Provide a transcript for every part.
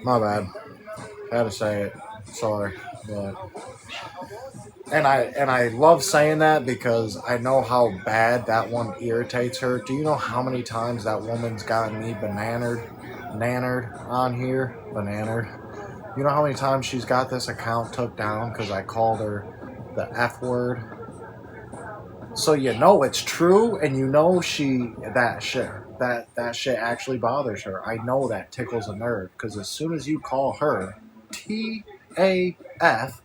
My bad. Had to say it. Sorry, but and I love saying that because I know how bad that one irritates her. Do you know how many times that woman's gotten me nannered on here? Banannered. You know how many times she's got this account took down because I called her the F word? So you know it's true, and you know that shit actually bothers her. I know that tickles a nerve because as soon as you call her TAF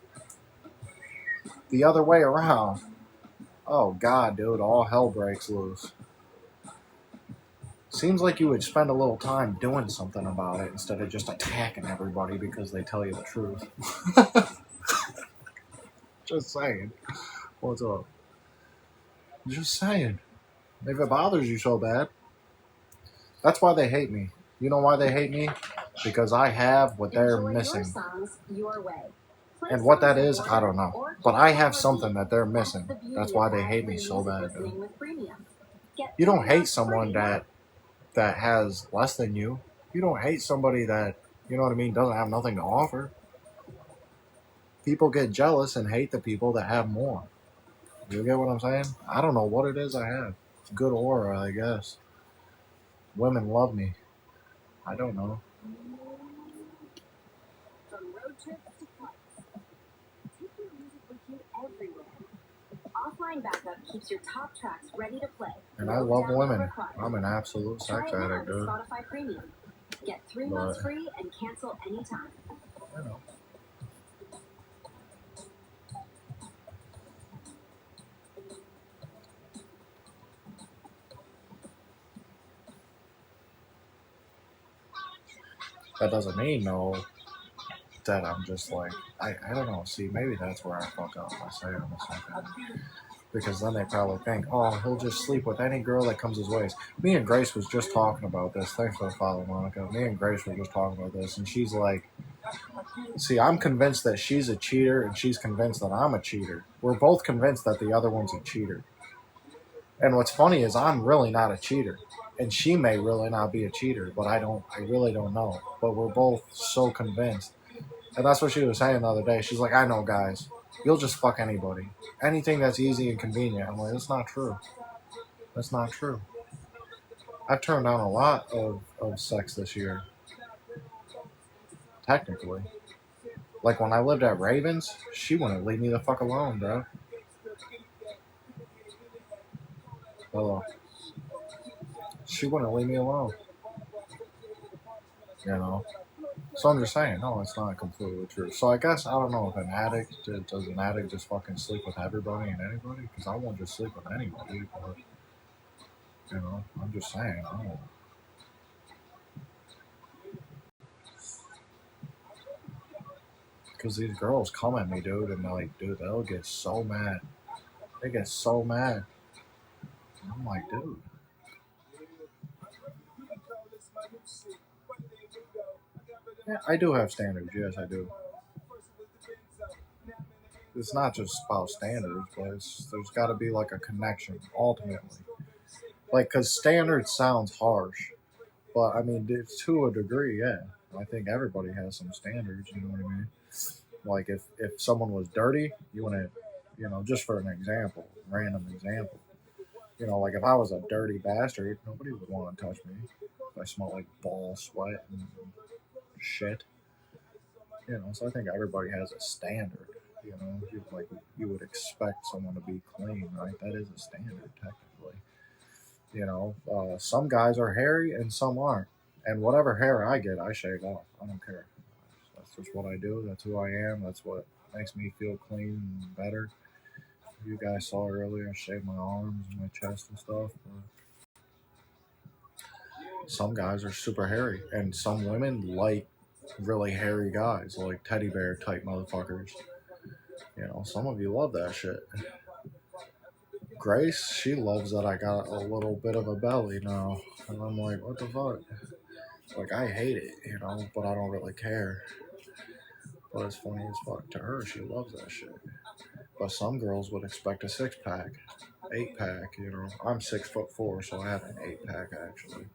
the other way around, oh god, dude, all hell breaks loose. Seems like you would spend a little time doing something about it instead of just attacking everybody because they tell you the truth. Just saying. What's up? Just saying. If it bothers you so bad, that's why they hate me. You know why they hate me? Because I have what they're missing. And what that is, I don't know. But I have something that they're missing. That's why they hate me so bad, dude. You don't hate someone that has less than you. You don't hate somebody that, you know what I mean, doesn't have nothing to offer. People get jealous and hate the people that have more. You get what I'm saying? I don't know what it is I have. Good aura, I guess. Women love me. I don't know. From road trips to flights, take your music with you everywhere. Offline backup keeps your top tracks ready to play. And I love women. I'm an absolute sex addict, dude. Spotify Premium. Get 3 months free and cancel anytime. I know. That doesn't mean, no, that I'm just like, I don't know. See, maybe that's where I fuck up. I say I'm a sex addict. Because then they probably think, oh, he'll just sleep with any girl that comes his ways. Me and Grace was just talking about this. Thanks for the follow, Monica. Me and Grace were just talking about this, and she's like, see, I'm convinced that she's a cheater, and she's convinced that I'm a cheater. We're both convinced that the other one's a cheater. And what's funny is I'm really not a cheater. And she may really not be a cheater, but I really don't know. But we're both so convinced. And that's what she was saying the other day. She's like, I know, guys. You'll just fuck anybody. Anything that's easy and convenient. I'm like, that's not true. That's not true. I've turned down a lot of sex this year. Technically. Like when I lived at Ravens, she wouldn't leave me the fuck alone, bro. Hello. She wouldn't leave me alone. You know? So I'm just saying, no, it's not completely true. So I guess, I don't know if does an addict just fucking sleep with everybody and anybody? Because I won't just sleep with anybody, but, you know, I'm just saying, I don't. Because these girls come at me, dude, and they're like, dude, they'll get so mad. They get so mad. And I'm like, dude. Yeah, I do have standards. Yes, I do. It's not just about standards, but there's got to be like a connection, ultimately. Like, because standards sounds harsh, but I mean, to a degree, yeah. I think everybody has some standards, you know what I mean? Like, if someone was dirty, you want to, you know, just for an example, random example, you know, like if I was a dirty bastard, nobody would want to touch me. If I smell like ball sweat and shit. You know, so I think everybody has a standard. You know, you would expect someone to be clean, right? That is a standard, technically. You know, some guys are hairy and some aren't, and whatever hair I get, I shave off. I don't care. That's just what I do. That's who I am. That's what makes me feel clean and better. You guys saw earlier, I shaved my arms and my chest and stuff. Some guys are super hairy, and some women like really hairy guys, like teddy bear type motherfuckers. You know, some of you love that shit. Grace, she loves that I got a little bit of a belly now. And I'm like, what the fuck? Like, I hate it, you know, but I don't really care. But it's funny as fuck to her. She loves that shit. But some girls would expect a 6-pack, 8-pack, you know. I'm 6'4", so I have an 8-pack actually.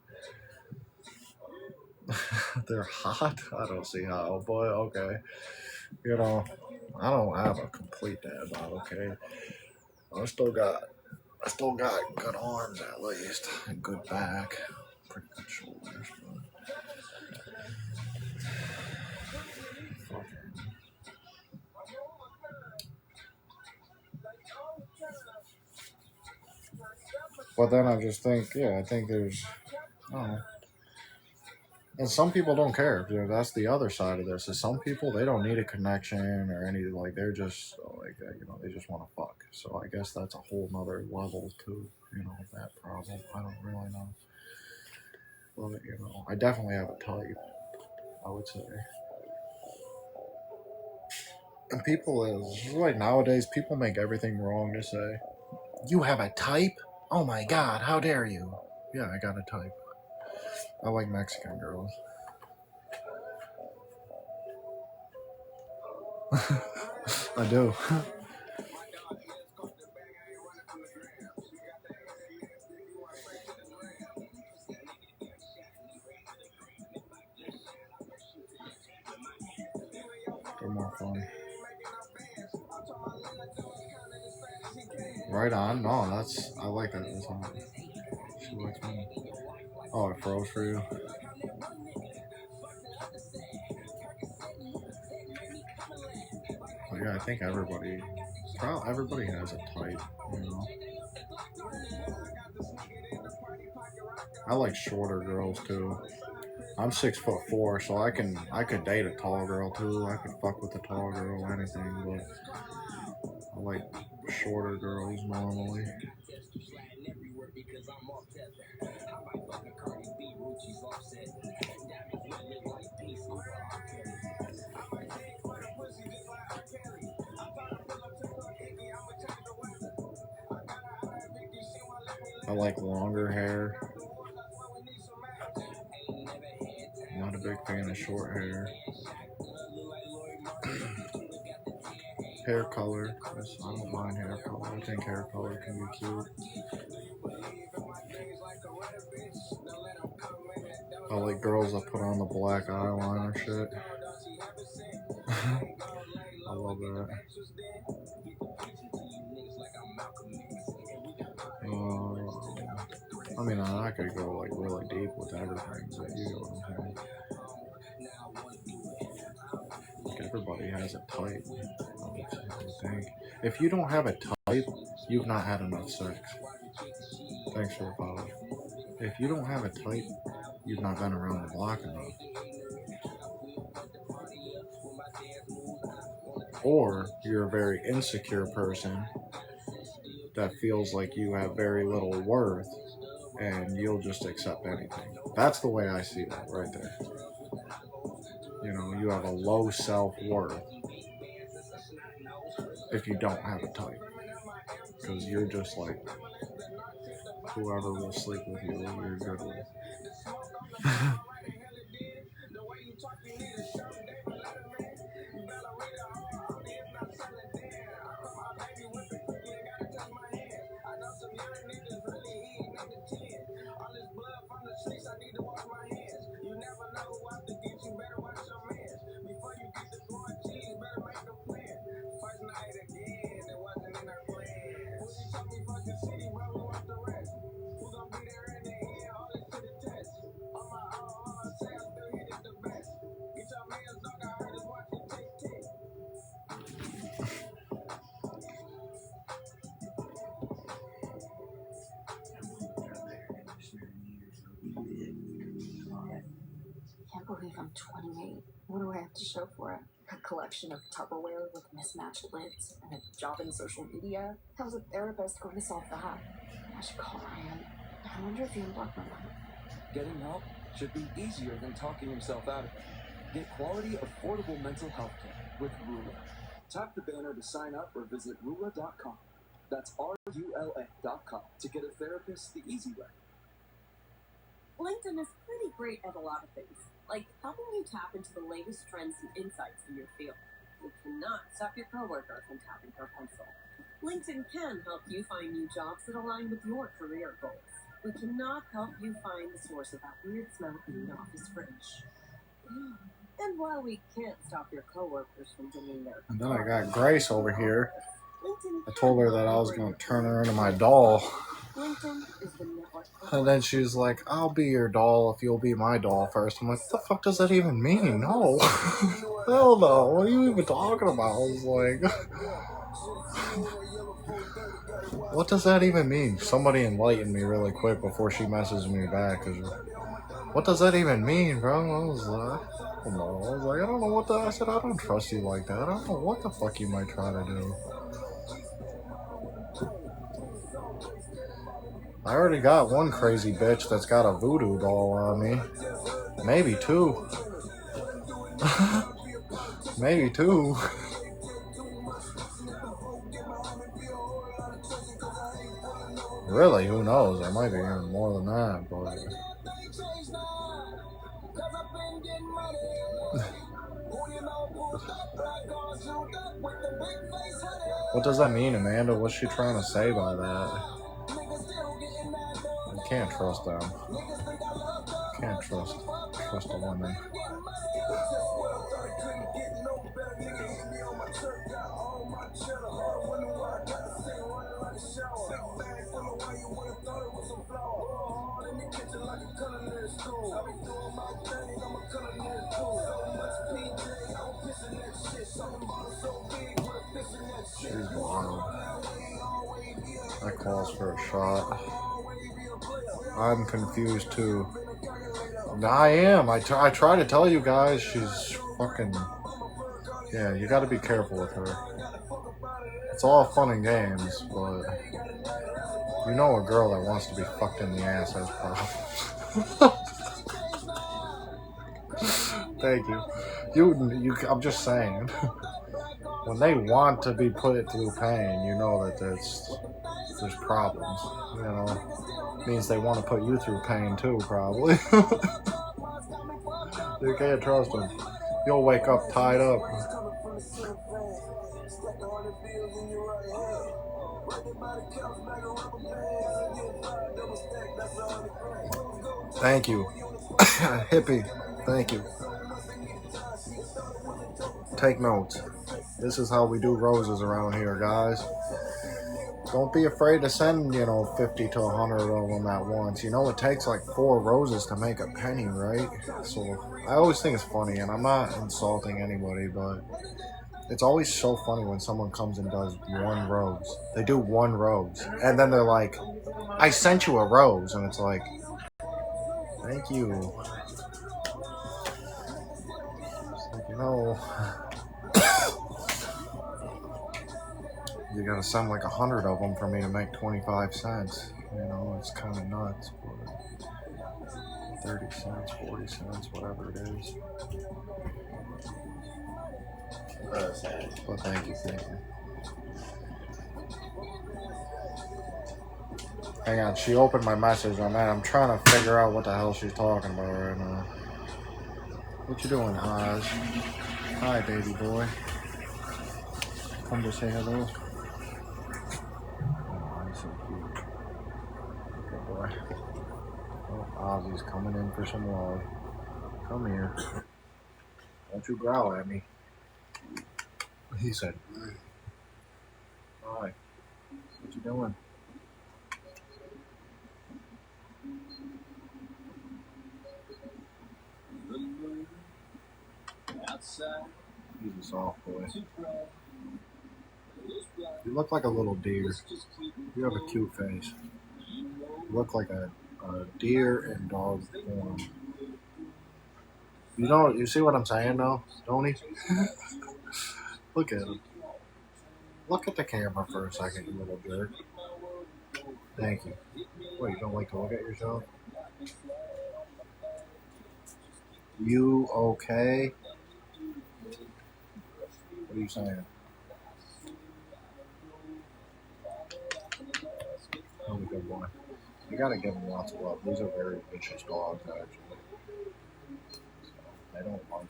They're hot? I don't see how, but okay. You know, I don't have a complete dad bod, okay? I still got good arms at least, and good back, pretty good shoulders, but But then I just think, yeah, I think there's, I don't know. And some people don't care. You know, that's the other side of this. Is some people, they don't need a connection or any, like, they're just like, you know, they just want to fuck. So I guess that's a whole nother level to, you know, that problem. I don't really know. But, you know, I definitely have a type, I would say. And people is, like, nowadays, people make everything wrong to say. You have a type? Oh my God, how dare you? Yeah, I got a type. I like Mexican girls. I do. They're more fun. Right on. No, I like that. That's all. She likes me. Oh, it froze for you. But yeah, I think everybody has a type, you know. I like shorter girls too. I'm 6'4", so I could date a tall girl too. I could fuck with a tall girl, anything, but I like shorter girls normally. I like longer hair. Not a big fan of short hair. Hair color. I don't mind hair color. I think hair color can be cute. I like girls that put on the black eyeliner shit. I love that. I mean, I could go like really deep with everything, but you know what I'm saying. Like everybody has a type. I would think. If you don't have a type, you've not had enough sex. Thanks for the follow. If you don't have a type, you've not been around the block enough. Or you're a very insecure person that feels like you have very little worth and you'll just accept anything. That's the way I see it right there. You know, you have a low self-worth if you don't have a type. Because you're just like, whoever will sleep with you, you're good with. Can't believe I'm 28. What do I have to show for it? A collection of Tupperware with mismatched lids and a job in social media? How's a therapist going to solve that? I should call Ryan. I wonder if he unblocked my number. Getting help should be easier than talking himself out of it. Get quality, affordable mental health care with Rula. Tap the banner to sign up or visit Rula.com. That's RULA.com to get a therapist the easy way. LinkedIn is pretty great at a lot of things, like helping you tap into the latest trends and insights in your field. You cannot stop your coworker from tapping her pencil. LinkedIn can help you find new jobs that align with your career goals. We cannot help you find the source of that weird smell in the office fridge. And while we can't stop your coworkers from doing their And then I got Grace over here. LinkedIn I told her that I was going to turn her into my doll. LinkedIn is the network. And then she's like, I'll be your doll if you'll be my doll first. I'm like, what the fuck does that even mean? No. Hell no. What are you even talking about? I was like, what does that even mean? Somebody enlighten me really quick before she messages me back. Cause what does that even mean, bro? I was like, I don't know what the... I said, I don't trust you like that. I don't know what the fuck you might try to do. I already got one crazy bitch that's got a voodoo doll on me. Maybe two. Maybe two. Really, who knows? There might be even more than that, but... What does that mean, Amanda? What's she trying to say by that? You can't trust them. Can't trust a woman. She's wild. That calls for a shot. I'm confused too. I am. I try to tell you guys, she's fucking... Yeah, you gotta be careful with her. It's all fun and games, but... You know a girl that wants to be fucked in the ass has problems. Thank you. I'm just saying. When they want to be put through pain, you know that there's problems. You know, it means they want to put you through pain too, probably. You can't trust them. You'll wake up tied up. Thank you. Hippie. Thank you. Take notes. This is how we do roses around here, guys. Don't be afraid to send, 50 to 100 of them at once. You know, it takes like 4 roses to make a penny, right? So I always think it's funny, and I'm not insulting anybody, but it's always so funny when someone comes and does 1 rose. They do 1 rose, and then they're like, I sent you a rose, and it's like, thank you. It's like, you gotta send like 100 of them for me to make 25 cents. It's kind of nuts, but 30 cents, 40 cents, whatever it is. Well, thank you. Hang on, she opened my message on that. I'm trying to figure out what the hell she's talking about right now. What you doing, Oz? Hi, baby boy. Come to say hello. Oh, he's so cute. Good boy. Oh, Ozzy's coming in for some love. Come here. Don't you growl at me. He said, hi. What you doing? He's a soft boy. You look like a little deer. You have a cute face. You look like a deer in dog form. You see what I'm saying though, don't he? Look at him. Look at the camera for a second, you little jerk. Thank you. What, you don't like to look at yourself? You okay? What are you saying? Oh, good boy. You gotta give them lots of love. These are very vicious dogs, actually. So they don't like.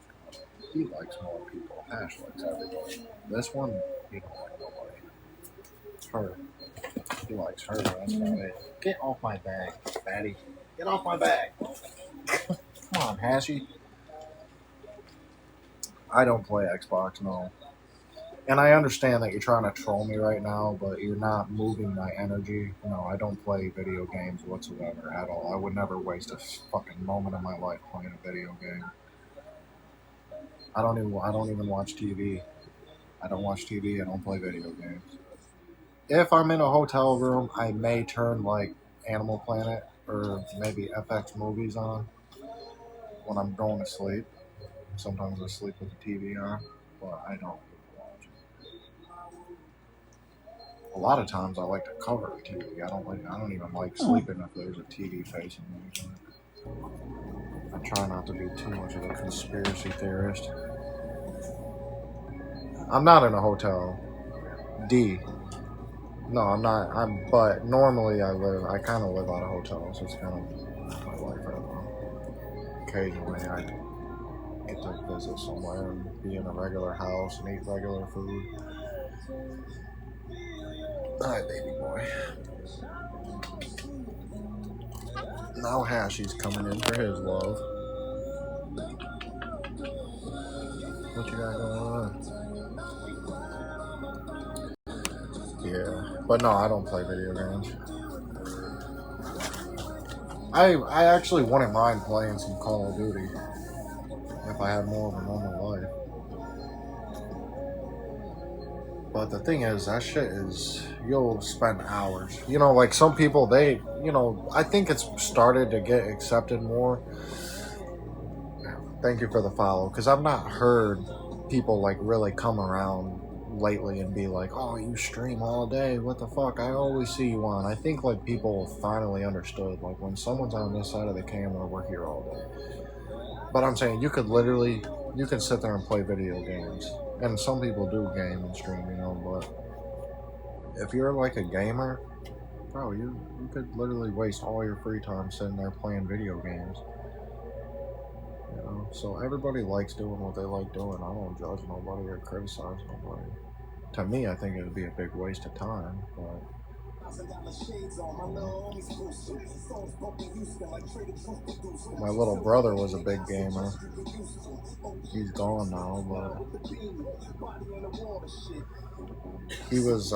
He likes more people. Hash likes everybody. This one, he don't like nobody. Her. He likes her. That's about it. Get off my bag, fatty. Get off my bag. Come on, Hashy. I don't play Xbox, no. And I understand that you're trying to troll me right now, but you're not moving my energy. No, I don't play video games whatsoever at all. I would never waste a fucking moment of my life playing a video game. I don't even watch TV. I don't watch TV. I don't play video games. If I'm in a hotel room, I may turn like Animal Planet or maybe FX movies on when I'm going to sleep. Sometimes I sleep with the TV on, but I don't watch it. A lot of times I like to cover the TV. I don't even like sleeping if there's a TV facing me. I try not to be too much of a conspiracy theorist. I'm not in a hotel. D. No, I'm not. But normally I kind of live out of hotels. It's kind of my life right now. Occasionally I get to visit somewhere and be in a regular house and eat regular food. Hi, baby boy. Now Hashy's coming in for his love. What you got going on? Yeah, but no, I don't play video games. I actually wouldn't mind playing some Call of Duty if I had more of a normal life. But the thing is, that shit is, you'll spend hours. You know, like some people, I think it's started to get accepted more. Thank you for the follow, because I've not heard people like really come around lately and be like, oh, you stream all day, what the fuck, I always see you on. I think like people finally understood, like when someone's on this side of the camera, we're here all day. But I'm saying you can sit there and play video games, and some people do game and stream, but if you're like a gamer, bro, you could literally waste all your free time sitting there playing video games. So everybody likes doing what they like doing. I don't judge nobody or criticize nobody. To me, I think it would be a big waste of time, but my little brother was a big gamer. He's gone now, but he was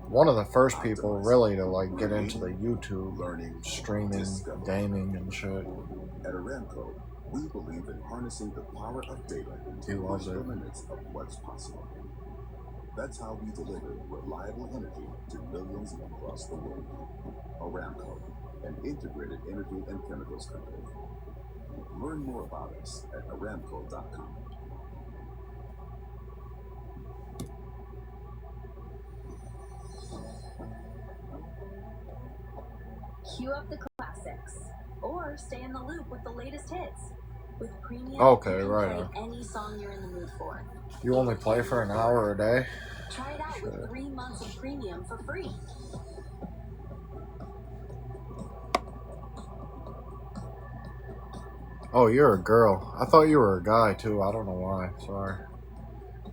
one of the first people really to like get into the YouTube learning, streaming, gaming and shit. At Aramco, we believe in harnessing the power of data to push the limits of what's possible. That's how we deliver reliable energy to millions across the world. Aramco, an integrated energy and chemicals company. Learn more about us at aramco.com. Cue up the classics, or stay in the loop with the latest hits. With premium, okay, you can right. play any song you're in the mood for. You only play for an hour a day? Try it out with 3 months of premium for free. Oh, you're a girl. I thought you were a guy too. I don't know why. Sorry.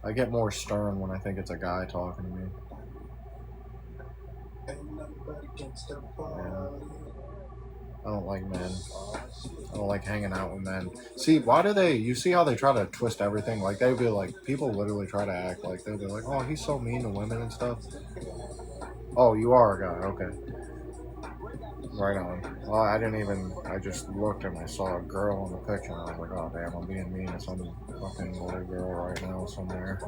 I get more stern when I think it's a guy talking to me. Yeah. I don't like men. I don't like hanging out with men. See, you see how they try to twist everything? Like, they'd be like, people literally try to act like, they'll be like, oh, he's so mean to women and stuff. Oh, you are a guy, okay. Right on. Well, I just looked and I saw a girl in the picture and I was like, oh damn, I'm being mean to some fucking little girl right now somewhere.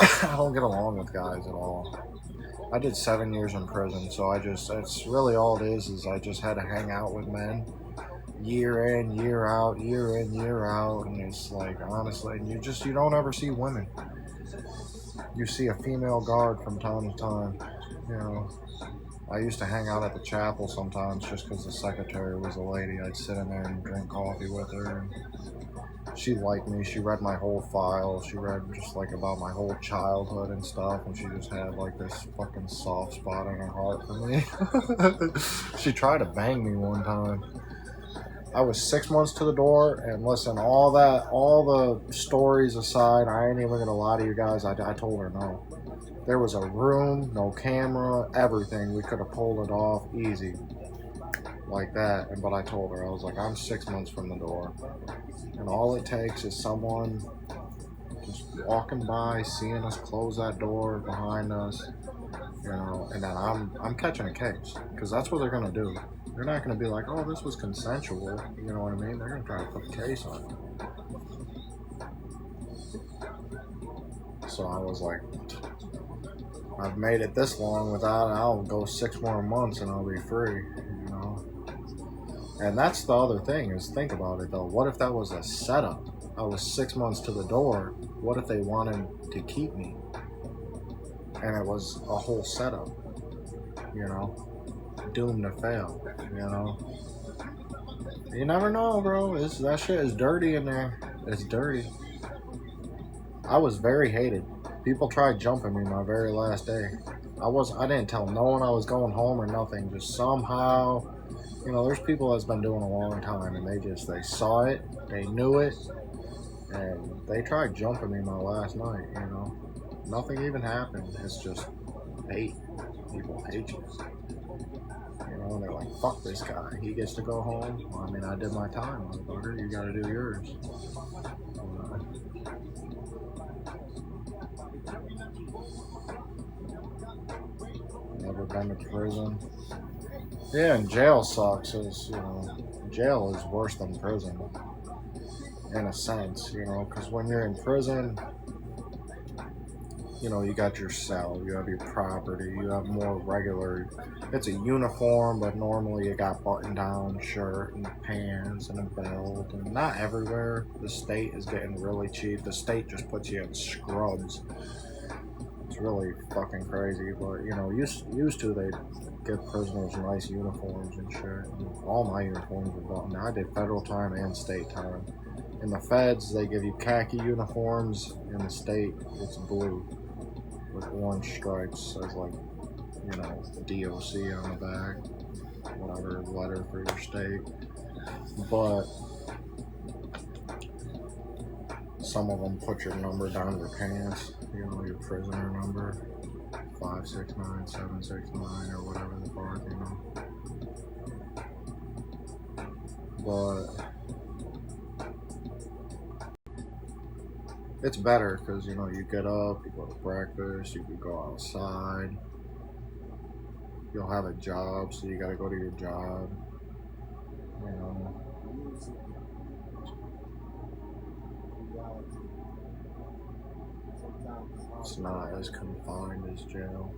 I don't get along with guys at all. I did 7 years in prison, so that's really all it is I just had to hang out with men year in, year out, and it's like, honestly, you don't ever see women. You see a female guard from time to time, I used to hang out at the chapel sometimes just because the secretary was a lady. I'd sit in there and drink coffee with her. And she liked me. She read my whole file. She read just like about my whole childhood and stuff, and she just had like this fucking soft spot in her heart for me. She tried to bang me one time. I was 6 months to the door, and listen, all the stories aside, I ain't even gonna lie to you guys. I told her no. There was a room, no camera, everything. We could have pulled it off easy, like that. But I told her, I was like, I'm 6 months from the door, and all it takes is someone just walking by, seeing us close that door behind us, you know, and then I'm catching a case, because that's what they're gonna do. They're not gonna be like, oh, this was consensual, you know what I mean? They're gonna try to put a case on it. So I was like, I've made it this long without it. I'll go 6 more months and I'll be free, you know. And that's the other thing, is think about it though. What if that was a setup? I was 6 months to the door. What if they wanted to keep me? And it was a whole setup, you know, doomed to fail, you know. You never know, bro. That shit is dirty in there. It's dirty. I was very hated. People tried jumping me my very last day. I didn't tell no one I was going home or nothing. Just somehow, you know, there's people that's been doing a long time, and they saw it, they knew it, and they tried jumping me my last night, you know. Nothing even happened. It's just hate. People hate you. You know, and they're like, fuck this guy. He gets to go home. Well, I mean, I did my time, motherfucker. You gotta do yours. Never been to prison. Yeah, and jail sucks. You know, jail is worse than prison, in a sense, you know, because when you're in prison, you know, you got your cell, you have your property, you have more regular, it's a uniform, but normally you got button-down shirt and pants and a belt, and not everywhere. The state is getting really cheap. The state just puts you in scrubs. It's really fucking crazy, but, you know, used to, they give prisoners nice uniforms and shit. And all my uniforms were buttoned. I did federal time and state time. In the feds, they give you khaki uniforms. In the state, it's blue with orange stripes as, like, you know, DOC on the back, whatever letter for your state. But some of them put your number down your pants, you know, your prisoner number, 569, 769, or whatever the fuck, you know. But it's better because, you know, you get up, you go to breakfast, you can go outside. You'll have a job, so you gotta go to your job, you know. It's not as confined as jail.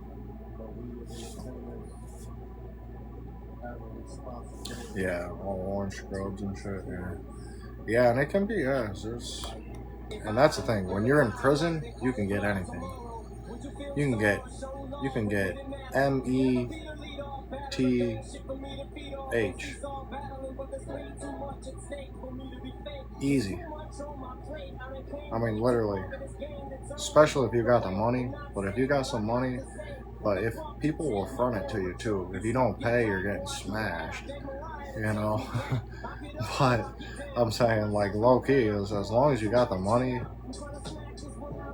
Yeah, all orange scrubs and shit, yeah. Yeah, and it can be, yeah, and that's the thing, when you're in prison, you can get anything. You can get METH. Easy. I mean, literally. Especially if you got the money. But if you got some money, but if people will front it to you too. If you don't pay, you're getting smashed. You know? But I'm saying, like, low key is as long as you got the money,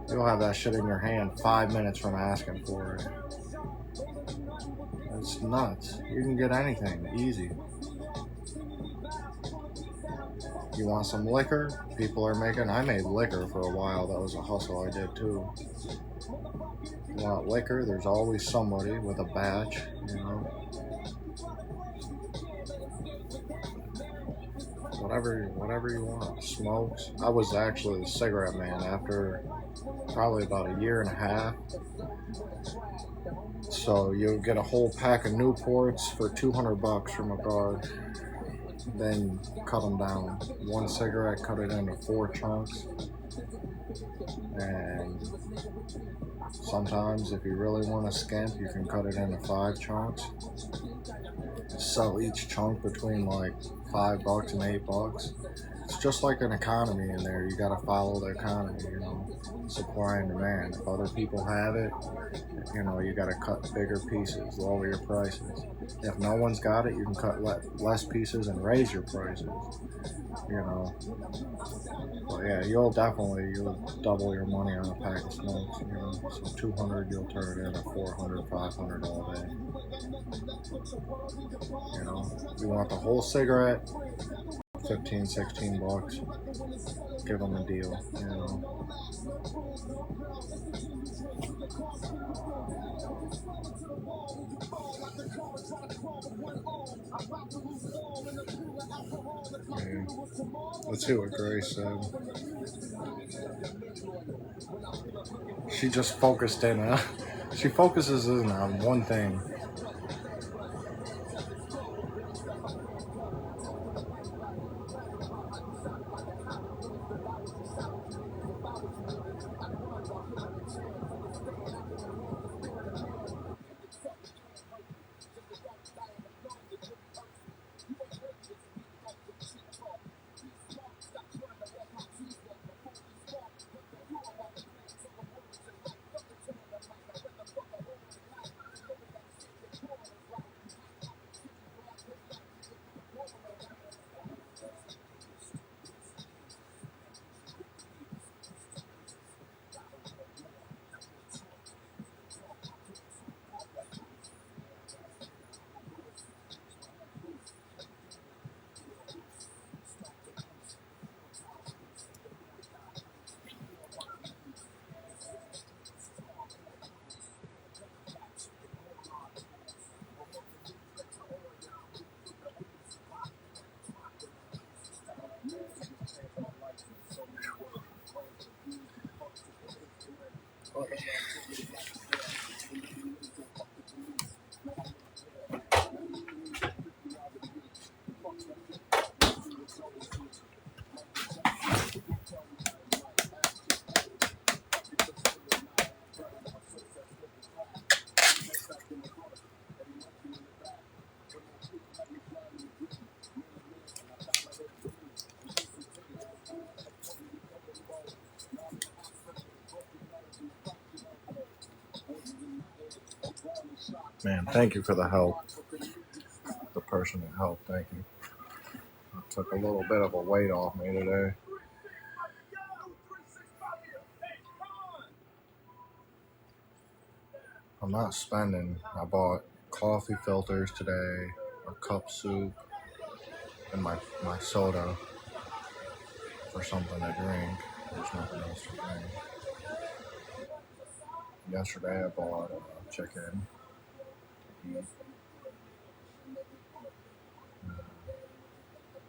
you'll have that shit in your hand 5 minutes from asking for it. It's nuts. You can get anything easy. You want some liquor? People are making. I made liquor for a while. That was a hustle I did too. You want liquor? There's always somebody with a batch, you know. Whatever you want. Smokes. I was actually a cigarette man after probably about a year and a half. So you get a whole pack of Newports for $200 from a guard. Then cut them down. One cigarette, cut it into 4 chunks. And sometimes if you really want to skimp, you can cut it into 5 chunks. Sell each chunk between like $5 and $8. It's just like an economy in there. You got to follow the economy, you know, supply and demand. If other people have it, you know, you got to cut bigger pieces, lower your prices. If no one's got it, you can cut less pieces and raise your prices, you know. But yeah, you'll double your money on a pack of smokes, you know. So 200, you'll turn it into 400, 500 all day. You know, you want the whole cigarette, 15, 16 bucks. Give them a deal, you know. Yeah. Let's see what Grace said. She just focused in on, she focuses in on one thing. Man, thank you for the help. The person that helped, thank you. It took a little bit of a weight off me today. I'm not spending. I bought coffee filters today, a cup soup, and my soda for something to drink. There's nothing else to drink. Yesterday I bought chicken to eat.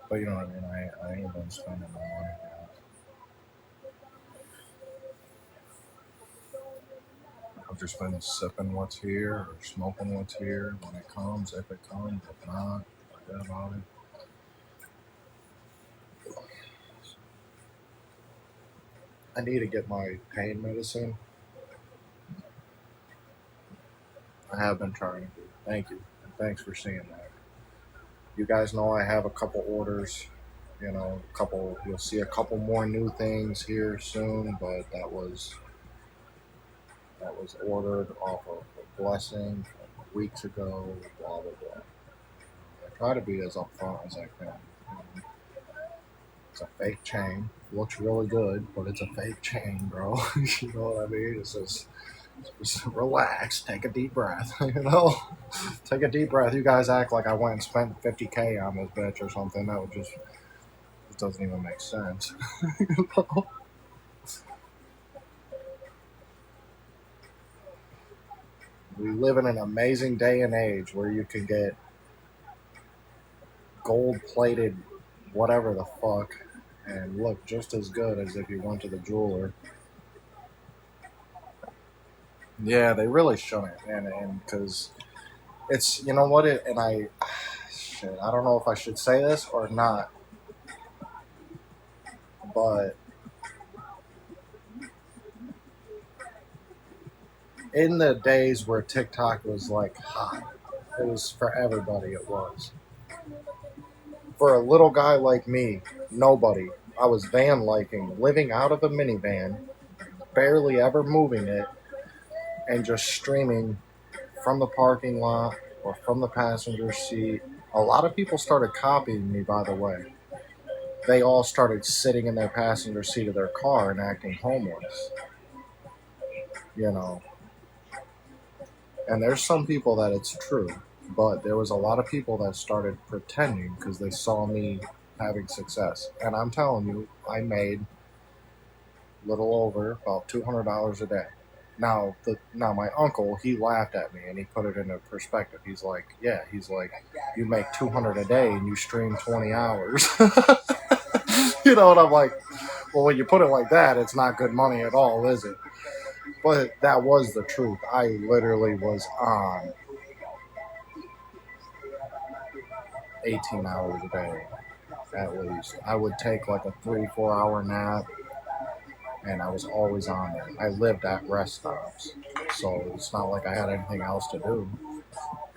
But you know what I mean? I ain't been spending my money yet. I've just been sipping what's here or smoking what's here when it comes, if it comes, if not, forget about it. I need to get my pain medicine. I have been trying to. Thank you. And thanks for seeing that. You guys know I have a couple orders. You know, you'll see a couple more new things here soon, but that was ordered off of a blessing from weeks ago, blah, blah, blah. I try to be as upfront as I can. It's a fake chain. Looks really good, but it's a fake chain, bro. You know what I mean? It's just relax, take a deep breath, you know? Take a deep breath. You guys act like I went and spent $50K on this bitch or something. That would just, it doesn't even make sense. You know? We live in an amazing day and age where you can get gold-plated whatever the fuck and look just as good as if you went to the jeweler. Yeah, they really shouldn't, and because it's, you know what, I don't know if I should say this or not, but in the days where TikTok was like hot, it was for everybody, it was. For a little guy like me, nobody. I was van liking, living out of a minivan, barely ever moving it, and just streaming from the parking lot or from the passenger seat. A lot of people started copying me, by the way. They all started sitting in their passenger seat of their car and acting homeless, you know. And there's some people that it's true, but there was a lot of people that started pretending because they saw me having success. And I'm telling you, I made little over about $200 a day. Now, my uncle, he laughed at me and he put it into perspective. He's like, yeah, you make 200 a day and you stream 20 hours. You know, and I'm like, well, when you put it like that, it's not good money at all, is it? But that was the truth. I literally was on 18 hours a day, at least. I would take like a 3-4 hour nap, and I was always on there. I lived at rest stops, so it's not like I had anything else to do.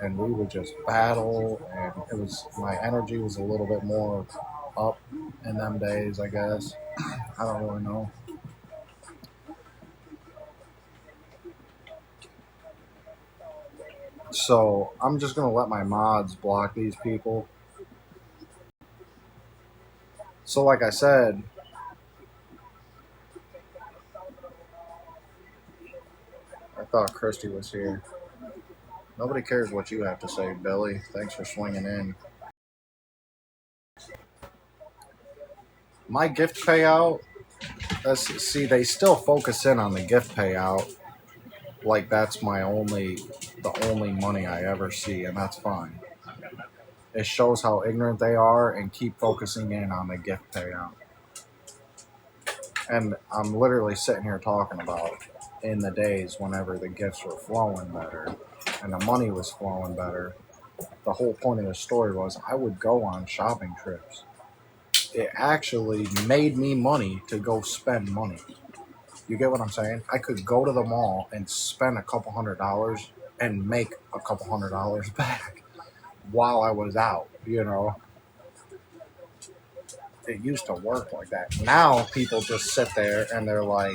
And we would just battle, and my energy was a little bit more up in them days, I guess. I don't really know. So I'm just gonna let my mods block these people. So like I said, I thought Christy was here. Nobody cares what you have to say, Billy. Thanks for swinging in. My gift payout, see, they still focus in on the gift payout like that's the only money I ever see, and that's fine. It shows how ignorant they are and keep focusing in on the gift payout. And I'm literally sitting here talking about in the days whenever the gifts were flowing better and the money was flowing better. The whole point of the story was I would go on shopping trips. It actually made me money to go spend money. You get what I'm saying? I could go to the mall and spend a couple $100 and make a couple $100 back while I was out, you know. It used to work like that. Now people just sit there and they're like,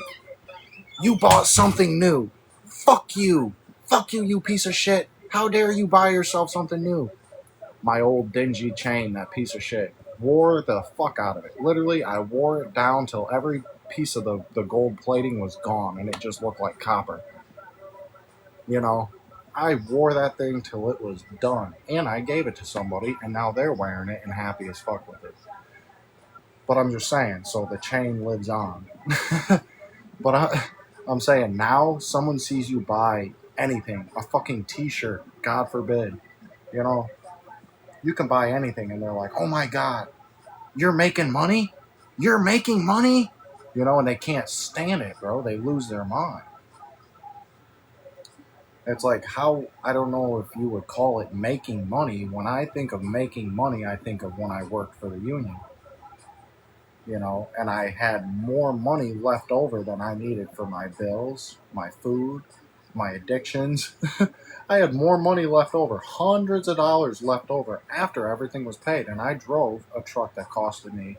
you bought something new. Fuck you. Fuck you, you piece of shit. How dare you buy yourself something new? My old dingy chain, that piece of shit. Wore the fuck out of it. Literally, I wore it down till every piece of the gold plating was gone and it just looked like copper. You know, I wore that thing till it was done. And I gave it to somebody and now they're wearing it and happy as fuck with it. But I'm just saying, so the chain lives on. But I'm saying now someone sees you buy anything, a fucking t-shirt, God forbid, you know, you can buy anything and they're like, oh my God, you're making money? You're making money? You know, and they can't stand it, bro. They lose their mind. It's like I don't know if you would call it making money. When I think of making money, I think of when I worked for the union. You know, and I had more money left over than I needed for my bills, my food, my addictions. I had more money left over, hundreds of dollars left over after everything was paid. And I drove a truck that costed me,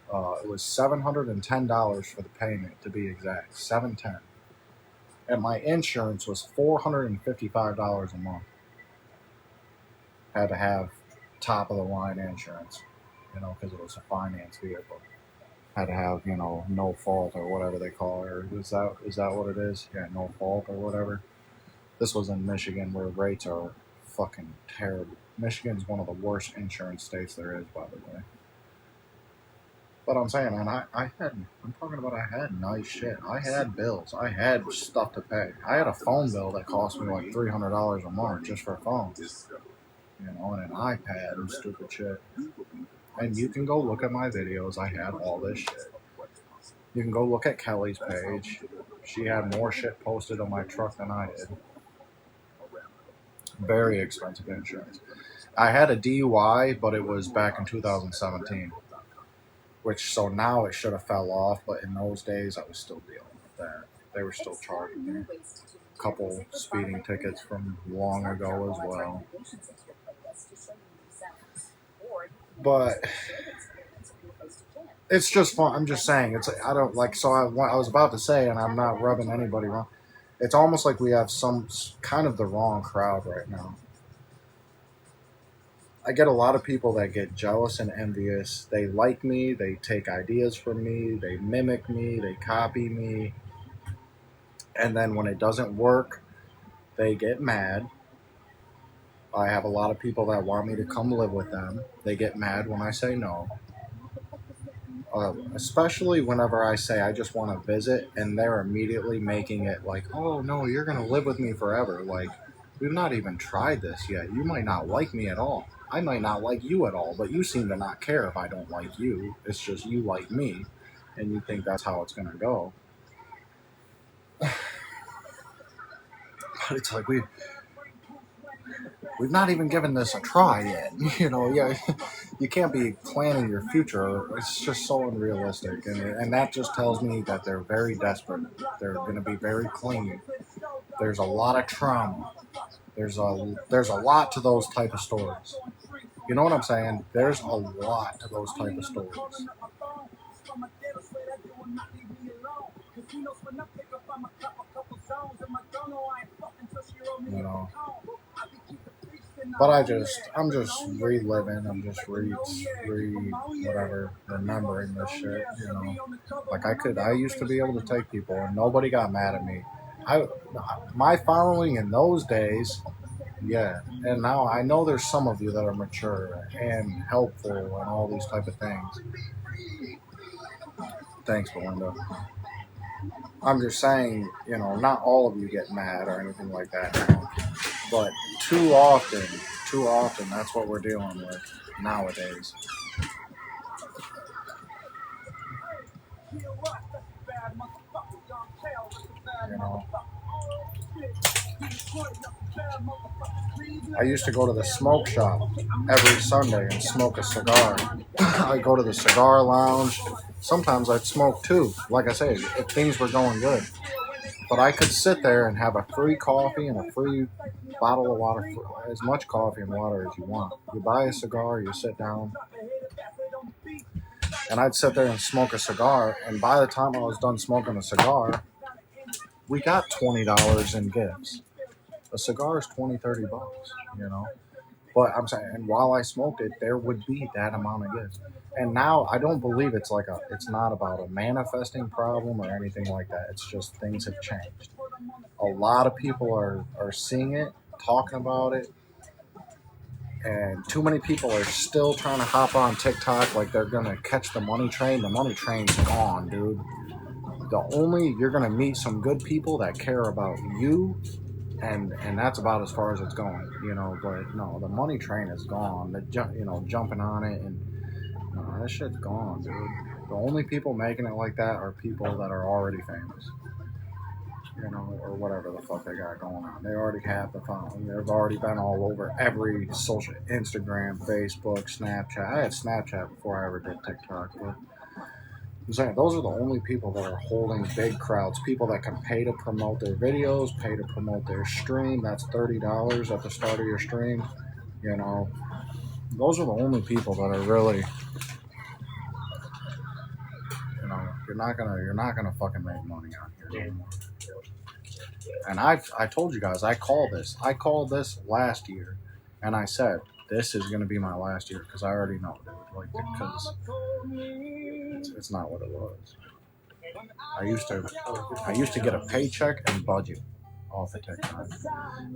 it was $710 for the payment, to be exact, $710. And my insurance was $455 a month. Had to have top of the line insurance, you know, because it was a finance vehicle. Had to have, you know, no fault or whatever they call it. Or is that what it is? Yeah, no fault or whatever. This was in Michigan where rates are fucking terrible. Michigan's one of the worst insurance states there is, by the way. But I'm saying, man, I'm talking about I had nice shit. I had bills. I had stuff to pay. I had a phone bill that cost me like $300 a month just for phones. You know, and an iPad and stupid shit. And you can go look at my videos. I had all this shit. You can go look at Kelly's page. She had more shit posted on my truck than I did. Very expensive insurance. I had a DUI, but it was back in 2017. So now it should have fell off, but in those days I was still dealing with that. They were still charging me. A couple speeding tickets from long ago as well. But it's just fun. I'm just saying. It's I don't like. So I was about to say, and I'm not rubbing anybody wrong. It's almost like we have some kind of the wrong crowd right now. I get a lot of people that get jealous and envious. They like me. They take ideas from me. They mimic me. They copy me. And then when it doesn't work, they get mad. I have a lot of people that want me to come live with them. They get mad when I say no. Especially whenever I say I just want to visit, and they're immediately making it like, oh no, you're going to live with me forever. Like, we've not even tried this yet. You might not like me at all. I might not like you at all, but you seem to not care if I don't like you. It's just you like me, and you think that's how it's going to go. But it's like we've not even given this a try yet. You know, yeah, you can't be planning your future. It's just so unrealistic, and that just tells me that they're very desperate. They're going to be very clingy. There's a lot of trauma. There's a lot to those type of stories. You know what I'm saying? There's a lot to those type of stories. You know. But I'm just reliving. I'm just remembering this shit. You know, like I used to be able to take people, and nobody got mad at me. My following in those days, yeah. And now I know there's some of you that are mature and helpful and all these type of things. Thanks, Belinda. I'm just saying, you know, not all of you get mad or anything like that now. But too often, that's what we're dealing with nowadays. You know, I used to go to the smoke shop every Sunday and smoke a cigar. I'd go to the cigar lounge. Sometimes I'd smoke too. Like I say, if things were going good. But I could sit there and have a free coffee and a free bottle of water, as much coffee and water as you want. You buy a cigar, you sit down, and I'd sit there and smoke a cigar. And by the time I was done smoking a cigar, we got $20 in gifts. A cigar is $20-$30, you know. But I'm saying, and while I smoked it, there would be that amount of gifts. And now I don't believe it's not about a manifesting problem or anything like that. It's just things have changed. A lot of people are seeing it, talking about it, and too many people are still trying to hop on TikTok like they're gonna catch the money train. The money train's gone, dude. You're gonna meet some good people that care about you. And that's about as far as it's going, you know. But no, the money train is gone. Jumping on it, and no, that shit's gone, dude. The only people making it like that are people that are already famous, you know, or whatever the fuck they got going on. They already have the following. They've already been all over every social, Instagram, Facebook, Snapchat. I had Snapchat before I ever did TikTok, but I'm saying those are the only people that are holding big crowds. People that can pay to promote their videos, pay to promote their stream. That's $30 at the start of your stream. You know, those are the only people that are really, you know, you're not gonna fucking make money out here anymore. And I told you guys I called this last year, and I said this is gonna be my last year because I already know, dude. Like, because it's not what it was. I used to get a paycheck and budget off of TikTok.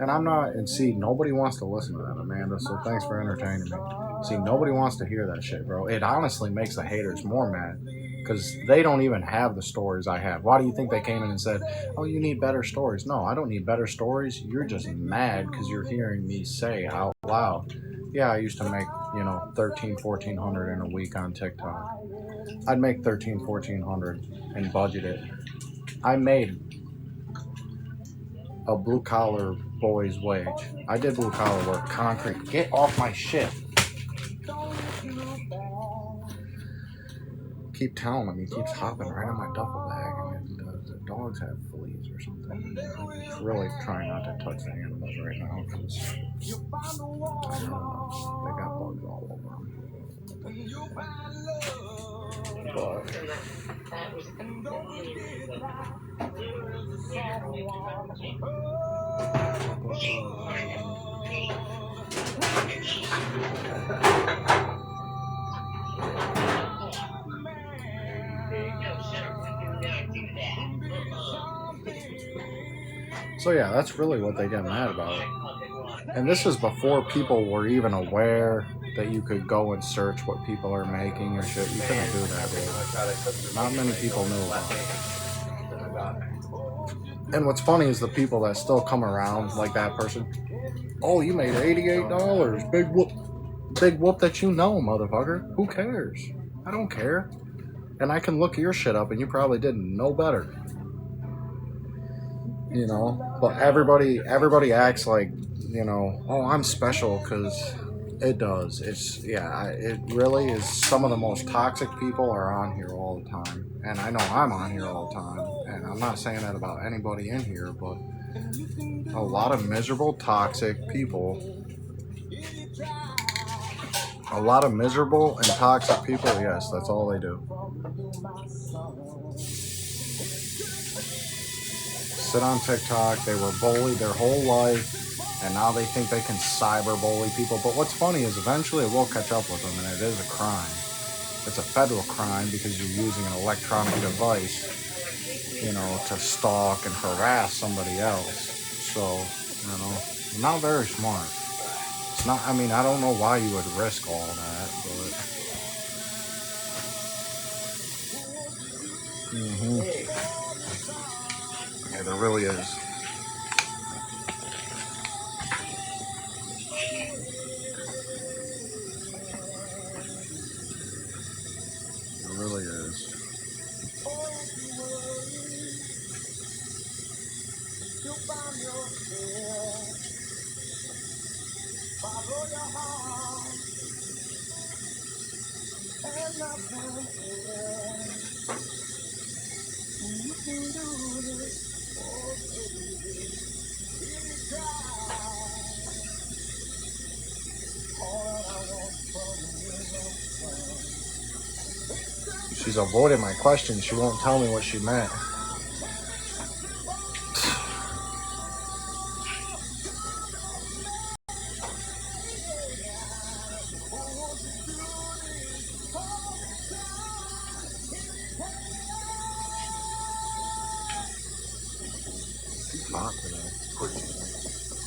And I'm not, and see, nobody wants to listen to that, Amanda, so thanks for entertaining me. See, nobody wants to hear that shit, bro. It honestly makes the haters more mad because they don't even have the stories I have. Why do you think they came in and said, oh, you need better stories? No, I don't need better stories. You're just mad because you're hearing me say out loud, yeah, I used to make, you know, $1,400 in a week on TikTok. I'd make $1,400 and budget it. I made a blue collar boy's wage. I did blue collar work, concrete. Get off my shit. Keep telling him, he keeps hopping right on my duffel bag, and the dogs have fleas or something. I'm just really trying not to touch the animals right now because I don't know, they got bugs all over them. So yeah, that's really what they get mad about. And this is before people were even aware that you could go and search what people are making or shit. You couldn't do that, dude. Not many people knew about it. And what's funny is the people that still come around, like that person. Oh, you made $88. Big whoop. Big whoop that you know, motherfucker. Who cares? I don't care. And I can look your shit up and you probably didn't know better. You know? But everybody acts like, you know, oh, I'm special, because it does. It really is. Some of the most toxic people are on here all the time. And I know I'm on here all the time. And I'm not saying that about anybody in here, but a lot of miserable, toxic people. A lot of miserable and toxic people, yes, that's all they do. Sit on TikTok, they were bullied their whole life, and now they think they can cyber bully people. But what's funny is eventually it will catch up with them, and it is a crime. It's a federal crime because you're using an electronic device, you know, to stalk and harass somebody else. So, you know, you're not very smart. It's not, I mean, I don't know why you would risk all that, but... Yeah, there really is. There really is. She's avoiding my question. She won't tell me what she meant.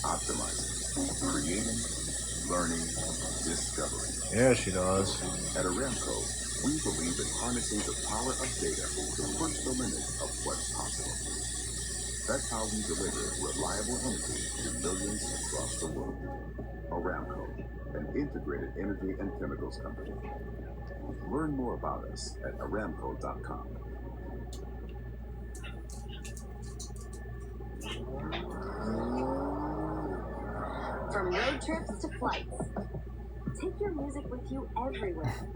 Optimizing, creating, learning, discovering. Yeah, she does. At Aramco, we believe in harnessing the power of data to push the limits of what's possible. That's how we deliver reliable energy to millions across the world. Aramco, an integrated energy and chemicals company. Learn more about us at aramco.com. From road trips to flights, take your music with you everywhere.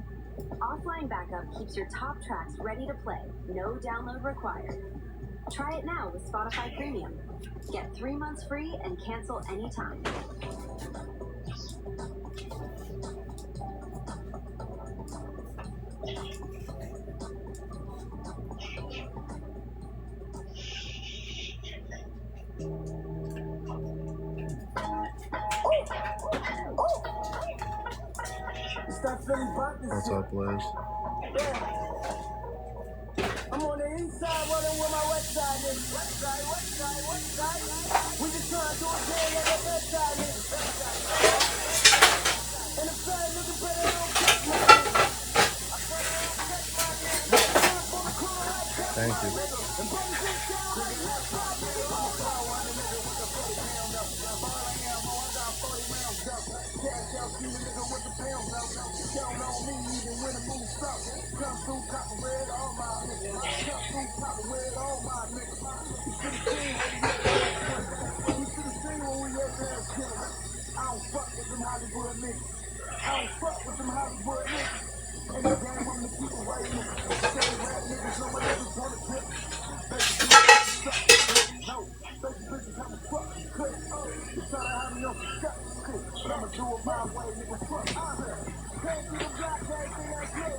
Offline backup keeps your top tracks ready to play, no download required. Try it now with Spotify Premium. Get 3 months free and cancel anytime. What's up, Liz? I'm on the inside running with my west side. West side. We just trying to do a day on the best side. And the side looking better than Thank you. but I'ma do it my way, nigga. Fuck. Came through the block, everything that's new.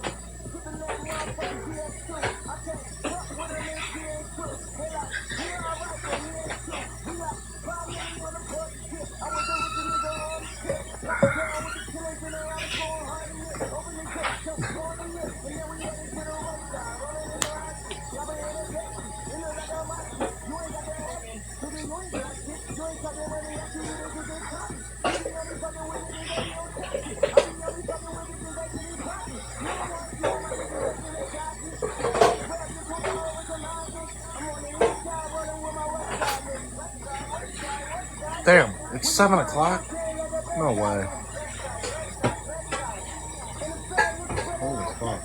Sippin' that motherfucking PS2. I can't fuck with them if he ain't true. They like, we alright, but he ain't true. We like, 5 million on the bus shit. I was there with the nigga on the shit. Down with the killers and around the going hard in it. Open the gate, jump on in it. And then we headed to the roadside. Rolling in the hot shit. Y'all been in the taxi. It look like I'm hot shit. You ain't got that ass shit. Nigga, you ain't got shit. You ain't talking money after you niggas get cocky. You be only fucking with niggas that you don't touch it. I be only fucking with niggas that get in pocket. You don't want you on my niggas that's in the cocky. Grab your papa over some houses. I'm on the east side running with my west side niggas. Damn, it's 7 o'clock? No way. Holy fuck.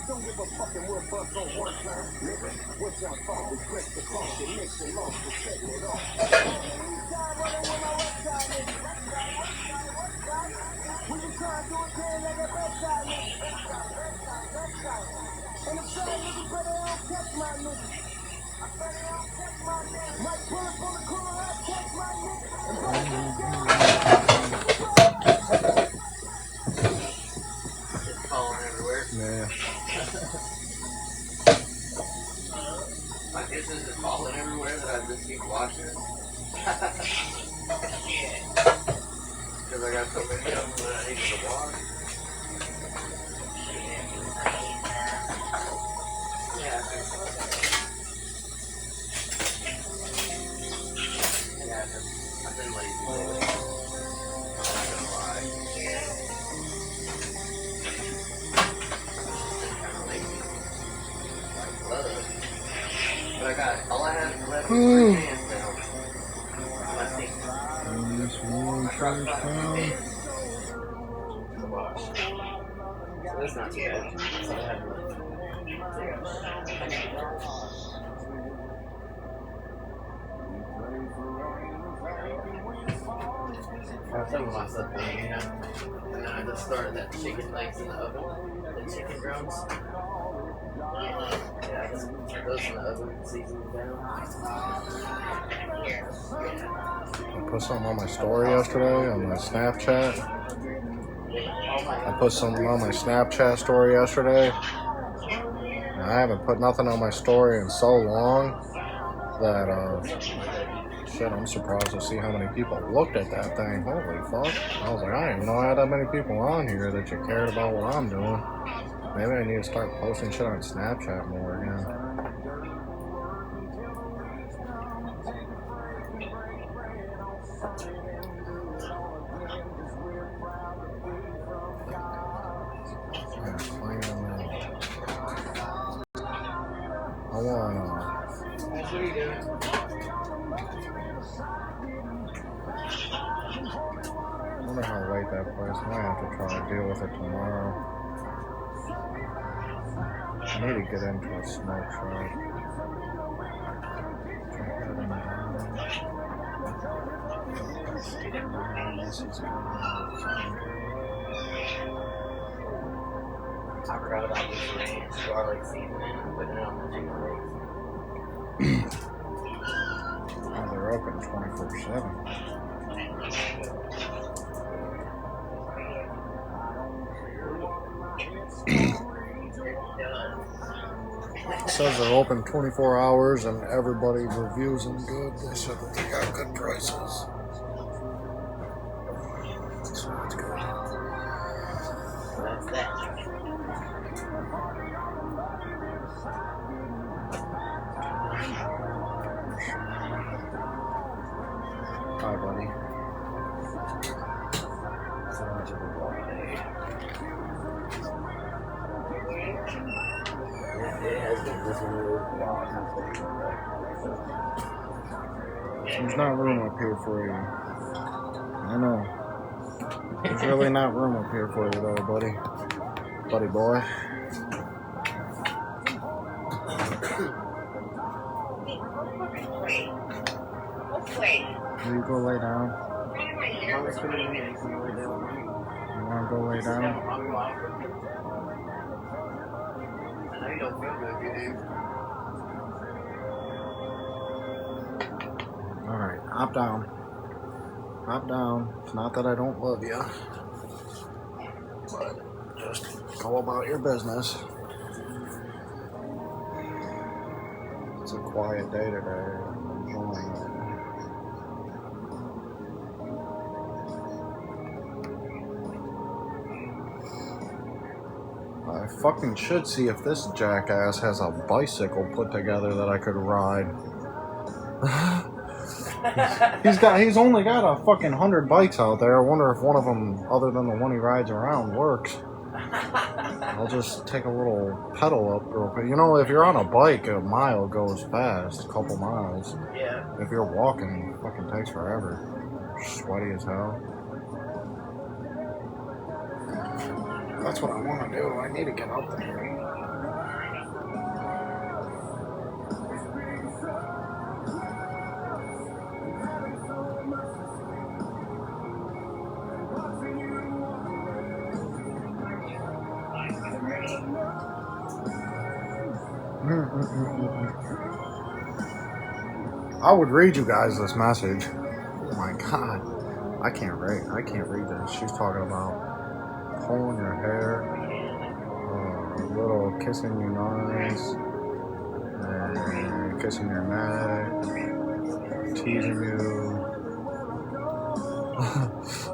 Don't give a fuck and we'll bust on one time, nigga. What y'all thought was break the clock and make the loss for setting it off. On the east side running with my west side, nigga. We just trying to do it there like a west side, nigga. And the side niggas better don't catch my nigga. Might pull up on the corner, I'll catch my nigga. And better get down. Falling everywhere. Yeah. My dishes are falling everywhere that I just keep washing. Because I got so many of them that I need to wash. Yeah. I've been lazy lately. I'm not gonna lie. But I got all I have left is 3 cans now. I think. So that's not too bad. So I have left. I have some of my stuff in here. And then I just started that chicken legs in the oven. The chicken drums. Yeah, I just put those in the oven and season them down. I put something on my story yesterday on my Snapchat. I put something on my Snapchat story yesterday. And I haven't put nothing on my story in so long that, shit, I'm surprised to see how many people looked at that thing. Holy fuck. I was like, I didn't know I had that many people on here that you cared about what I'm doing. Maybe I need to start posting shit on Snapchat more again. What are you doing? I wonder how late that place. I might have to try to deal with it tomorrow. I need to get into a smoke shop. I forgot about this ranch garlic seasoning. I'm putting it on the chicken legs. Oh, they're open 24/7. It says they're open 24 hours and everybody reviews them good. They said that they got good prices. So that's good. So that's that. Hi, buddy. So much of a day. It has been There's not room up here for you. I know. There's really not room up here for you, though, buddy. Buddy boy. Will you go lay down? You want to go lay down? I know you don't feel good, you do. Alright, hop down. Hop down. It's not that I don't love you. But just go about your business. It's a quiet day today. I'm enjoying it. I fucking should see if this jackass has a bicycle put together that I could ride. He's only got a fucking 100 bikes out there. I wonder if one of them, other than the one he rides around, works. I'll just take a little pedal up real quick. You know, if you're on a bike, a mile goes fast, a couple miles. Yeah. If you're walking, it fucking takes forever. Sweaty as hell. That's what I want to do. I need to get up there. I would read you guys this message. Oh my god. I can't read this. She's talking about pulling your hair, a little kissing you nice, and kissing your neck, teasing you.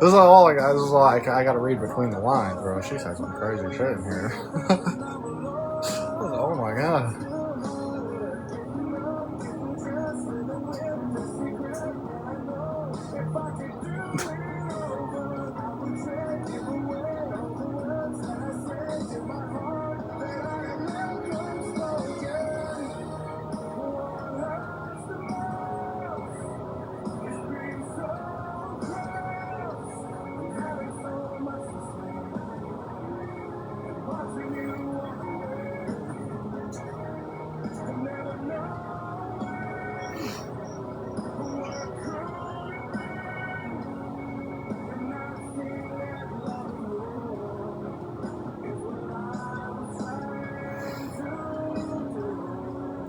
This is all I got. This is like I gotta read between the lines, bro. She said some crazy shit in here. Oh my god.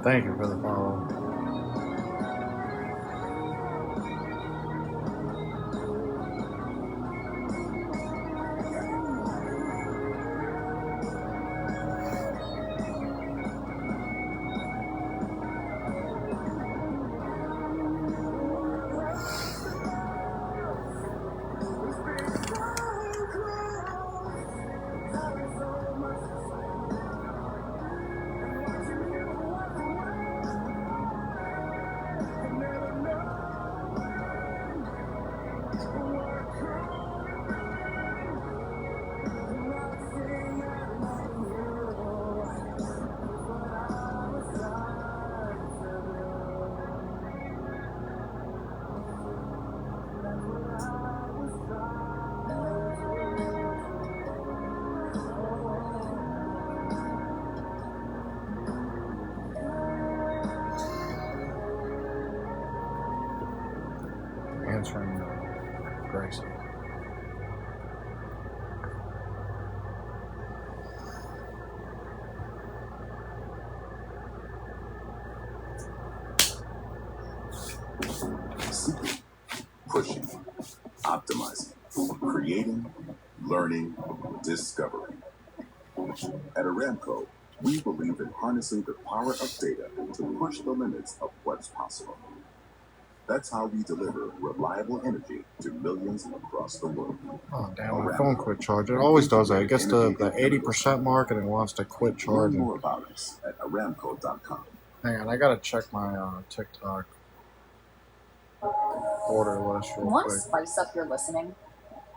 Thank you for the follow. Answering Gracie. Seeking, pushing, optimizing, creating, learning, discovering. At Aramco, we believe in harnessing the power of data to push the limits of what's possible. That's how we deliver reliable energy to millions across the world. Oh, damn, my phone quit charging. It always does that. It gets to the 80% mark and it wants to quit Learn charging. more about us at aramco.com. Hang on, I gotta check my TikTok order list real Want quick. to spice up your listening?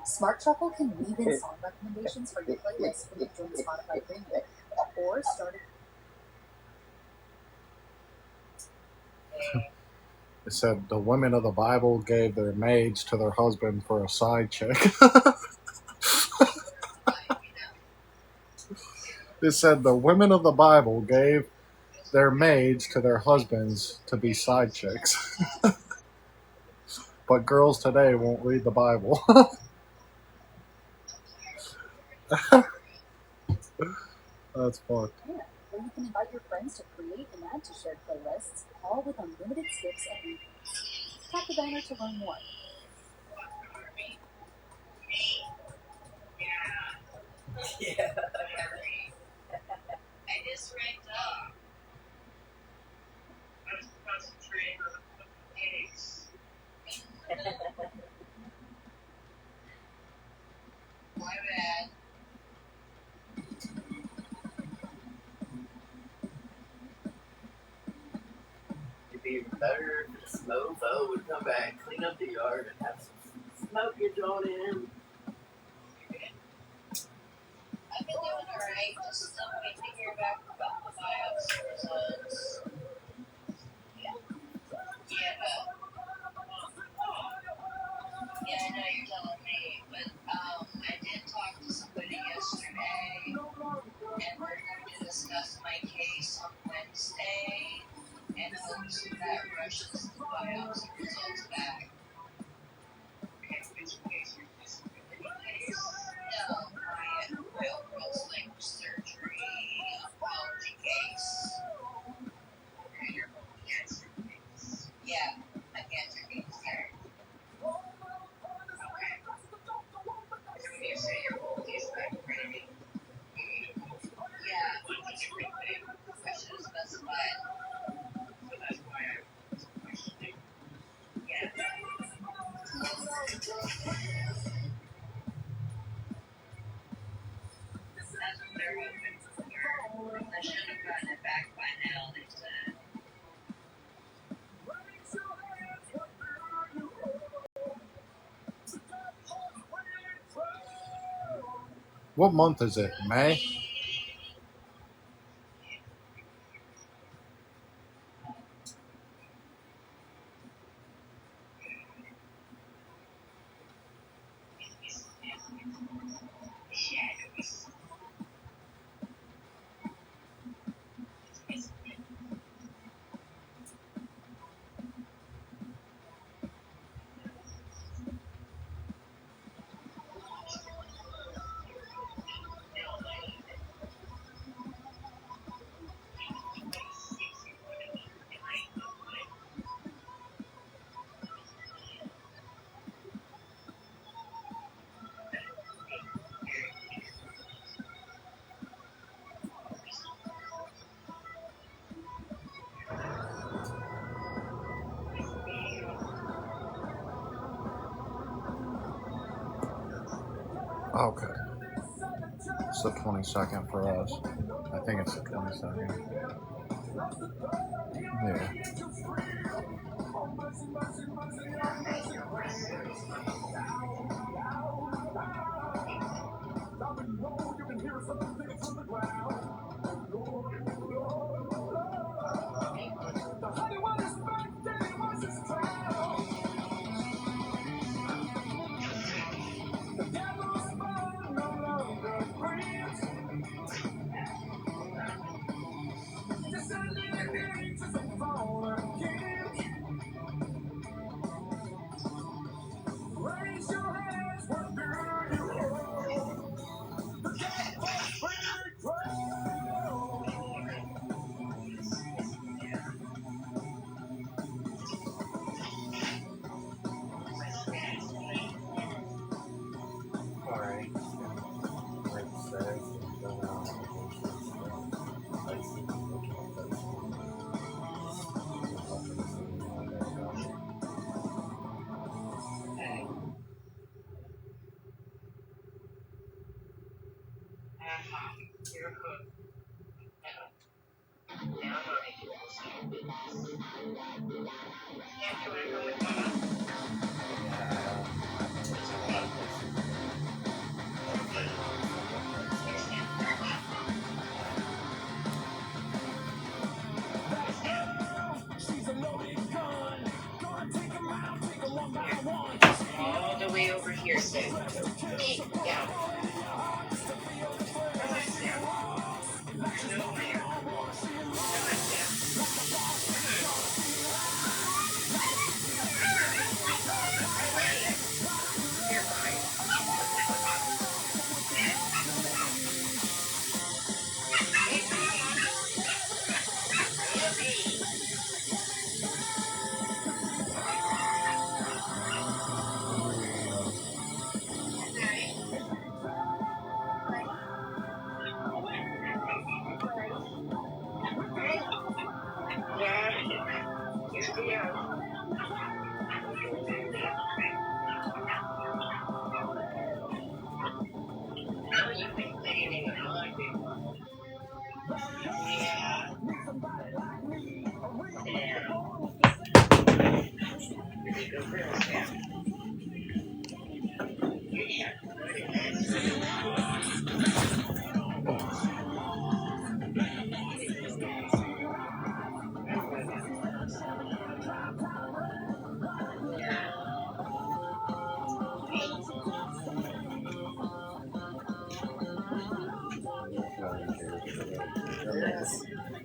Smart Shuffle can weave in song recommendations for your playlist when you join Spotify Premium, or start It said the women of the Bible gave their maids to their husband for a side chick. It said the women of the Bible gave their maids to their husbands to be side chicks. But girls today won't read the Bible. That's fucked. Yeah, or you can invite your friends to create and add to shared playlists, all with unlimited skips and replays. Tap the banner to learn more. Yeah. It'd be better if this mofo would come back, clean up the yard, and have some smokage on him. I've been doing alright, just still waiting to hear back about the biopsy results. Yeah, I know you're telling me, but I did talk to somebody yesterday, and we're going to discuss my case on Wednesday, and hopes that rushes the biopsy results back. No, my oil like surgery oncology case. Yeah, my cancer case there. You say your whole case back ready. Yeah, I should have specified. So that's why I was questioning. Yeah. That's what they're hoping for. I should have gotten it back by now, they said. What month is it? May? Okay. It's the 22nd for us. I think it's the 22nd. Yeah.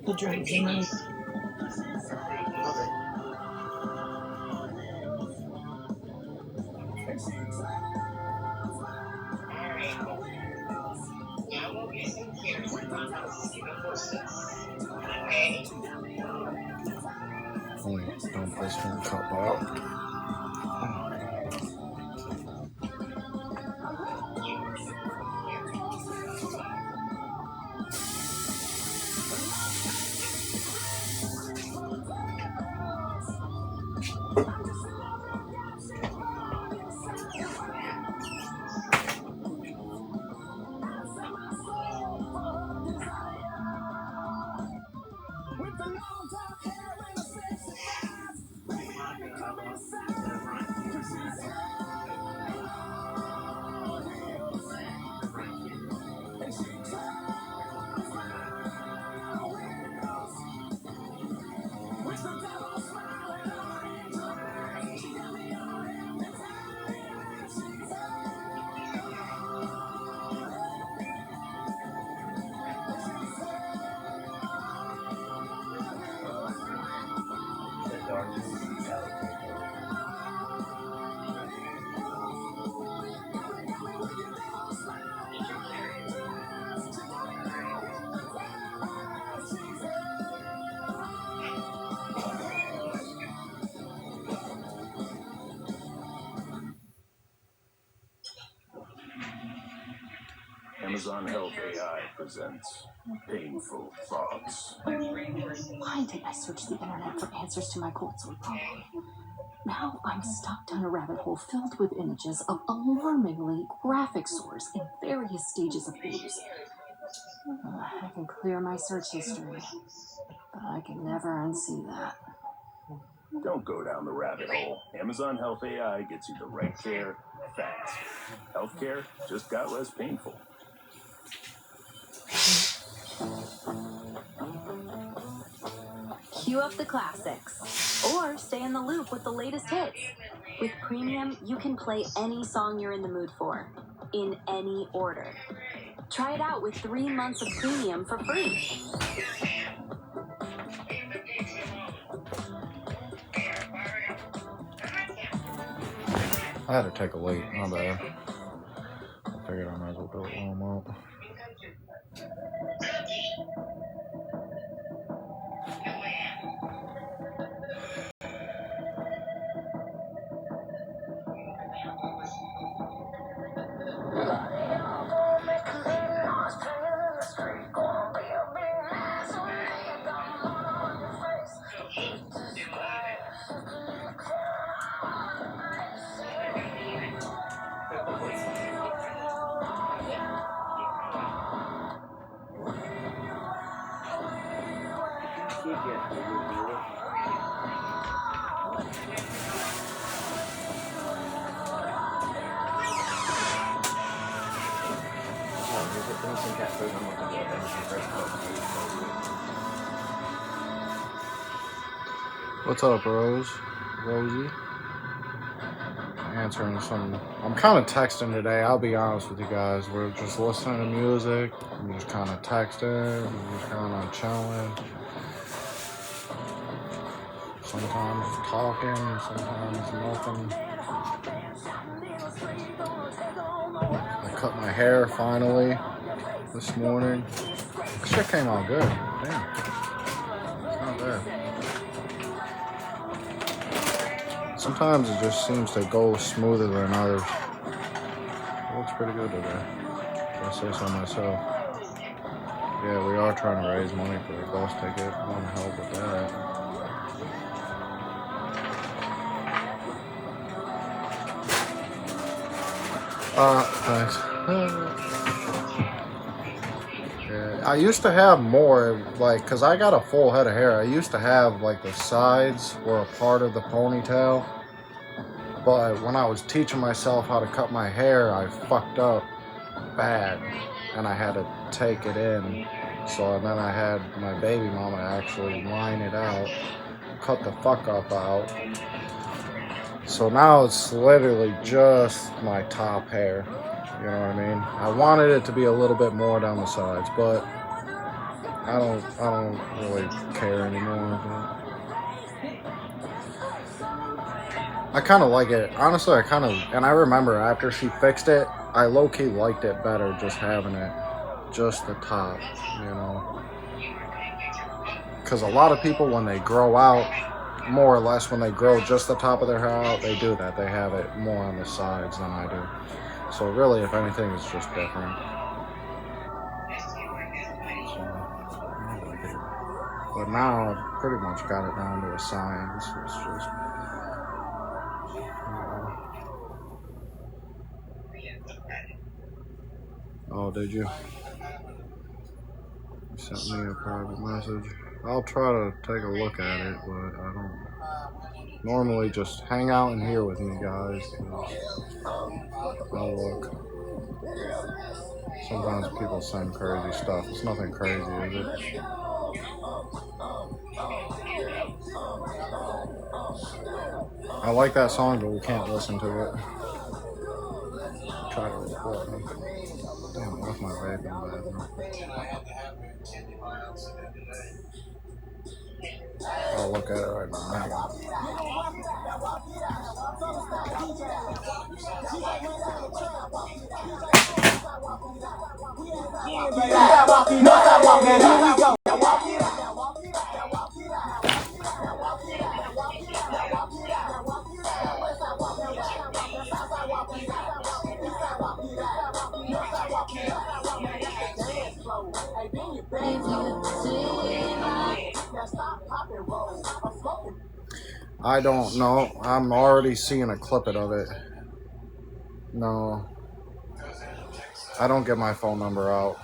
The drums in there. Please don't piss one cup out. Amazon Health AI presents Painful Thoughts. Why did I search the internet for answers to my cold sore problem? Now I'm stuck down a rabbit hole filled with images of alarmingly graphic sores in various stages of age. I can clear my search history, but I can never unsee that. Don't go down the rabbit hole. Amazon Health AI gets you the right care fast. Healthcare just got less painful. Cue up the classics, or stay in the loop with the latest hits. With Premium, you can play any song you're in the mood for, in any order. Try it out with 3 months of Premium for free. I had to take a leak, my bad. I figured I might as well do it while I'm out. What's up, Rose? Rosie? answering some. I'm kind of texting today. I'll be honest with you guys. We're just listening to music. I'm just kind of texting. I'm just kind of chilling. Sometimes talking. Sometimes nothing. I cut my hair finally this morning. This shit came out good. Damn. It's not bad. Sometimes it just seems to go smoother than others. It looks pretty good today, if I say so myself. Yeah, we are trying to raise money for a bus ticket. I want to help with that. Thanks. Yeah, I used to have more, like, because I got a full head of hair. I used to have, like, the sides were a part of the ponytail. But when I was teaching myself how to cut my hair, I fucked up bad. And I had to take it in. So then I had my baby mama actually line it out, cut the fuck up out. So now it's literally just my top hair. You know what I mean? I wanted it to be a little bit more down the sides, but I don't really care anymore. But I kind of like it. Honestly, and I remember after she fixed it, I low-key liked it better just having it, just the top, you know. Because a lot of people, when they grow out, more or less when they grow just the top of their hair out, they do that. They have it more on the sides than I do. So really, if anything, it's just different. So, I like it. But now I've pretty much got it down to a science. It's just... Oh, did you? You sent me a private message. I'll try to take a look at it, but I don't normally just hang out in here with me, guys. I'll look. Sometimes people send crazy stuff. It's nothing crazy, is it? I like that song, but we can't listen to it. Try to record it. Damn, that's my vape in the bathroom. I'll look at it right now. Hang on. I don't know. I'm already seeing a clip of it. No. I don't get my phone number out.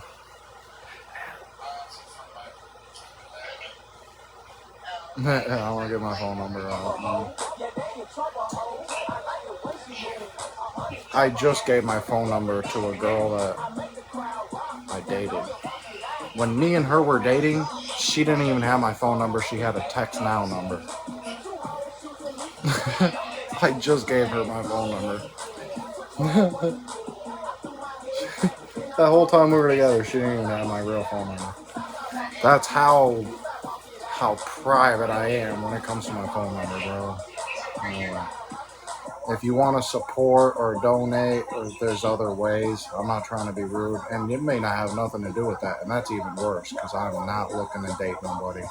I don't want to get my phone number out. No. I just gave my phone number to a girl that I dated. When me and her were dating, she didn't even have my phone number. She had a text now number. I just gave her my phone number. That whole time we were together, she didn't even have my real phone number. That's how private I am when it comes to my phone number, bro. If you want to support or donate, or there's other ways, I'm not trying to be rude, and it may not have nothing to do with that, and that's even worse, because I'm not looking to date nobody.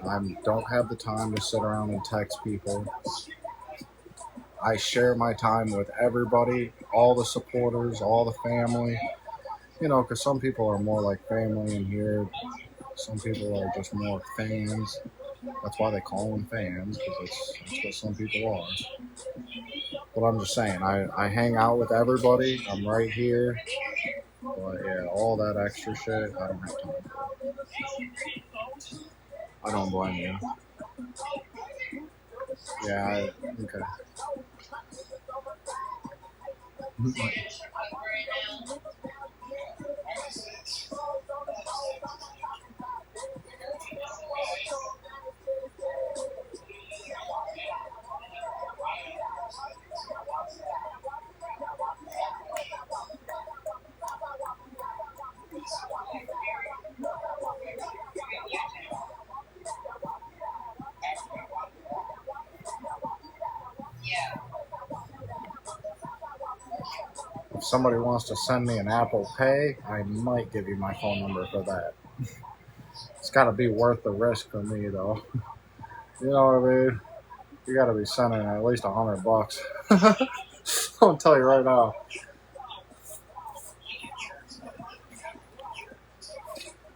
I don't have the time to sit around and text people. I share my time with everybody, all the supporters, all the family, you know, because some people are more like family in here. Some people are just more fans. That's why they call them fans, because that's what some people are. But I'm just saying, I hang out with everybody. I'm right here. But yeah, all that extra shit, I don't have time for. I don't blame you. Yeah, okay. somebody wants to send me an Apple Pay, I might give you my phone number for that. It's got to be worth the risk for me, though. You know what I mean? You got to be sending at least $100. I'll tell you right now.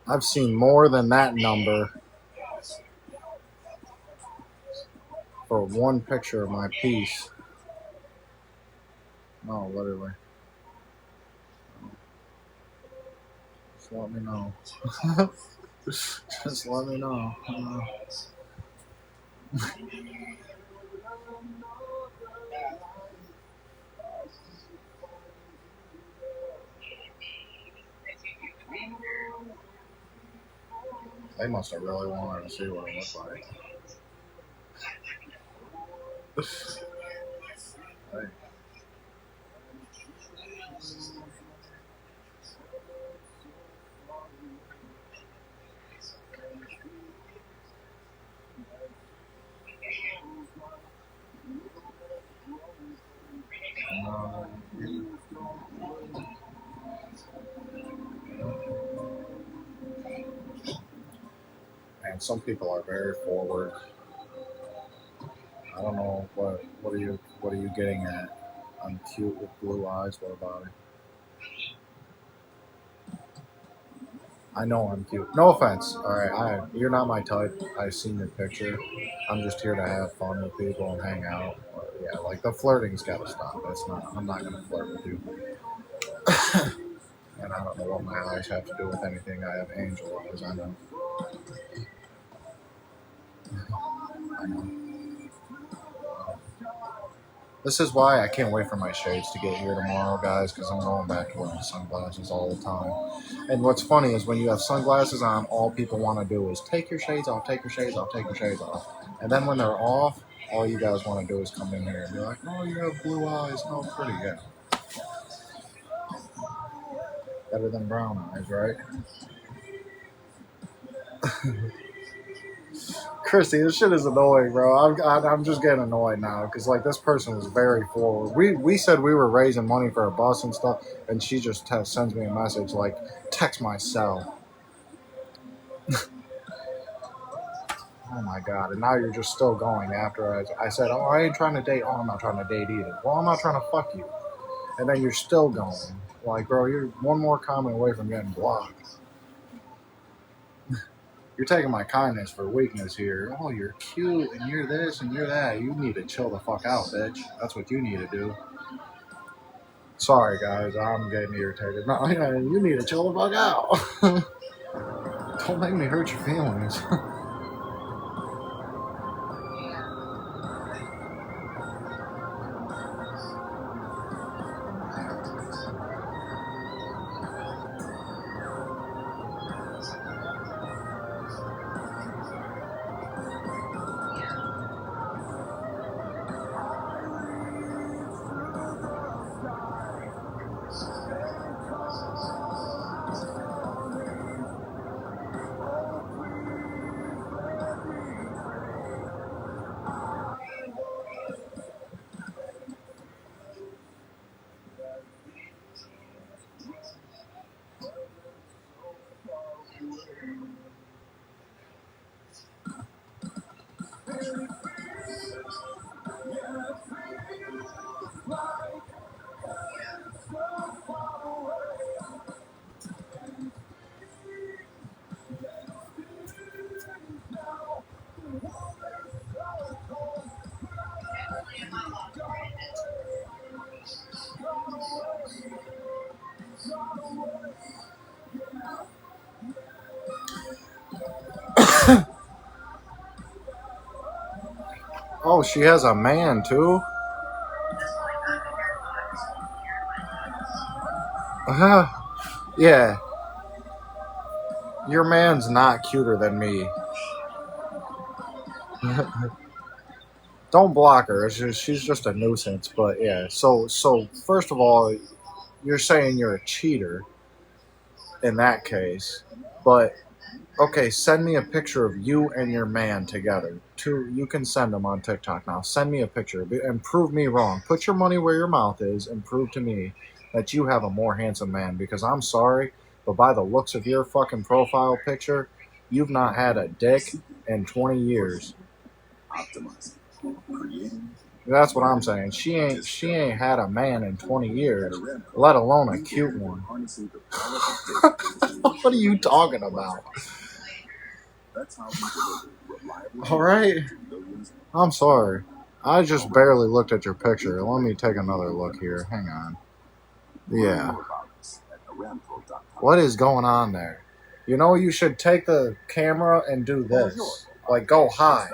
I've seen more than that number for one picture of my piece. No, literally. Just let me know. Just let me know. They must have really wanted to see what it looked like. Hey. And some people are very forward. I don't know what are you getting at? I'm cute with blue eyes. What about it? I know I'm cute. No offense. All right, you're not my type. I've seen your picture. I'm just here to have fun with people and hang out. But yeah, like the flirting's got to stop. I'm not gonna flirt with you. And I don't know what my eyes have to do with anything. I have angel eyes. I know. I know. This is why I can't wait for my shades to get here tomorrow, guys, because I'm going back to wearing sunglasses all the time. And what's funny is when you have sunglasses on, all people want to do is take your shades off, take your shades off, take your shades off. And then when they're off, all you guys want to do is come in here and be like, oh, you have blue eyes. Oh, pretty, yeah. Better than brown eyes, right? Christy, this shit is annoying, bro. I'm just getting annoyed now because like this person was very forward. We said we were raising money for a bus and stuff, and she just sends me a message like, text my cell. Oh my god! And now you're just still going after I said, oh, I ain't trying to date. Oh, I'm not trying to date either. Well, I'm not trying to fuck you. And then you're still going. Like, bro, you're one more comment away from getting blocked. You're taking my kindness for weakness here. Oh, you're cute, and you're this, and you're that. You need to chill the fuck out, bitch. That's what you need to do. Sorry, guys. I'm getting irritated. No, you need to chill the fuck out. Don't make me hurt your feelings. Oh, she has a man, too? Yeah. Your man's not cuter than me. Don't block her. She's just a nuisance. But yeah. So first of all, you're saying you're a cheater in that case. But okay, send me a picture of you and your man together. You can send them on TikTok now. Send me a picture and prove me wrong. Put your money where your mouth is and prove to me that you have a more handsome man, because I'm sorry, but by the looks of your fucking profile picture, you've not had a dick in 20 years. Optimizing, creating. That's what I'm saying. She ain't had a man in 20 years, let alone a cute one. What are you talking about? That's how we deliver reliable All right. to millions. I'm sorry. I just barely looked at your picture. Let me take another look here. Hang on. Yeah. More about us at aramco.com. What is going on there? You know, you should take the camera and do this. Like, go high.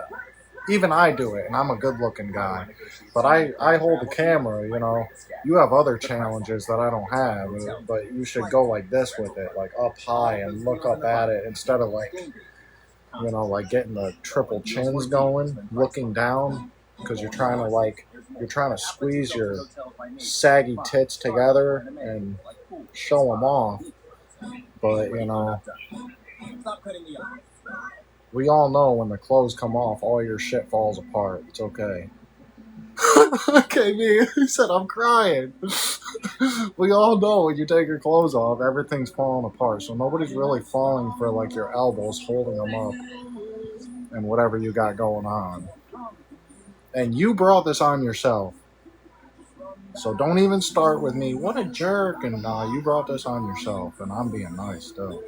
Even I do it, and I'm a good-looking guy. But I hold the camera, you know. You have other challenges that I don't have, but you should go like this with it, like up high and look up at it instead of like, you know, like getting the triple chins going, looking down, because you're trying to squeeze your saggy tits together and show them off. But, you know, we all know when the clothes come off, all your shit falls apart. It's okay. Okay, me. He said I'm crying. We all know when you take your clothes off, everything's falling apart. So nobody's really falling for like your elbows, holding them up, and whatever you got going on. And you brought this on yourself. So don't even start with me. What a jerk! And you brought this on yourself, and I'm being nice still.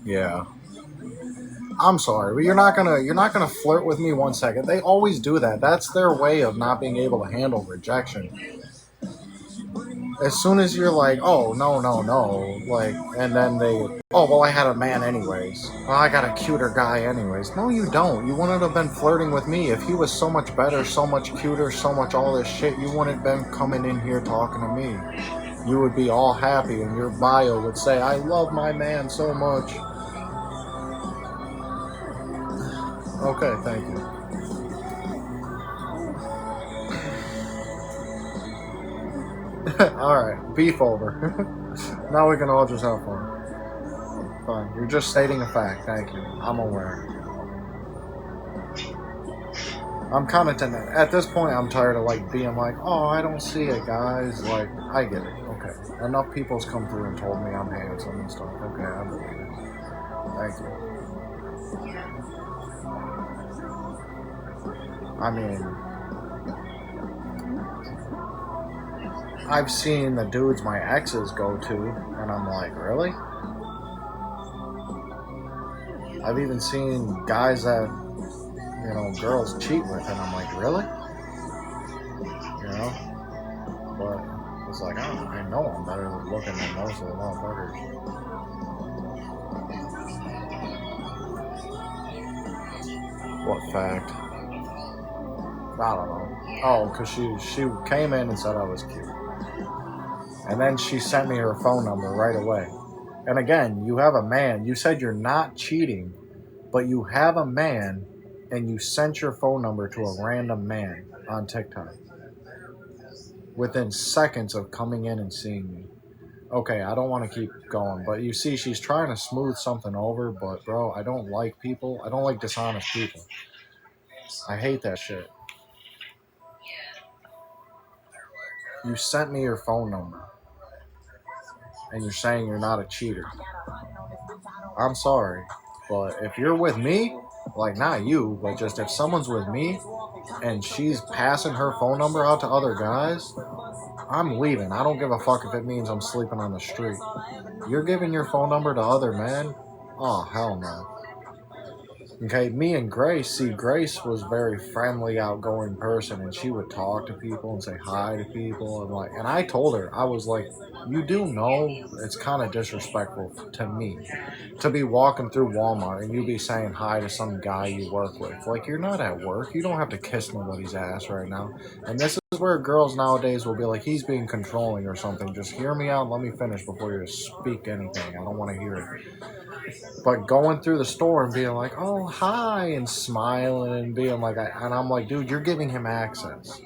Yeah. I'm sorry, but you're not gonna flirt with me 1 second. They always do that. That's their way of not being able to handle rejection. As soon as you're like, oh no, like, and then they, oh well, I had a man anyways. Well, I got a cuter guy anyways. No, you don't. You wouldn't have been flirting with me if he was so much better, so much cuter, so much all this shit. You wouldn't have been coming in here talking to me. You would be all happy, and your bio would say, I love my man so much. Okay, thank you. Alright, beef over. Now we can all just have fun. Fine, you're just stating a fact, thank you. I'm aware. I'm kind of at this point, I'm tired of like being like, oh, I don't see it, guys. Like, I get it. Okay. Enough people's come through and told me I'm handsome and stuff. Okay, I believe it. Thank you. I mean, I've seen the dudes my exes go to, and I'm like, really? I've even seen guys that, you know, girls cheat with, and I'm like, really? You know? But it's like, I know I'm better than looking than most of the motherfuckers. What fact? I don't know. Oh, because she came in and said I was cute. And then she sent me her phone number right away. And again, you have a man. You said you're not cheating, but you have a man and you sent your phone number to a random man on TikTok within seconds of coming in and seeing me. Okay, I don't want to keep going, but you see, she's trying to smooth something over, but bro, I don't like people. I don't like dishonest people. I hate that shit. You sent me your phone number, and you're saying you're not a cheater. I'm sorry, but if you're with me, like not you, but just if someone's with me and she's passing her phone number out to other guys, I'm leaving. I don't give a fuck if it means I'm sleeping on the street. You're giving your phone number to other men? Oh, hell no. Okay, me and Grace, see, Grace was a very friendly, outgoing person, and she would talk to people and say hi to people, and I told her, I was like, you do know it's kind of disrespectful to me to be walking through Walmart and you be saying hi to some guy you work with. Like, you're not at work. You don't have to kiss nobody's ass right now. And this is where girls nowadays will be like, he's being controlling or something. Just hear me out and let me finish before you speak anything. I don't want to hear it. But going through the store and being like, oh, hi, and smiling and being like, and I'm like, dude, you're giving him access.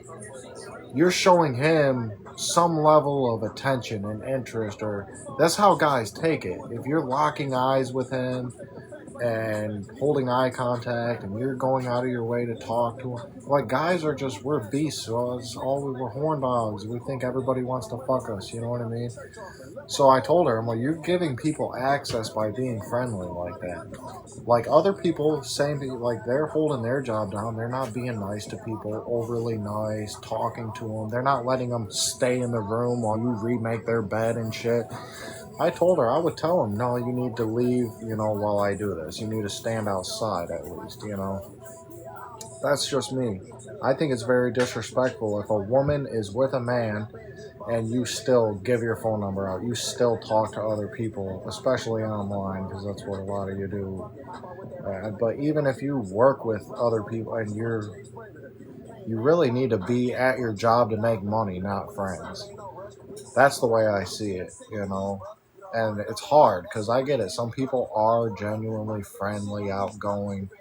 You're showing him some level of attention and interest, or that's how guys take it. If you're locking eyes with him and holding eye contact and you're going out of your way to talk to him, like, guys are just, we're beasts. So we're horn dogs. We think everybody wants to fuck us. You know what I mean? So I told her, I'm like, you're giving people access by being friendly like that. Like, other people saying, like, they're holding their job down. They're not being nice to people, overly nice, talking to them. They're not letting them stay in the room while you remake their bed and shit. I told her, I would tell them, no, you need to leave, while I do this. You need to stand outside at least, That's just me. I think it's very disrespectful if a woman is with a man and you still give your phone number out. You still talk to other people, especially online, because that's what a lot of you do. But even if you work with other people and you really need to be at your job to make money, not friends. That's the way I see it, And it's hard because I get it. Some people are genuinely friendly, outgoing,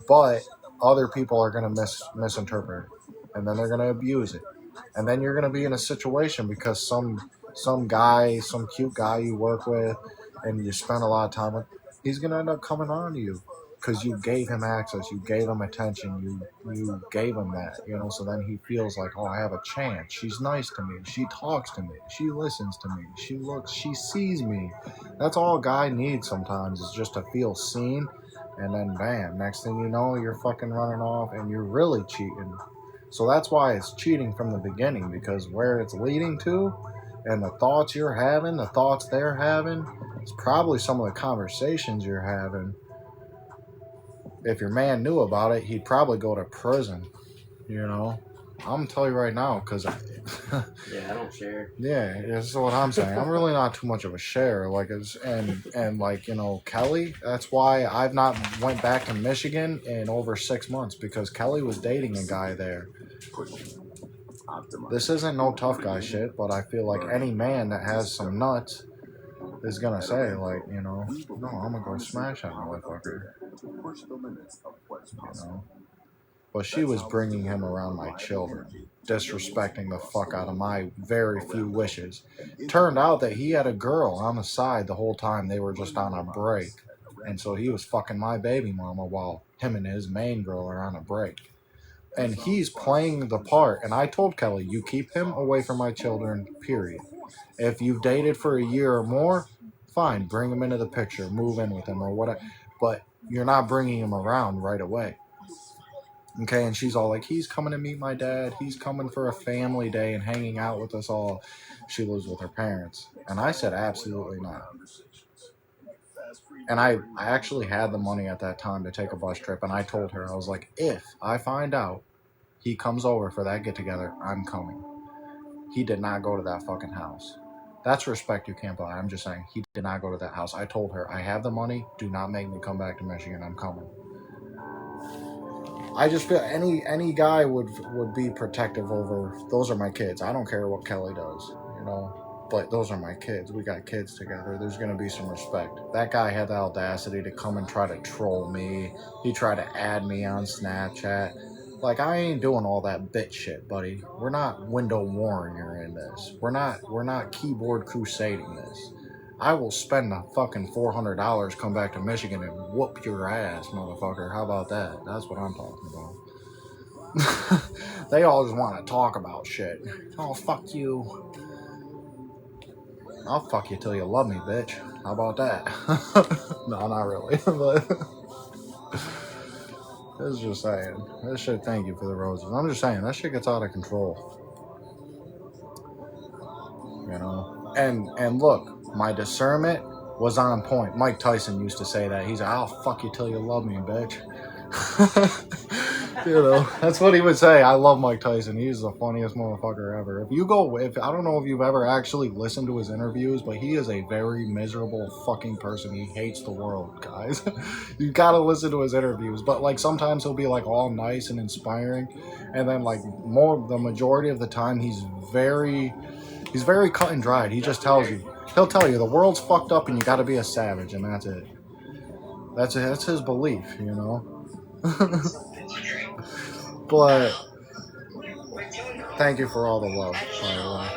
but other people are going to misinterpret it, and then they're going to abuse it. And then you're going to be in a situation because some guy, some cute guy you work with and you spend a lot of time with, he's going to end up coming on to you because you gave him access, you gave him attention, you gave him that, so then he feels like, oh, I have a chance. She's nice to me. She talks to me. She listens to me. She sees me. That's all a guy needs sometimes, is just to feel seen. And then bam, next thing you know, you're fucking running off and you're really cheating. So that's why it's cheating from the beginning, because where it's leading to and the thoughts you're having, the thoughts they're having, it's probably some of the conversations you're having. If your man knew about it, he'd probably go to prison, I'm going to tell you right now, because yeah, I don't share. Yeah, that's what I'm saying. I'm really not too much of a sharer. Kelly, that's why I've not went back to Michigan in over 6 months, because Kelly was dating a guy there. This isn't no tough guy shit, but I feel like any man that has some nuts is gonna say, like, no, I'm gonna go smash that motherfucker. But she was bringing him around my children, disrespecting the fuck out of my very few wishes. Turned out that he had a girl on the side the whole time. They were just on a break. And so he was fucking my baby mama while him and his main girl are on a break. And he's playing the part. And I told Kelly, you keep him away from my children, period. If you've dated for a year or more, fine, bring him into the picture, move in with him or whatever. But you're not bringing him around right away. Okay, and she's all like, he's coming to meet my dad. He's coming for a family day and hanging out with us all. She lives with her parents. And I said, absolutely not. And I actually had the money at that time to take a bus trip. And I told her, I was like, if I find out he comes over for that get-together, I'm coming. He did not go to that fucking house. That's respect you can't buy. I'm just saying, he did not go to that house. I told her, I have the money. Do not make me come back to Michigan. I'm coming. I just feel any guy would be protective over, those are my kids. I don't care what Kelly does, but those are my kids. We got kids together. There's going to be some respect. That guy had the audacity to come and try to troll me. He tried to add me on Snapchat. Like, I ain't doing all that bitch shit, buddy. We're not window warrior in this. We're not keyboard crusading this. I will spend the fucking $400, come back to Michigan and whoop your ass, motherfucker. How about that? That's what I'm talking about. They all just want to talk about shit. Oh, fuck you. I'll fuck you till you love me, bitch. How about that? No, not really. But This is just saying. This shit, thank you for the roses. I'm just saying, that shit gets out of control. You know? And look, my discernment was on point. Mike Tyson used to say that. He's like, I'll fuck you till you love me, bitch. You know, that's what he would say. I love Mike Tyson. He's the funniest motherfucker ever. If I don't know if you've ever actually listened to his interviews, but he is a very miserable fucking person. He hates the world, guys. You gotta listen to his interviews. But like sometimes he'll be like all nice and inspiring, and then like the majority of the time he's very cut and dried. He just tells you. He'll tell you the world's fucked up and you gotta be a savage, and that's it. That's his belief, you know. But thank you for all the love, by the way.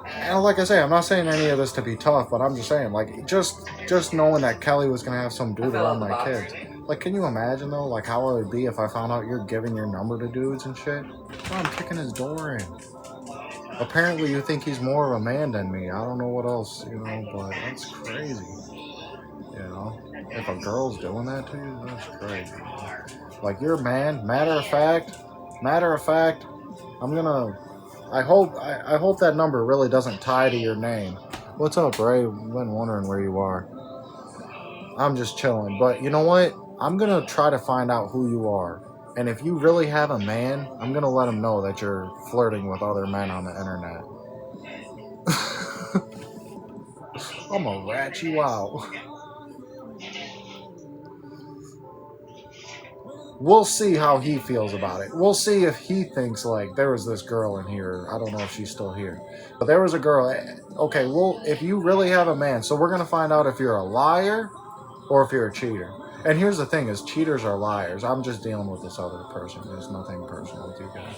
And like I say, I'm not saying any of this to be tough, but I'm just saying, like, just knowing that Kelly was gonna have some dude around my kids. Like, can you imagine though, like how it would be if I found out you're giving your number to dudes and shit? Oh, I'm kicking his door in. Apparently, you think he's more of a man than me. I don't know what else, you know, but that's crazy. You know, if a girl's doing that to you, that's crazy. Like, you're a man. Matter of fact, I hope that number really doesn't tie to your name. What's up, Ray? I've been wondering where you are. I'm just chilling. But you know what? I'm gonna try to find out who you are. And if you really have a man, I'm gonna let him know that you're flirting with other men on the internet. I'm gonna rat you out. We'll see how he feels about it. We'll see if he thinks, like, there was this girl in here. I don't know if she's still here. But there was a girl. Okay, well, if you really have a man, so we're going to find out if you're a liar or if you're a cheater. And here's the thing is, cheaters are liars. I'm just dealing with this other person. There's nothing personal with you guys.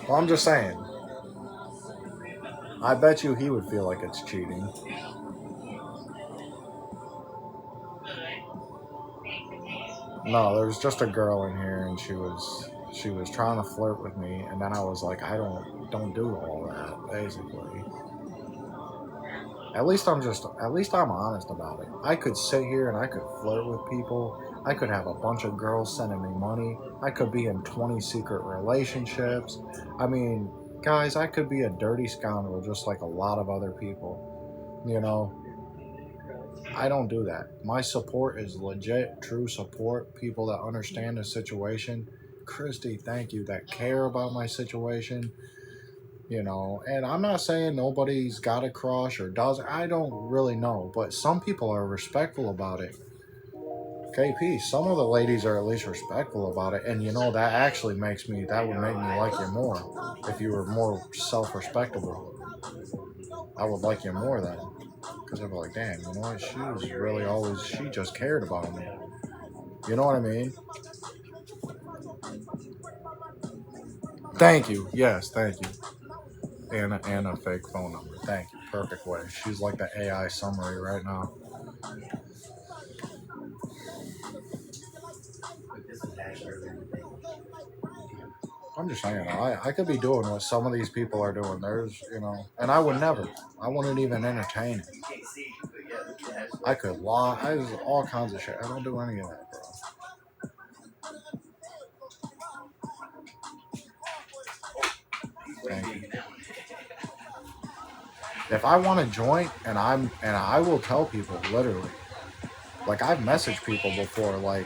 Well, I'm just saying. I bet you he would feel like it's cheating. No, there was just a girl in here, and she was trying to flirt with me, and then I was like, I don't do all that, basically. At least I'm honest about it. I could sit here and I could flirt with people. I could have a bunch of girls sending me money. I could be in 20 secret relationships. I mean, guys, I could be a dirty scoundrel just like a lot of other people. You know, I don't do that. My support is legit, true support. People that understand the situation. Christy, thank you, that care about my situation. You know, and I'm not saying nobody's got a crush or doesn't. I don't really know. But some people are respectful about it. KP, some of the ladies are at least respectful about it. And, you know, that would make me like you more. If you were more self-respectable, I would like you more then. Because I'd be like, damn, you know what? She just cared about me. You know what I mean? Thank you. Yes, thank you. And a fake phone number. Thank you. Perfect way. She's like the AI summary right now. I'm just saying, I could be doing what some of these people are doing. There's, you know, and I would never. I wouldn't even entertain it. I could lie. I was all kinds of shit. I don't do any of that, bro. Thank you. If I want to join, and I will tell people literally, like I've messaged people before, like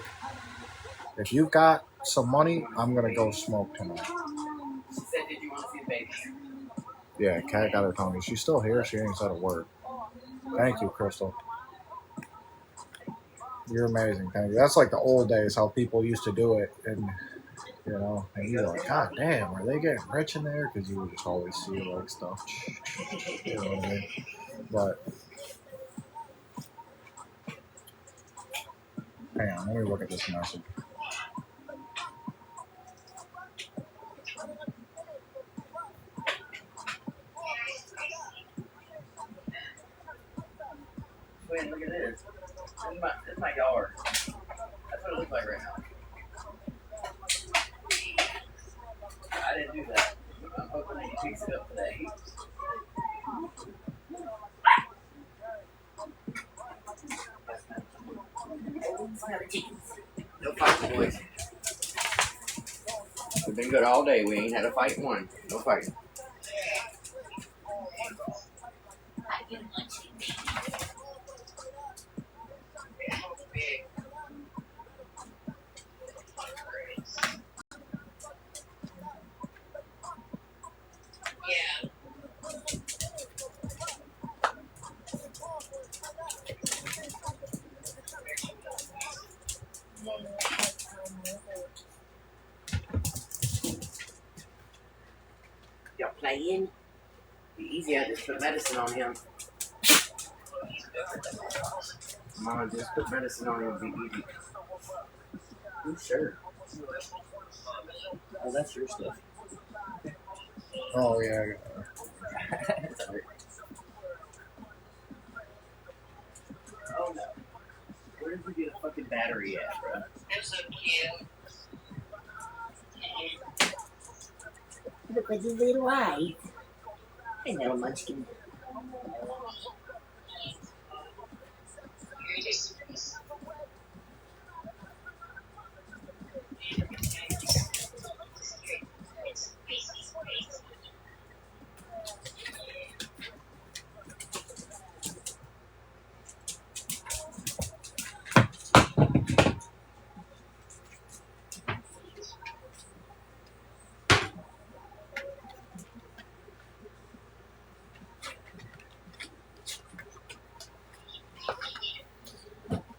if you've got some money, I'm gonna go smoke tonight. Yeah, Kat got her tongue. She's still here. She ain't said a word. Thank you, Crystal. You're amazing. Thank you. That's like the old days, how people used to do it, and you know, and you're like, God damn, are they getting rich in there? Because you would just always see like stuff. You know what I mean? But hang on, let me look at this message. Wait, look at this. This is my yard. That's what it looks like right now. I didn't do that. I'm hoping that he picks it up today. No fighting, boys. We've been good all day. We ain't had a fight one. No fighting. Yeah. Y'all playing? Be easy. I just put medicine on him. Mama, just put medicine on him. Be easy. Ooh, sure. Oh, that's your stuff. Oh yeah. Sorry. Oh no. Where did you get a fucking battery at, bro? They're so cute. Look at his little eyes. Hey, little munchkin.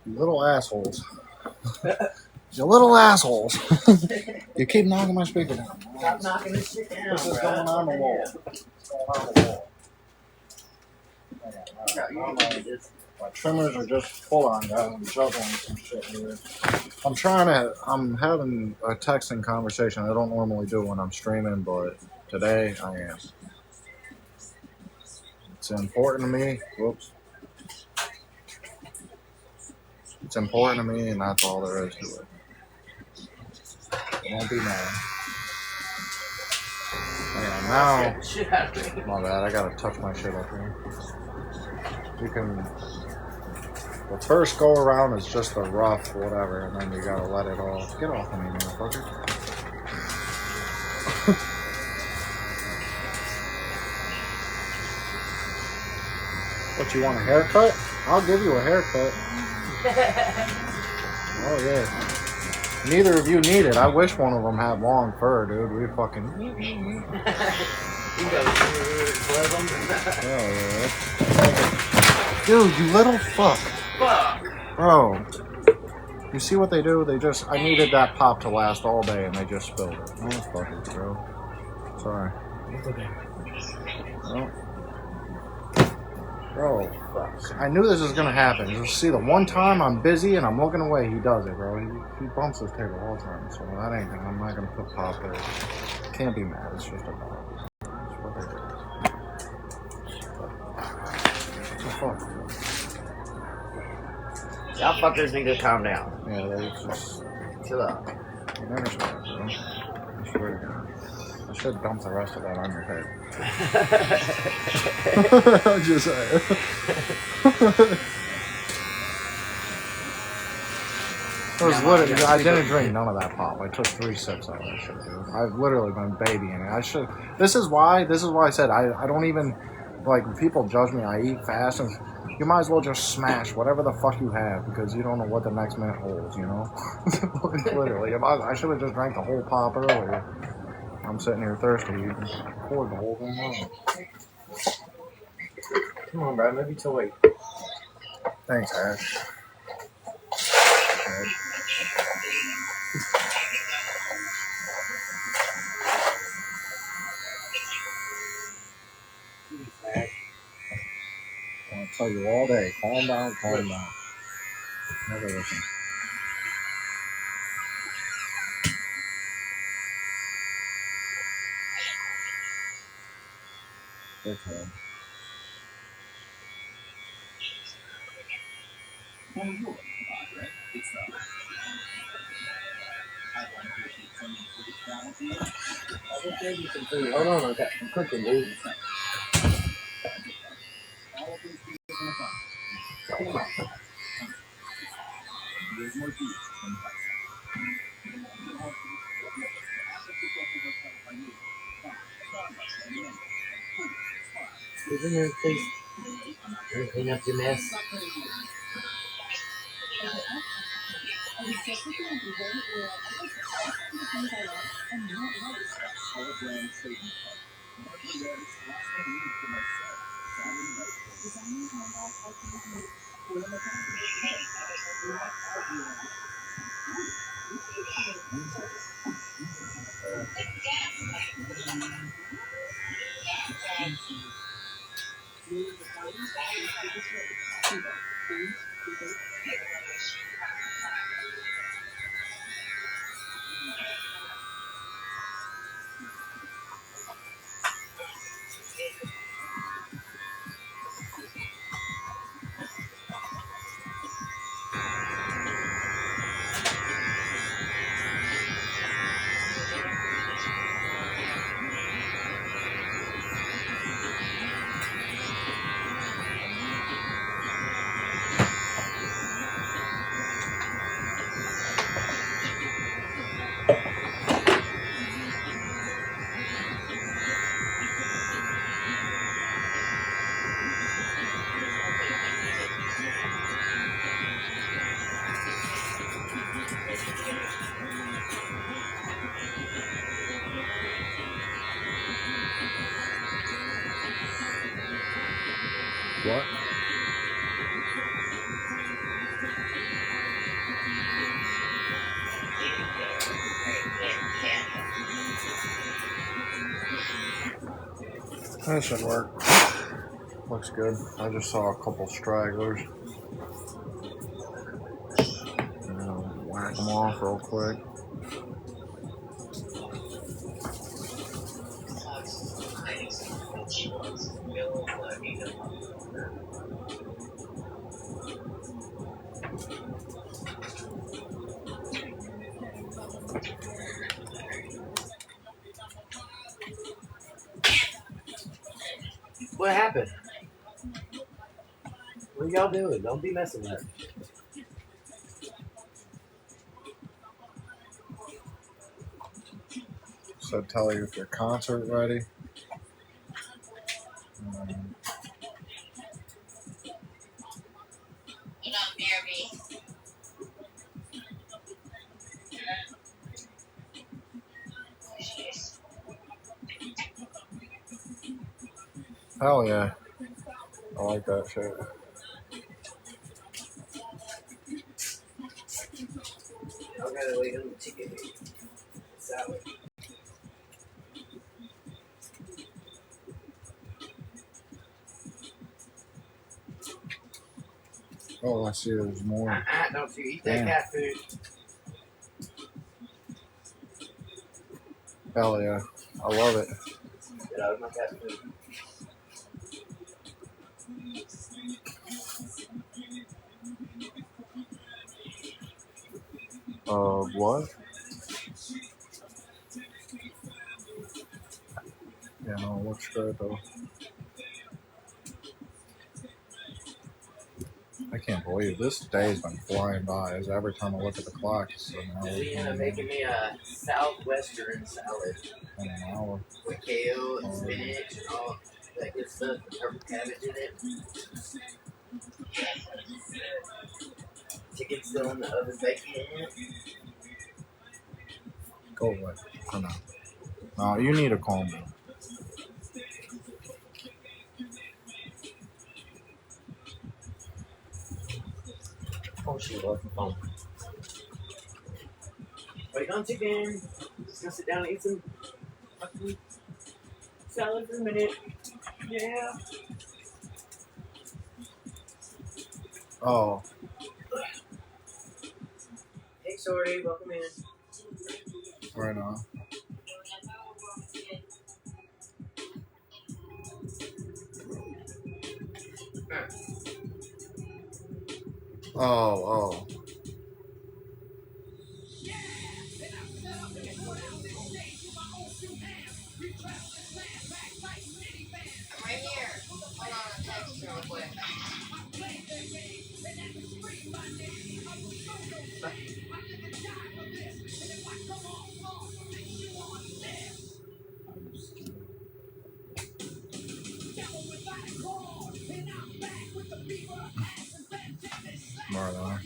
You little assholes. You little assholes. You keep knocking my speaker down. Stop knocking this shit down, This is bro. going on the wall. It's going on the wall. My trimmers are just full on, guys. I'm juggling some shit here. I'm having a texting conversation I don't normally do when I'm streaming, but today I am. It's important to me. Whoops. It's important to me, and that's all there is to it. Don't be mad. Yeah, now, Shit out of me. my bad, I gotta touch my shit up here. You can, the first go around is just the rough, whatever, and then you gotta let it all, get off of me, motherfucker. What, you want a haircut? I'll give you a haircut. Oh yeah. Neither of you need it. I wish one of them had long fur, dude. We fucking. Hell yeah. Dude, you little fuck. Bro. You see what they do? They just. I needed that pop to last all day and they just spilled it. Motherfuckers, bro. Sorry. Well, bro, I knew this was gonna happen. You see, the one time I'm busy and I'm looking away, he does it, bro. He bumps his table all the time, so that ain't gonna. I'm not gonna put pop there. Can't be mad. It's just a dog. That's what they do. What the fuck? Y'all fuckers need to calm down. Yeah, they just Chill out. you never stop, bro. I swear to God. I should dump the rest of that on your head. I'm just saying. I didn't drink none of that pop. I took 3 sips out of that shit, dude. I've literally been babying it. I should. This is why I said I don't even like. People judge me. I eat fast, and you might as well just smash whatever the fuck you have because you don't know what the next minute holds. You know, literally. If I should have just drank the whole pop earlier. I'm sitting here thirsty. You can pour the whole thing out. Come on, bro. Maybe till wait. Thanks, Ash. I'll tell you all day. Calm down, calm down. Never listen. Okay. Hold on, okay. I'm cooking, dude. Please clean up your mess. What? That should work. Looks good. I just saw a couple stragglers. Whack them off real quick. What happened? What y'all doing? Don't be messing with her. So tell you if your concert ready. Hell yeah. I like that shit. Okay, wait on the chicken. Salad. Oh, I see there's more. Don't you eat that cat food? Hell yeah. I love it. Get out of my cat food. What? Yeah, no, it looks good though. I can't believe this day's been flying by. As every time I look at the clock, it's an hour. They end up making me a southwestern salad in an hour. with kale and spinach and all that good stuff, and purple cabbage in it. Chicken still in the oven baking. Go away for now. No, you need a calm down. Oh, she loves the phone. Wait on chicken. Just gonna sit down and eat some fucking salad for a minute. Yeah. Oh. Hey, Shorty, welcome in. Right on. Oh. Right here. Hold on, I'll text you real quick. Brother.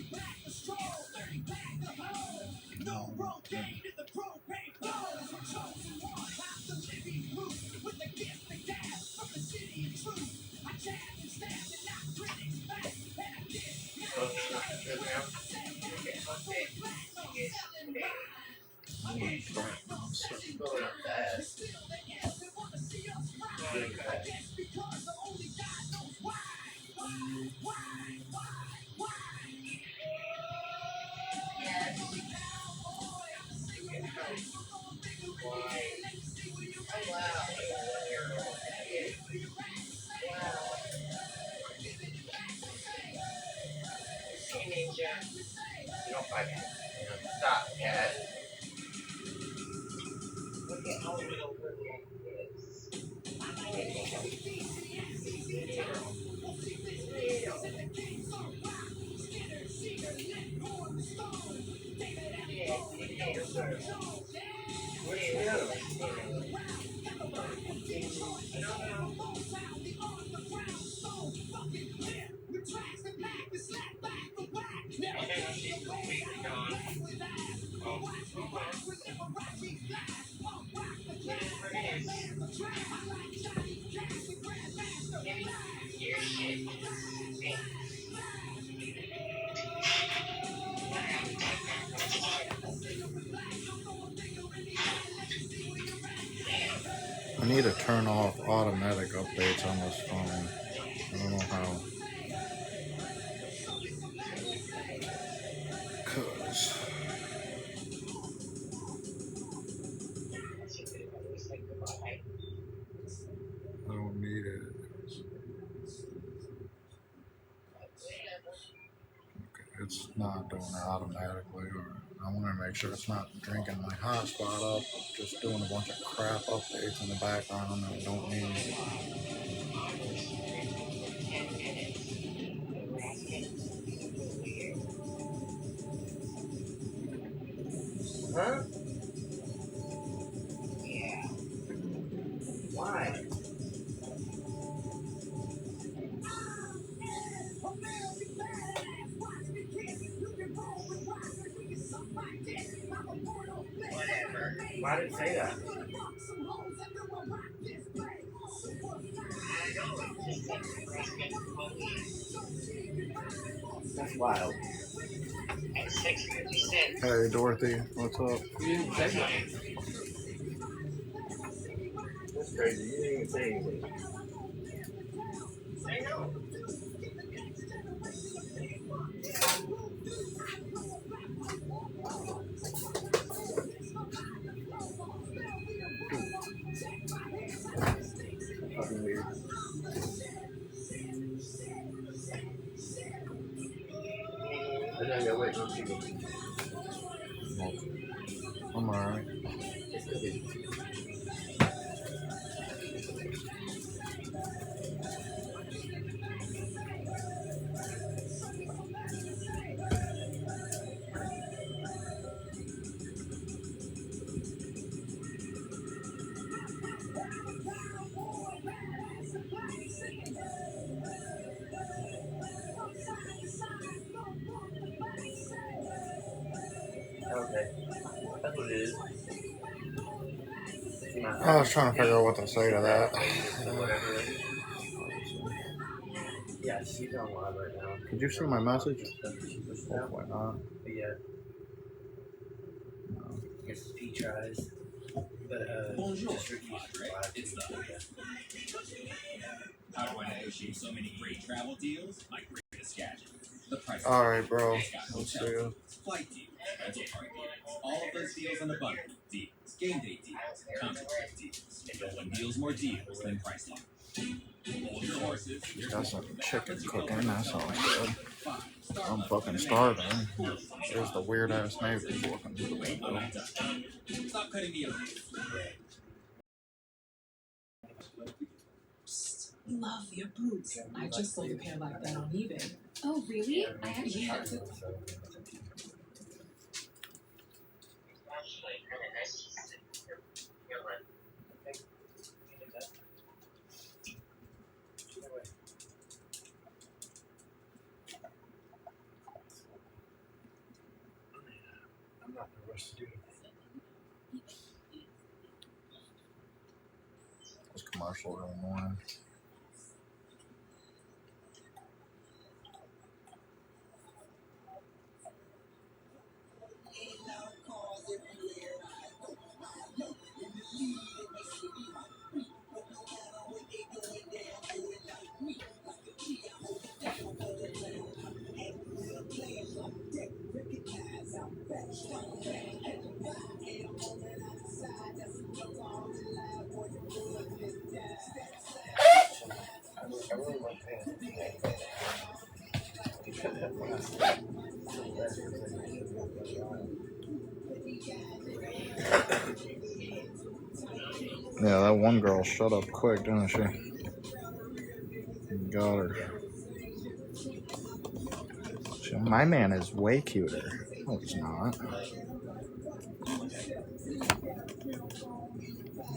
I need to turn off automatic updates on this phone. I don't know how. Cause I don't need it. Okay, it's not doing it automatically, or I want to make sure it's not drinking my hotspot up, just doing a bunch of crap updates in the background that I don't need. Huh? Yeah. Why? Whatever. Why did it say that? That's wild. At 6:56. Hey Dorothy, what's up? You didn't say nothing. That's crazy. You didn't even say anything. I know. Fucking weird. And then you're waiting on people. I'm alright. It's cooking. Okay. That's what it is. I was trying to figure out what to say to that. Whatever. Yeah, she's on live right now. Did you see my message? No. Hopefully not. But yeah. I guess he tries. But just It's the How do I negotiate so many great travel deals? My greatest gadget. The price. Alright, bro. Let's see you. Flight deals, rental car deals, all of those deals on the bundle deals, game day deals, concert trip deals. No one deals more deals than Priceline. Hold your horses. Got some chicken cooking. That sounds good. I'm fucking starving. There's the weird ass neighbors walking through the window. Stop cutting me off. Love your boots. I just sold a pair like that on eBay. Oh, really? I actually have to. not the rest of you. This commercial are annoying. I really like paying attention. Yeah, that one girl shut up quick, didn't she? Got her. My man is way cuter. No, he's not.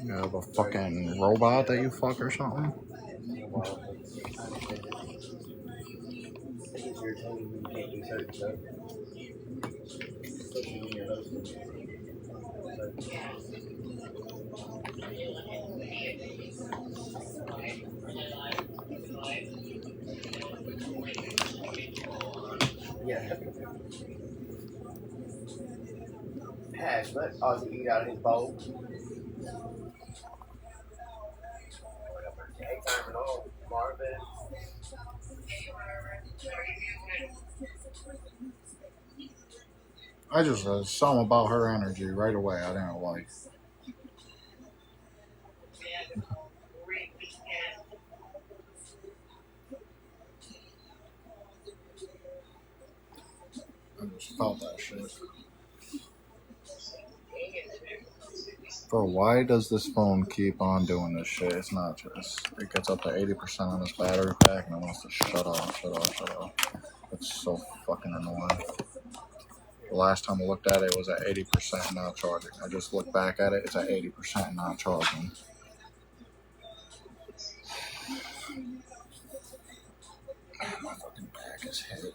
You have a fucking robot that you fuck or something? It gets irritating when you can't do certain stuff. Especially when you're hosting. Yeah. Hash, let Ozzy eat out of his bowl. Anytime at all. Marvin. I just something about her energy right away I didn't like. I just felt that shit. Bro, why does this phone keep on doing this shit? It's not just. It gets up to 80% on its battery pack and it wants to shut off. It's so fucking annoying. The last time I looked at it, it was at 80% not charging. I just looked back at it, it's at 80% not charging. My fucking back is hit.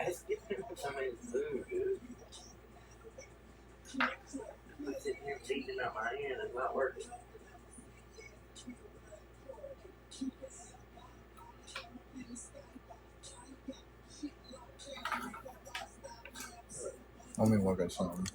It's getting somebody's food, dude. I'm sitting here feeding out my hand. It's not working. Let me look at something.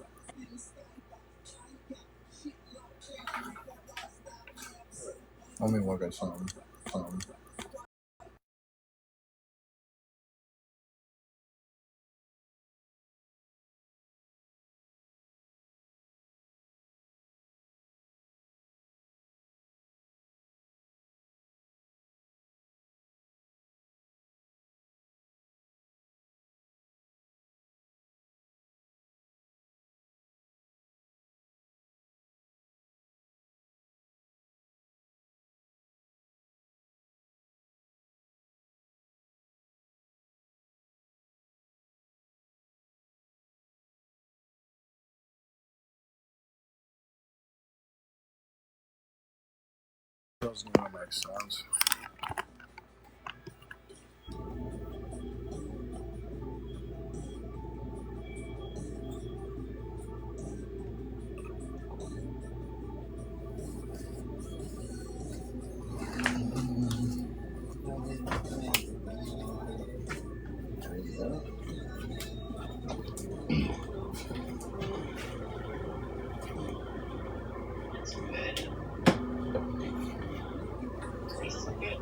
Doesn't even make sense.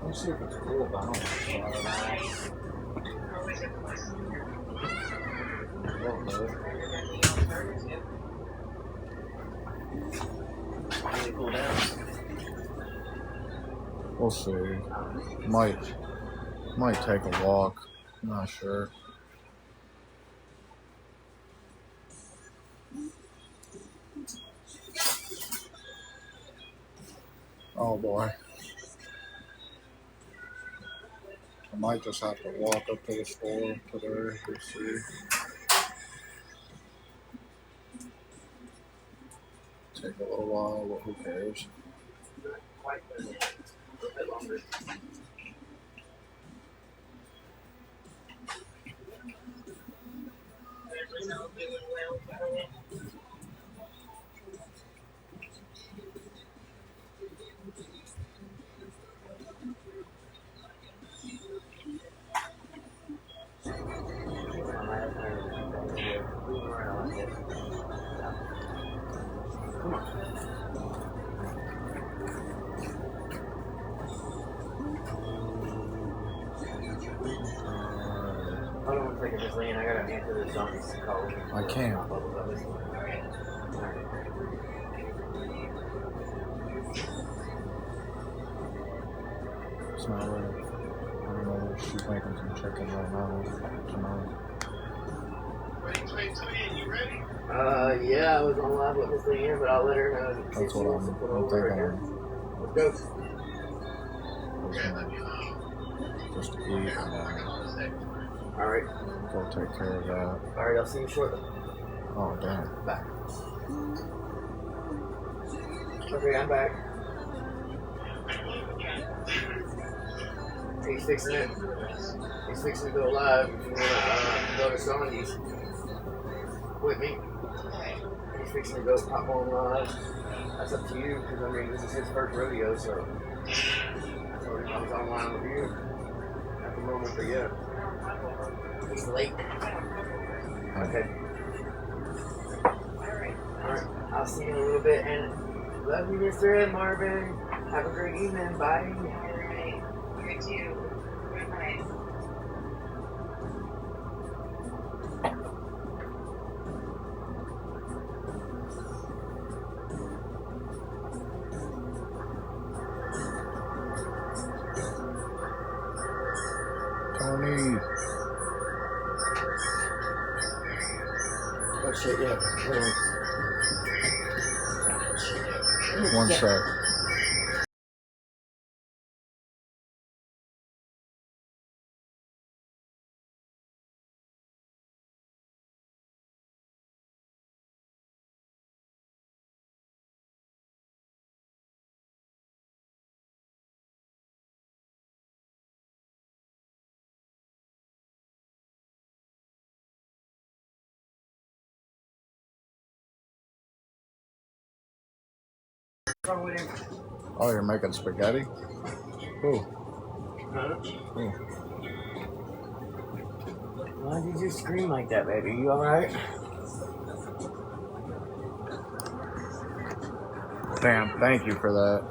Let's see if it's cool, but I don't We'll see. Might take a walk. I'm not sure. Oh boy. I might just have to walk up to the store today to see. Take a little while, but who cares? Quite a little bit longer. Come on. Hold on one second, Miss Lane. I gotta answer this zombie's call. I can't. It's not ready. I don't know. She's making some chicken right now. Tonight. Yeah, I was on live with Miss Lane, but I'll let her know. That's what I'm thinking. Let's go. Just to eat and then Alright. go take care of that. Alright, I'll see you shortly. Oh, damn. Back. Okay, I'm back. He's fixing it. He's fixing to go live. If you wanna go to Sandy's with me. He's fixing to go pop on live. That's up to you, because I mean, this is his first rodeo, so I was online with you at the moment, but yeah. He's late. Okay. Alright, I'll see you in a little bit, and love you, Mr. Marvin. Have a great evening. Bye. Alright. You too. Good night. Tony. Oh shit, yeah. Hold on. One sec. What's wrong with him? Oh, you're making spaghetti? Ooh. Huh? Ooh. Why did you scream like that, baby? You alright? Damn, thank you for that.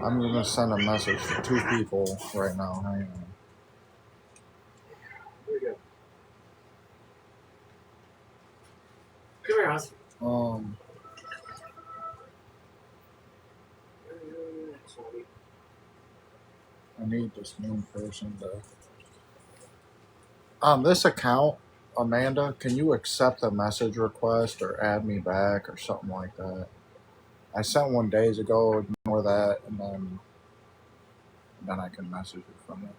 I'm gonna send a message to 2 people right now. Hang on. Here we go. Come here, Oz. I need this new person to. This account, Amanda, can you accept a message request or add me back or something like that? I sent one days ago. Ignore that, and then I can message you from it.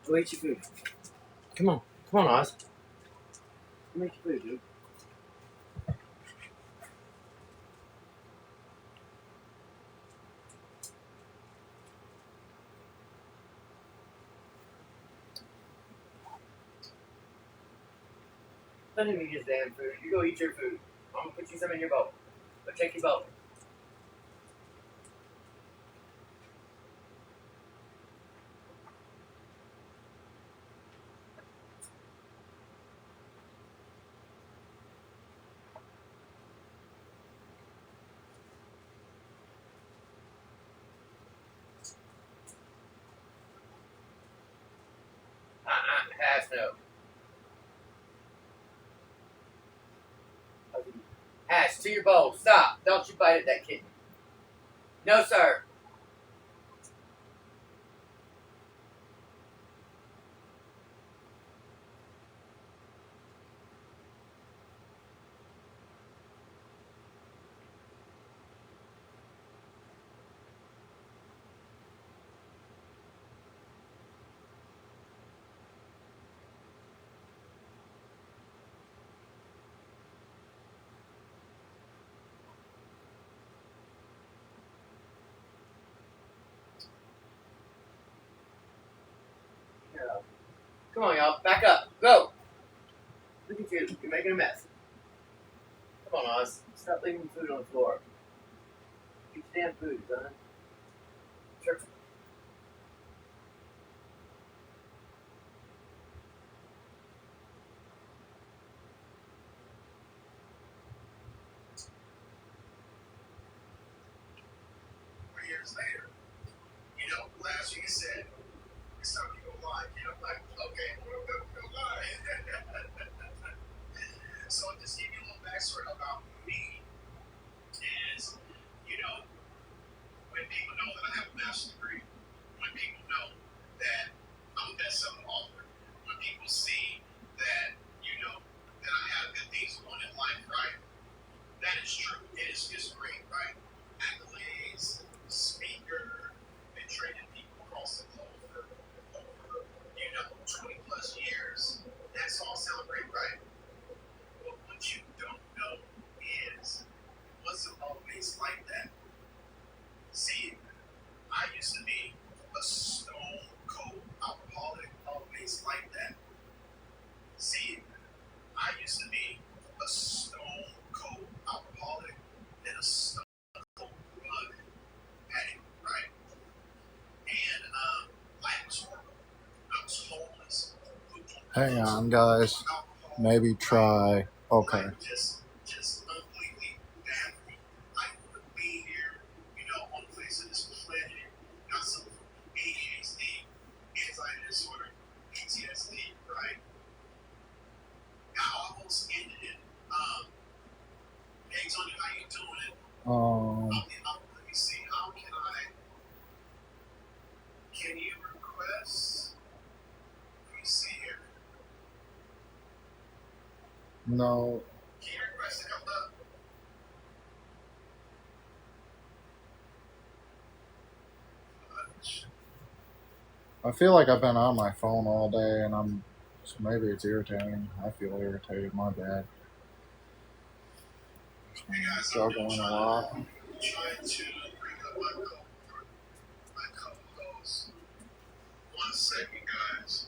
Go eat your food. Come on. Come on, Oz. Make your food, dude. Let him eat his damn food. You go eat your food. I'm gonna put you some in your bowl. Go check your bowl. Pass no. Hash, to your bowl. Stop. Don't you bite at that kitten. No, sir. Come on, y'all. Back up. Go. Look at you. You're making a mess. Come on, Oz. Stop leaving food on the floor. Eat your damn food, son. Sure. Years later, last year you said it's time to go live. I'm like, okay, we're going to go live. So just give you a little backstory about me is, when people know that I have a master's degree, when people know that I'm a best-selling author, when people see that, that I have good things going in life, right? That is true. It is just great, right? Accolades, speaker, been training people across the globe for over, 20 plus years. That's all sound great, right? But what you don't know is, it wasn't always like that. See, I used to be a stone cold alcoholic, always like that. See, I used to be a stone cold alcoholic and a stone cold drug addict, right? And life was horrible. I was homeless. Hang on, guys. Maybe try. Okay. Just completely bad for me. I wouldn't be here, on the face of this planet. Got some ADHD, anxiety disorder, PTSD, right? I almost ended it. Hey Tony, how you doing? Let me see. How can I? Can you request? Let me see here. No. Can you request to come up? I feel like I've been on my phone all day, and maybe it's irritating. I feel irritated. My bad. Hey guys, Juggling a lot. trying to bring up my co-host. 1 second, guys.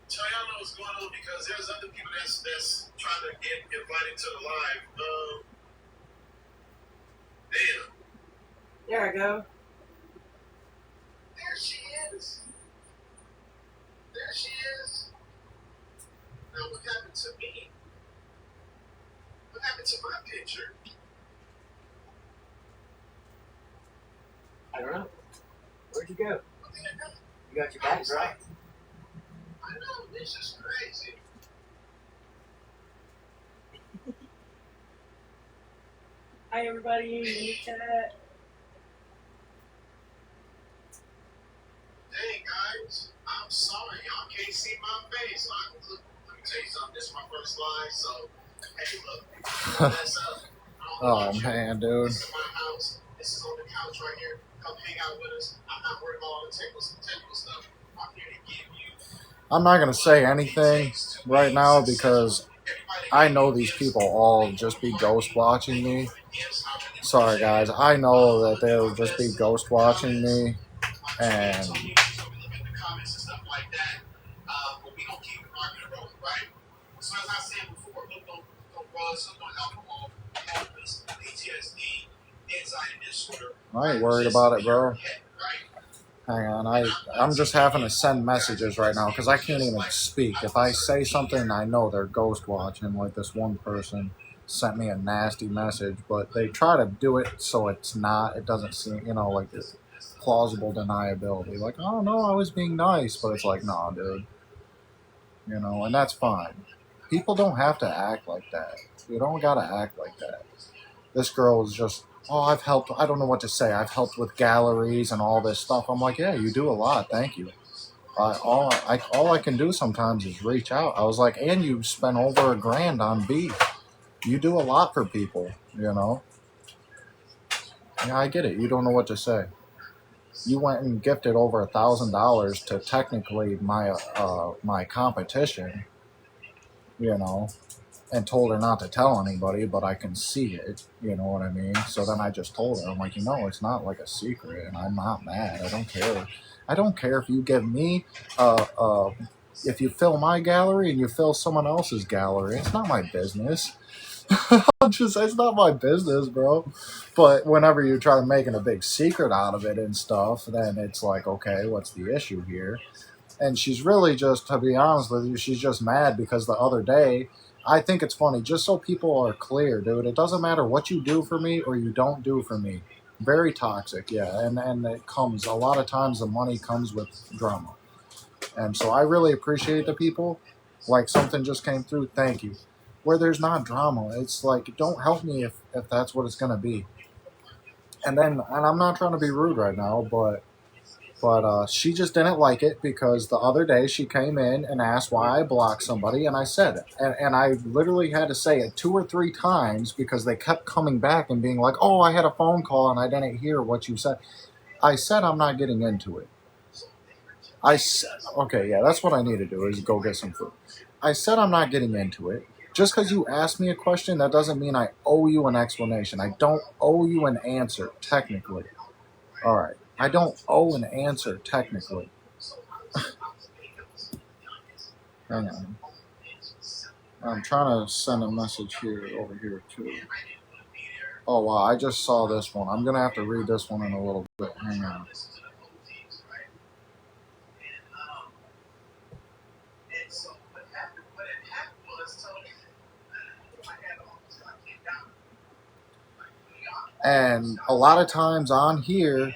So y'all know what's going on because there's other people that's trying to get invited to the live. Damn. There I go. There she is. There she is. Now what happened to me? What happened to my picture? I don't know. Where'd you go? What did I do? You got your back dry. I know, this is crazy. Hi everybody in the chat. Dang guys, I'm sorry, y'all can't see my face. Let me tell you something, this is my first live, so hey look, that's Oh man, dude. This is my house. This is on the couch right here. Come hang out with us. I'm not worried about all the technical stuff. I'm here to give you. I'm not gonna say anything right now because I know these people all just be ghost watching me. Sorry guys, I know that they'll just be ghost watching me, and I ain't worried about it, bro. Hang on, I'm just having to send messages right now because I can't even speak. If I say something, I know they're ghost watching. Like this one person sent me a nasty message, but they try to do it so it doesn't seem, like plausible deniability. Like, oh no, I was being nice, but it's like, nah, dude. You know, and that's fine. People don't have to act like that. You don't gotta act like that. This girl is just, oh, I've helped. I don't know what to say. I've helped with galleries and all this stuff. I'm like, yeah, you do a lot. Thank you. All I can do sometimes is reach out. I was like, and you spent over $1,000 on beef. You do a lot for people, you know. Yeah, I get it. You don't know what to say. You went and gifted over $1,000 to technically my competition, you know, and told her not to tell anybody, but I can see it, you know what I mean? So then I just told her, I'm like, you know, it's not like a secret, and I'm not mad. I don't care. I don't care if you give me, if you fill my gallery and you fill someone else's gallery. It's not my business. It's not my business, bro. But whenever you're trying to making a big secret out of it and stuff, then it's like, okay, what's the issue here? And she's really just, to be honest with you, she's just mad because the other day, I think it's funny, just so people are clear, dude, it doesn't matter what you do for me or you don't do for me. Very toxic, yeah. And it comes, a lot of times the money comes with drama. And so I really appreciate the people. Like, something just came through, thank you. Where there's not drama, it's like, don't help me if that's what it's going to be. And I'm not trying to be rude right now, but she just didn't like it because the other day she came in and asked why I blocked somebody, and I said it. And I literally had to say it 2 or 3 times because they kept coming back and being like, oh, I had a phone call and I didn't hear what you said. I said I'm not getting into it. I said, okay, yeah, that's what I need to do is go get some food. I said I'm not getting into it. Just because you asked me a question, that doesn't mean I owe you an explanation. I don't owe you an answer, technically. All right. I don't owe an answer, technically. Hang on. I'm trying to send a message here, over here, too. Oh, wow, I just saw this one. I'm going to have to read this one in a little bit. Hang on. And a lot of times on here,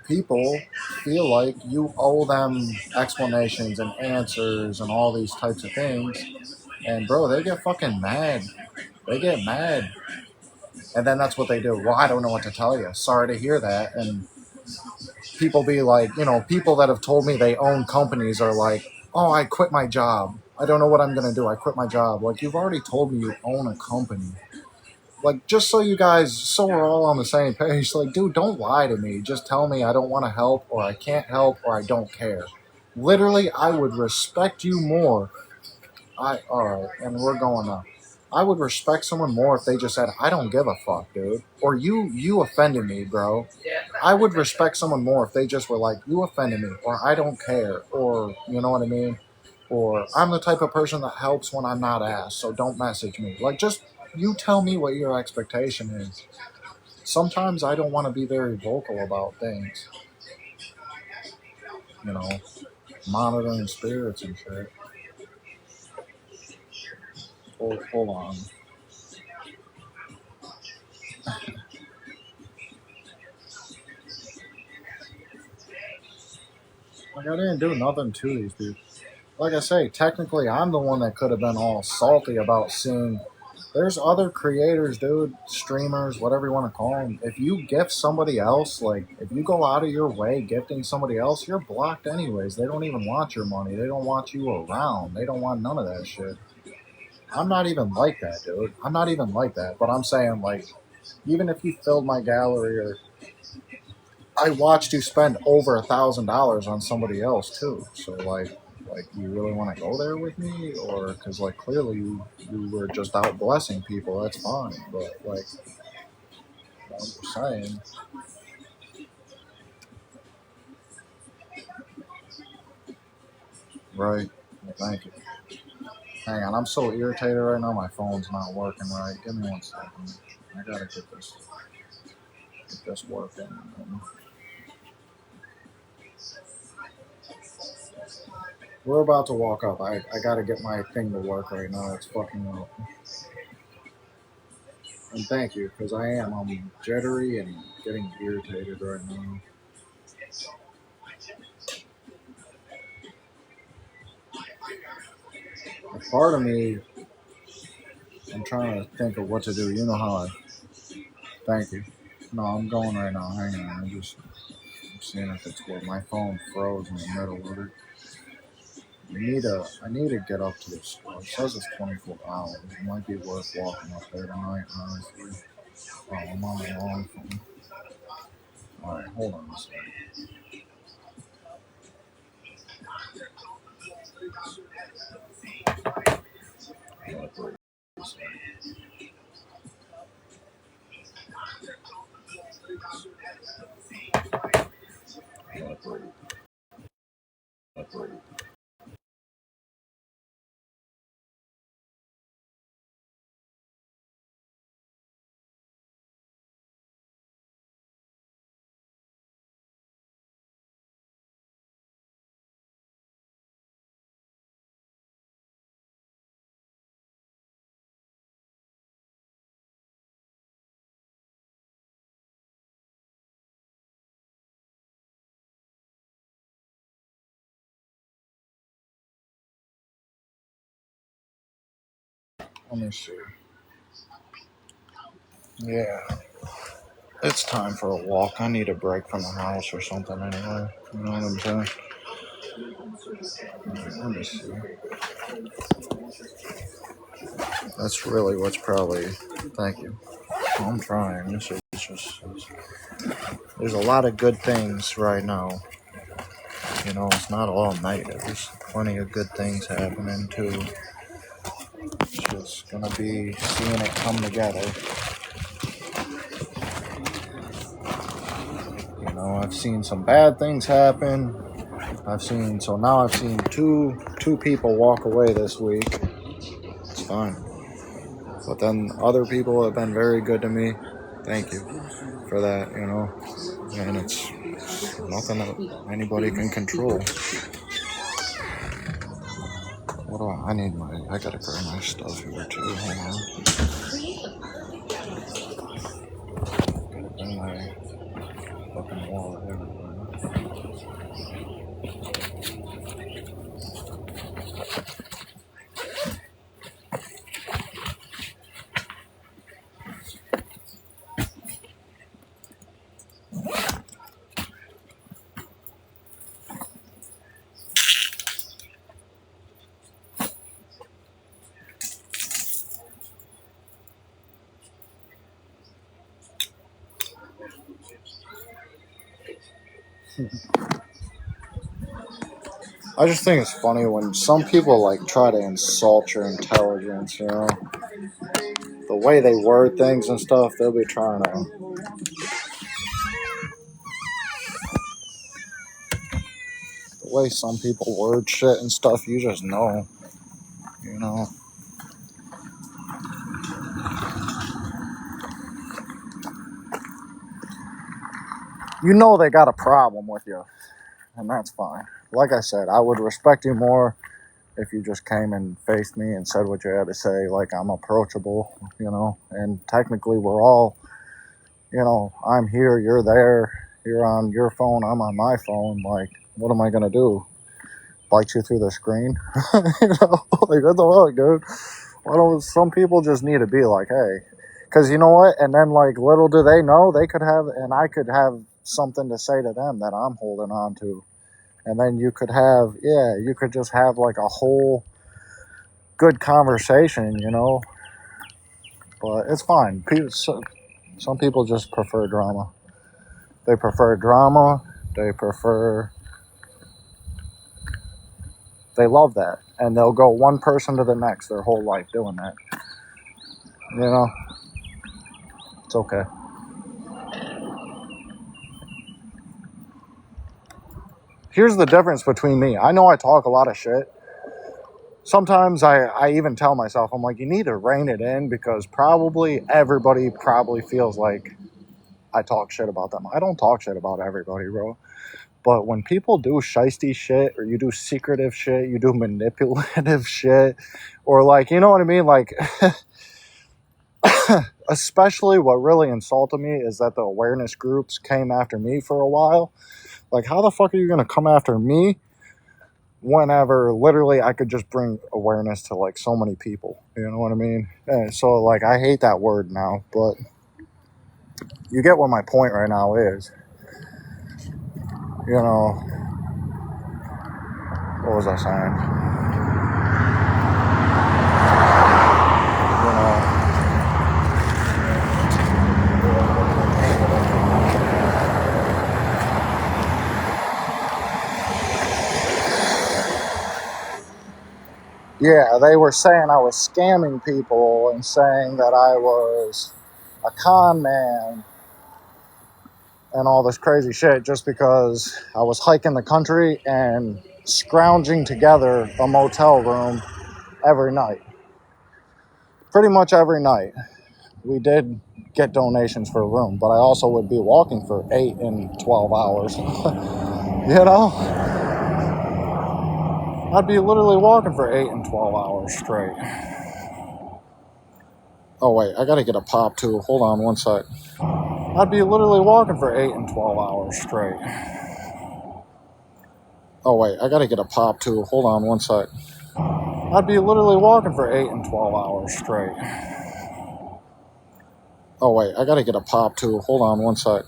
people feel like you owe them explanations and answers and all these types of things. And bro, they get fucking mad. They get mad. And then that's what they do. Well, I don't know what to tell you. Sorry to hear that. And people be like, you know, people that have told me they own companies are like, oh, I quit my job. I don't know what I'm going to do. I quit my job. Like, you've already told me you own a company. Like, just so you guys, so we're all on the same page, like, dude, don't lie to me. Just tell me I don't want to help, or I can't help, or I don't care. Literally, I would respect you more. Alright, and we're going on. I would respect someone more if they just said, I don't give a fuck, dude. Or you offended me, bro. I would respect someone more if they just were like, you offended me, or I don't care, or, you know what I mean? Or, I'm the type of person that helps when I'm not asked, so don't message me. Like, just, you tell me what your expectation is. Sometimes I don't want to be very vocal about things. You know, monitoring spirits and shit. Hold on. Like, I didn't do nothing to these people. Like I say, technically, I'm the one that could have been all salty about seeing. There's other creators, dude, streamers, whatever you want to call them. If you gift somebody else, like, if you go out of your way gifting somebody else, you're blocked anyways. They don't even want your money. They don't want you around. They don't want none of that shit. I'm not even like that, dude. I'm not even like that. But I'm saying, like, even if you filled my gallery, or I watched you spend over $1,000 on somebody else too. So like you really want to go there with me, or because like clearly you were just out blessing people. That's fine, but like I'm just saying. Right. Well, thank you. Hang on, I'm so irritated right now. My phone's not working right. Give me 1 second. I gotta get this working. We're about to walk up. I gotta get my thing to work right now. It's fucking up. And thank you, because I'm jittery and getting irritated right now. A part of me, I'm trying to think of what to do. You know how thank you. No, I'm going right now. Hang on. I'm seeing if it's where my phone froze in the middle of it. I need to get up to the store. It says it's 24 hours. It might be worth walking up there tonight, honestly. Oh, I'm on the wrong phone. Alright, hold on a second. Let me see. Yeah. It's time for a walk. I need a break from the house or something anyway. You know what I'm saying? Right, let me see. That's really what's probably. Thank you. I'm trying. There's a lot of good things right now. You know, it's not all negative. There's plenty of good things happening too. It's just gonna be seeing it come together. You know, I've seen some bad things happen. Now I've seen two people walk away this week. It's fine. But then other people have been very good to me. Thank you for that, you know. And it's nothing that anybody can control. I gotta grab my stuff here too. Hold on. Gotta bring my fucking wallet everywhere. I just think it's funny when some people like try to insult your intelligence, you know. The way they word things and stuff, they'll be trying to. The way some people word shit and stuff, you just know, you know. You know they got a problem with you, and that's fine. Like I said, I would respect you more if you just came and faced me and said what you had to say. Like, I'm approachable, you know. And technically, we're all, you know, I'm here, you're there, you're on your phone, I'm on my phone. Like, what am I gonna do? Bite you through the screen? You know, like, what the fuck, dude? Why don't some people just need to be like, hey, because you know what? And then, like, little do they know, they could have, and I could have something to say to them that I'm holding on to. And then you could just have like a whole good conversation, you know. But it's fine. Some people just prefer drama. They prefer drama. They love that. And they'll go one person to the next their whole life doing that. You know? It's okay. Here's the difference between me. I know I talk a lot of shit. Sometimes I even tell myself, I'm like, you need to rein it in because everybody feels like I talk shit about them. I don't talk shit about everybody, bro. But when people do shiesty shit, or you do secretive shit, you do manipulative shit, or like, you know what I mean? Like, especially what really insulted me is that the awareness groups came after me for a while. Like, how the fuck are you going to come after me whenever literally I could just bring awareness to like so many people? You know what I mean? And so like, I hate that word now, but you get what my point right now is. You know, what was I saying? You know, yeah, they were saying I was scamming people and saying that I was a con man and all this crazy shit just because I was hiking the country and scrounging together a motel room every night. Pretty much every night. We did get donations for a room, but I also would be walking for 8 and 12 hours. You know? I'd be literally walking for 8 and 12 hours straight. Oh, wait, I gotta get a pop too. Hold on one sec. I'd be literally walking for 8 and 12 hours straight. Oh, wait, I gotta get a pop too. Hold on one sec. I'd be literally walking for 8 and 12 hours straight. Oh, wait, I gotta get a pop too. Hold on one sec.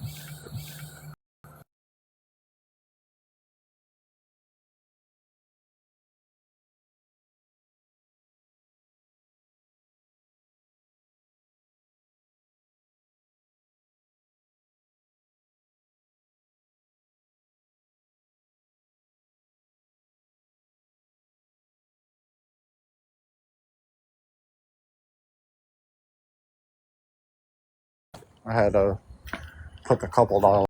I had to put a couple dollars.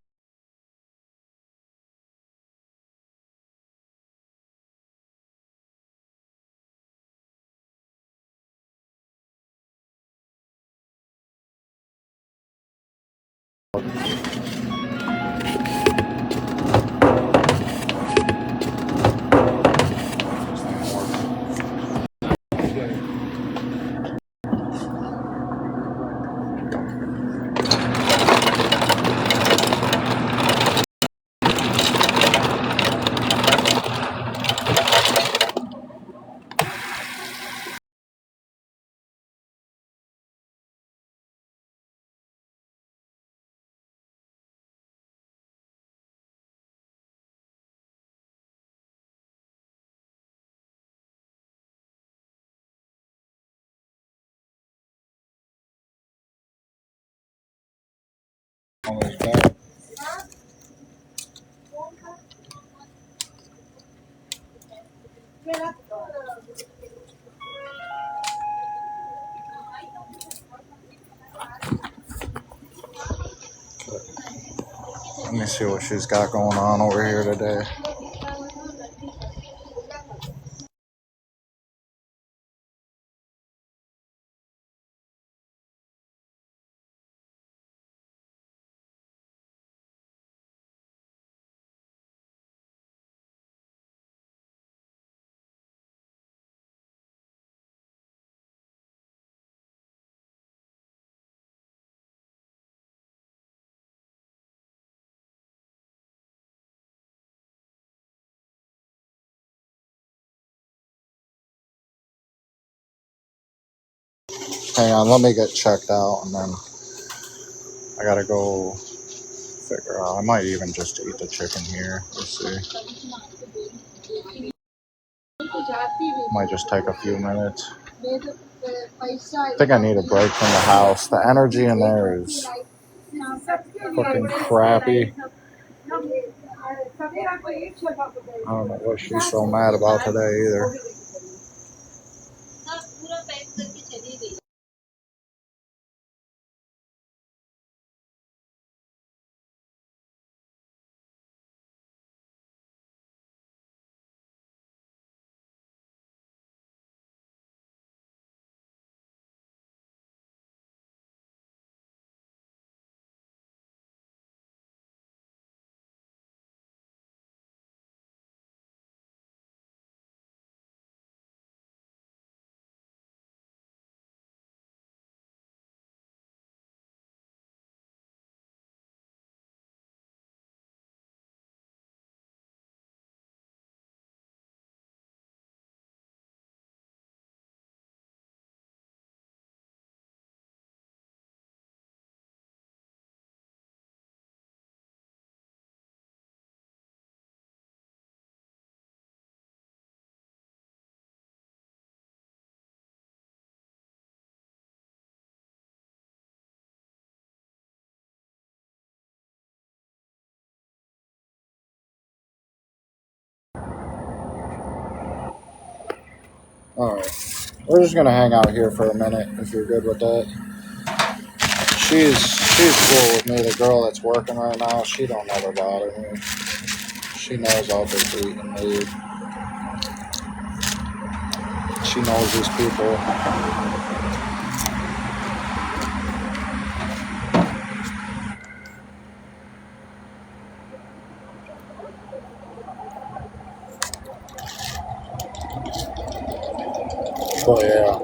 Let me see what she's got going on over here today. Hang on, let me get checked out and then I gotta go figure out. I might even just eat the chicken here. Let's see. Might just take a few minutes. I think I need a break from the house. The energy in there is fucking crappy. I don't know what she's so mad about today either. Alright. We're just gonna hang out here for a minute if you're good with that. She's cool with me. The girl that's working right now, she don't ever bother me. She knows I'll just eat and leave. She knows these people. But yeah.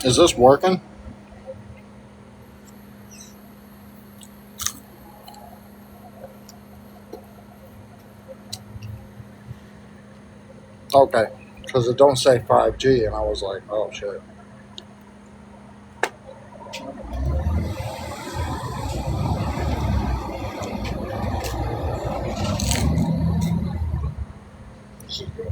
Is this working? Okay. Because it don't say 5G, and I was like, oh shit. This is good.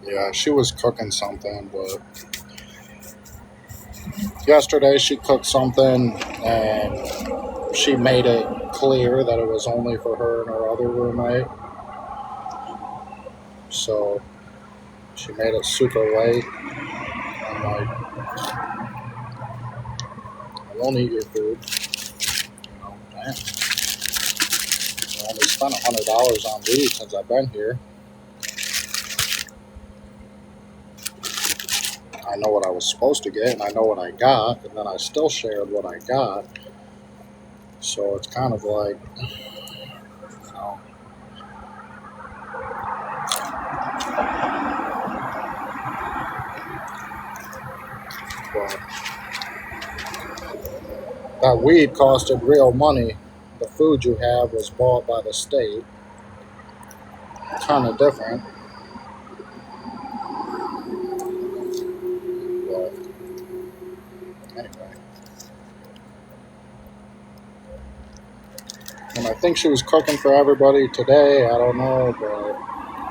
Yeah, she was cooking something, but yesterday she cooked something and she made it clear that it was only for her and her other roommate. So she made it super late. I'm like, I won't eat your food. You know, damn. I only spent $100 on weed since I've been here. I know what I was supposed to get, and I know what I got, and then I still shared what I got. So it's kind of like, you know, but that weed costed real money. The food you have was bought by the state. Kind of different. But anyway. And I think she was cooking for everybody today. I don't know, but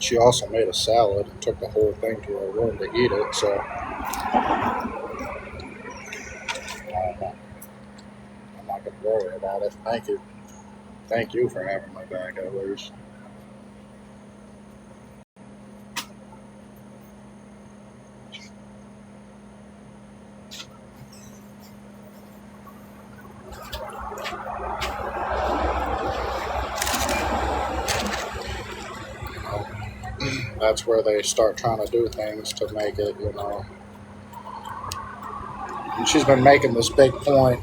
She also made a salad and took the whole thing to her room to eat it, so I don't know. I'm not going to worry about it. Thank you. Thank you for having my back, at least. That's where they start trying to do things to make it, you know. And she's been making this big point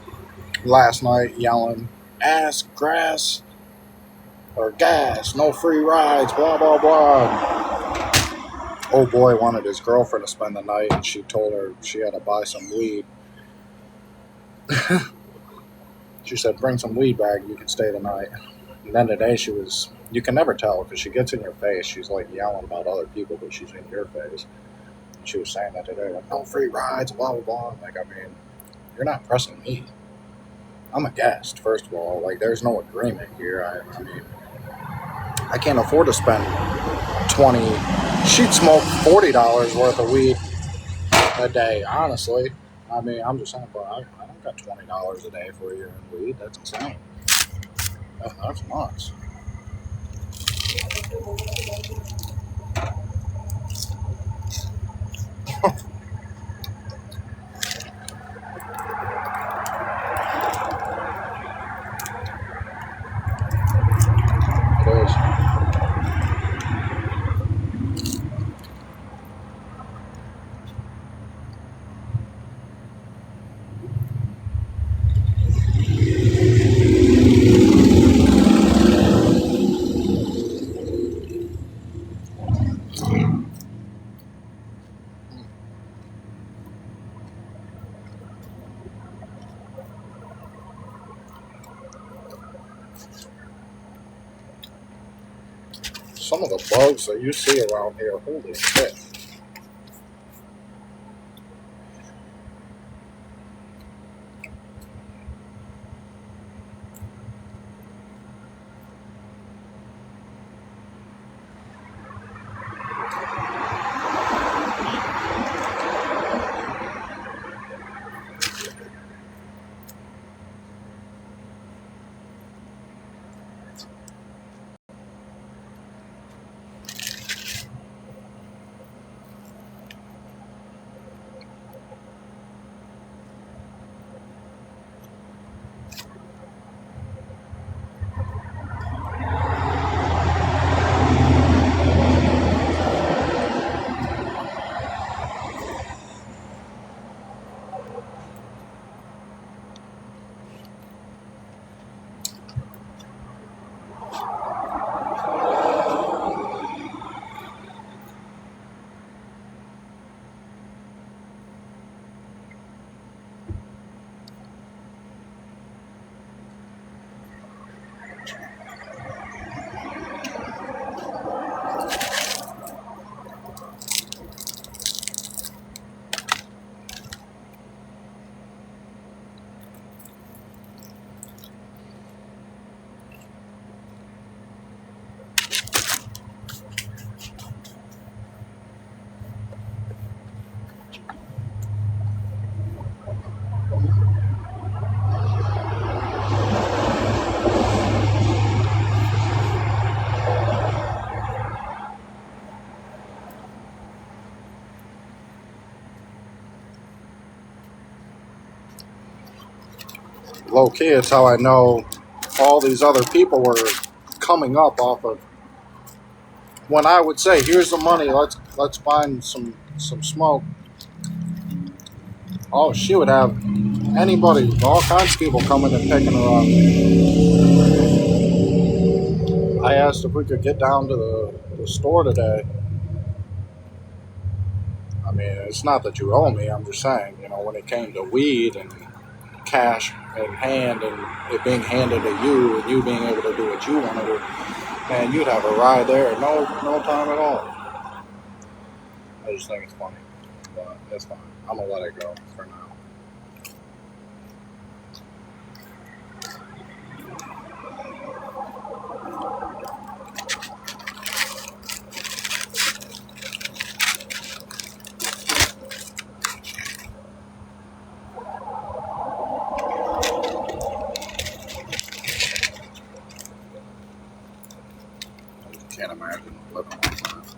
last night, yelling, ass, grass, or gas, no free rides, blah, blah, blah. Old boy wanted his girlfriend to spend the night, and she told her she had to buy some weed. She said, bring some weed back, you can stay the night. And then today you can never tell because she gets in your face. She's like yelling about other people, but she's in your face. And she was saying that today, like, no free rides, blah, blah, blah. Like, I mean, you're not pressing me. I'm a guest, first of all. Like, there's no agreement here. I mean, I can't afford to spend $20. She'd smoke $40 worth of weed a day, honestly. I mean, I'm just saying, but I don't got $20 a day for a year in weed. That's insane. That's nuts. It is. Some of the bugs that you see around here, holy shit. Low key, it's how I know all these other people were coming up off of when I would say, here's the money, let's find some smoke. Oh, she would have anybody, all kinds of people coming and picking her up. I asked if we could get down to the store today. I mean, it's not that you owe me, I'm just saying, you know, when it came to weed and cash in hand and it being handed to you and you being able to do what you want to do, man, you'd have a ride there, no time at all. I just think it's funny, but it's fine. I'm gonna let it go for now. can't imagine living like that.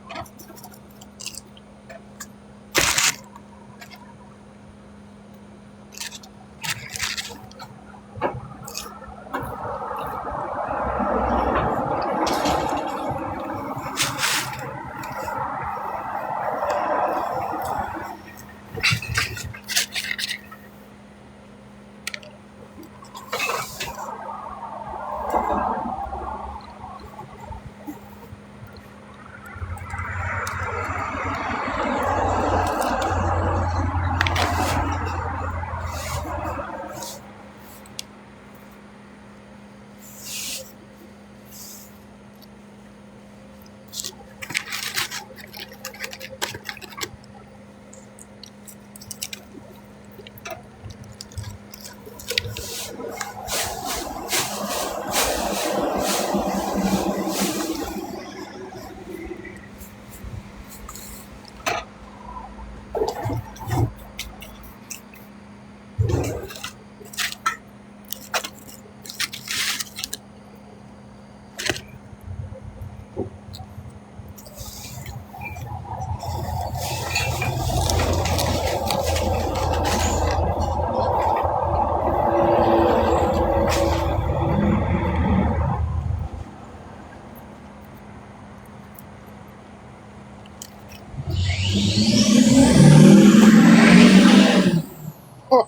Oh,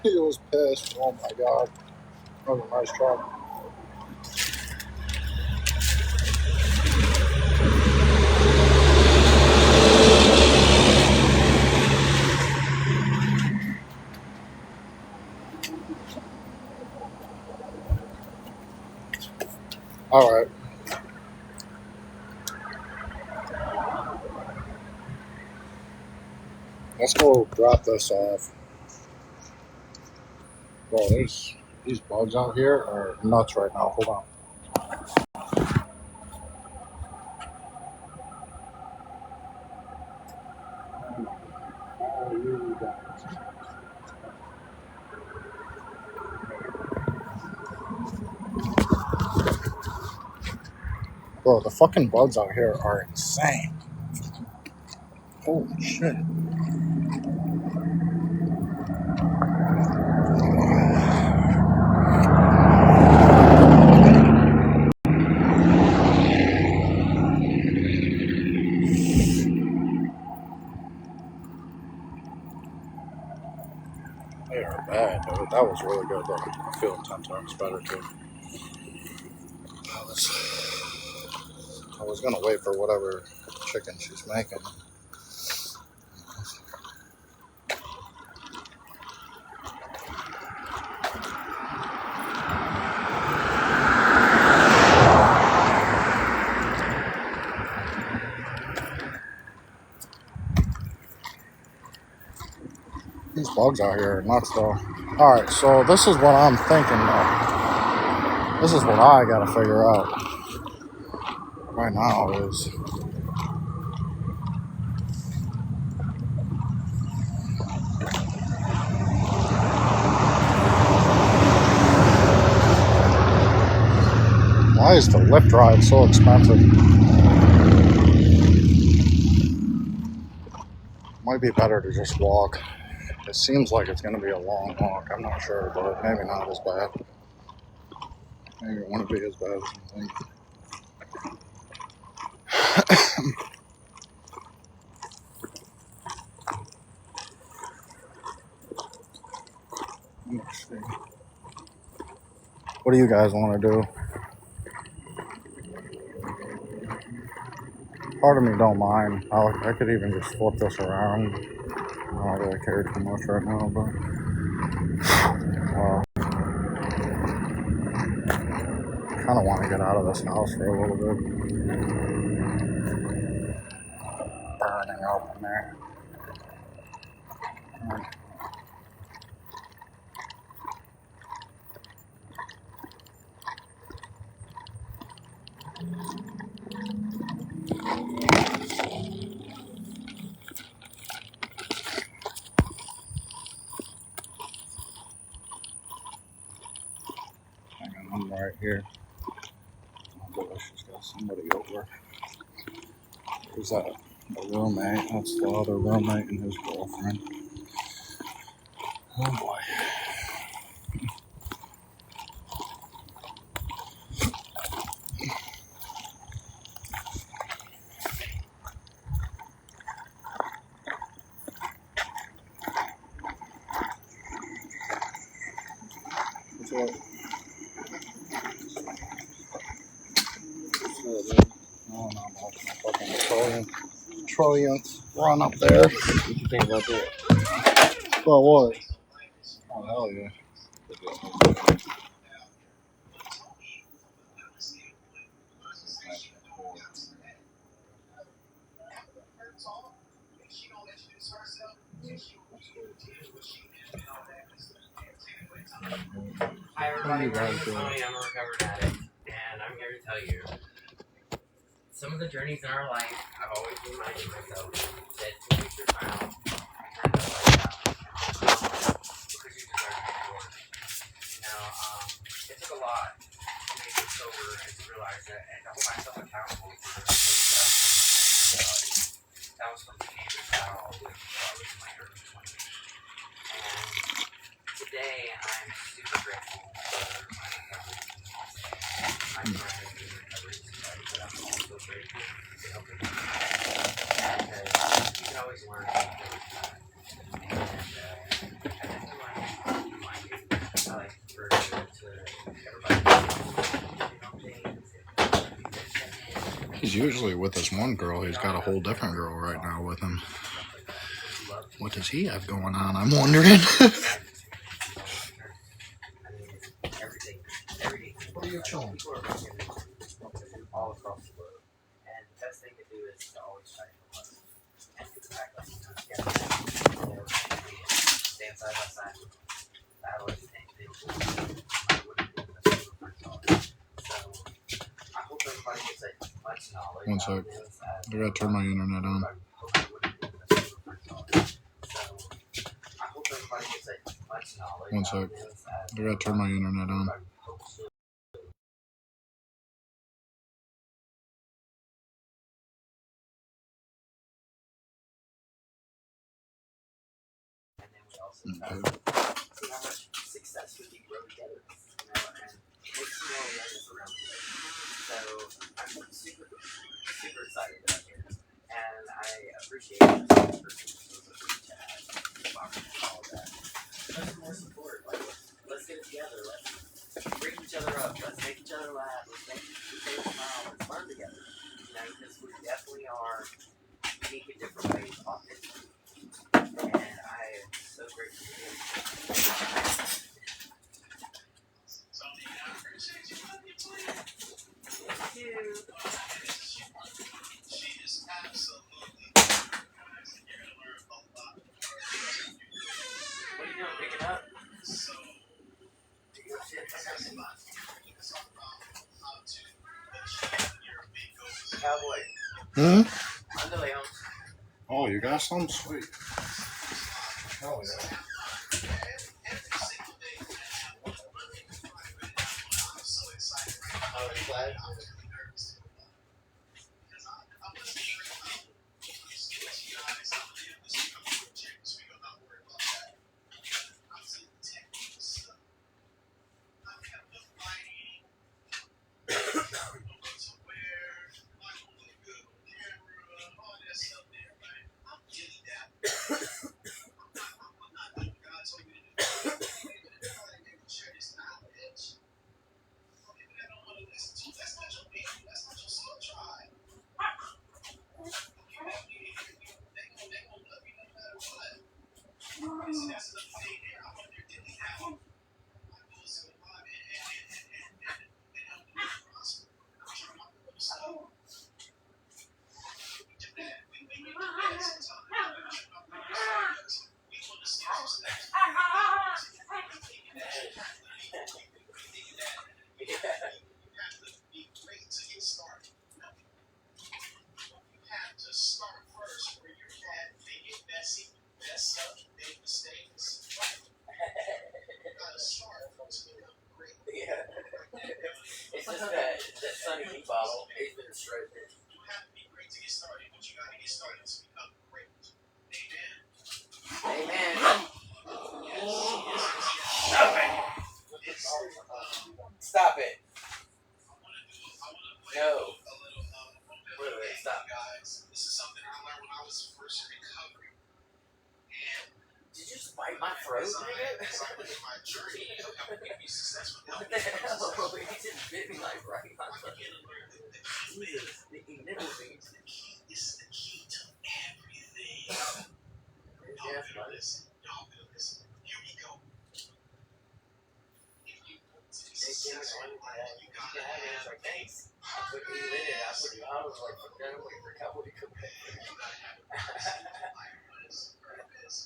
he was pissed. Oh my god. That was a nice truck. Alright. Let's go drop this off. Bro, there's these bugs out here are nuts right now. Hold on. Bro, the fucking bugs out here are insane. Holy shit. They are bad, dude. That was really good, though. I'm feeling 10 times better, too. I was gonna wait for whatever chicken she's making. These bugs out here are nuts, though. Alright, so this is what I'm thinking, though. This is what I gotta figure out right now is... why is the lift ride so expensive? Might be better to just walk. It seems like it's going to be a long walk. I'm not sure, but maybe not as bad. Maybe it won't be as bad as you think. Let's see. What do you guys want to do? Part of me don't mind. I could even just flip this around. I don't really care too much right now, but kind of want to get out of this house for a little bit. Burning up in there. Hang on, I'm right here. Oh, delicious, guys. somebody over. Who's that? A roommate. That's the other roommate and his girlfriend. Oh boy. What's up? Oh, no, I'm watching a fucking trillionth run up there. What you think about that? Well, what? Oh, hell yeah. Hi everybody, my name is Tony. I'm a recovered addict, and I'm here to tell you some of the journeys in our life. I've always reminded myself that to make your smile, turn the light down, because you deserve to be yours. It took a lot to make it sober and to realize that, and to hold myself accountable for the things that I was doing. That was from teenager style, which I was in my early 20s. And today, I'm super grateful for my recovery team, my friends in recovery society, but I'm also grateful for helping me. Because you can always learn from the other side. And I just do want to remind you, I like to refer to everybody. He's usually with this one girl. He's got a whole different girl right now with him. What does he have going on? I'm wondering. What are you chilling? All across the world. And the best thing to do is to always try to love and to back up together. Stand side by side with battle everything. I wouldn't be able to do it myself. So I hope everybody gets as much knowledge. One sec. I gotta turn my internet on. One sec. I gotta turn my internet on. See how much success we can grow together, and make some more awareness around it. So I'm super excited that I'm here, and I appreciate it for all of that. Let's more support. Let's get it together. Let's bring each other up. Let's make each other laugh. Let's make each other smile. Let's learn together. Because we definitely are unique in different ways, authentic. And I am so grateful to be Thank you. She is absolutely you're gonna learn a lot. What are you doing, picking up? So Cowboy. On the way home. Oh, you got some? Sweet. Oh, yeah. Oh, it's glad. It's just that Sunny Bottle. straight bitch. You have to be great to get started, but you gotta get started to become great. Amen. Amen. Stop it. No. Wait, stop. Guys, this is something I learned when I was first in recovery. And did you just bite my throat, nigga? My journey of helping me be successful. What the hell? He just bit me like right in my throat. The key is the key to everything. Yes, buddy. Y'all feel this. Here we go. If you want to be Successful, you gotta have like, thanks. I put you in it. I was like, fuck that. I'm waiting for Cowboy to come back. you gotta have a purpose.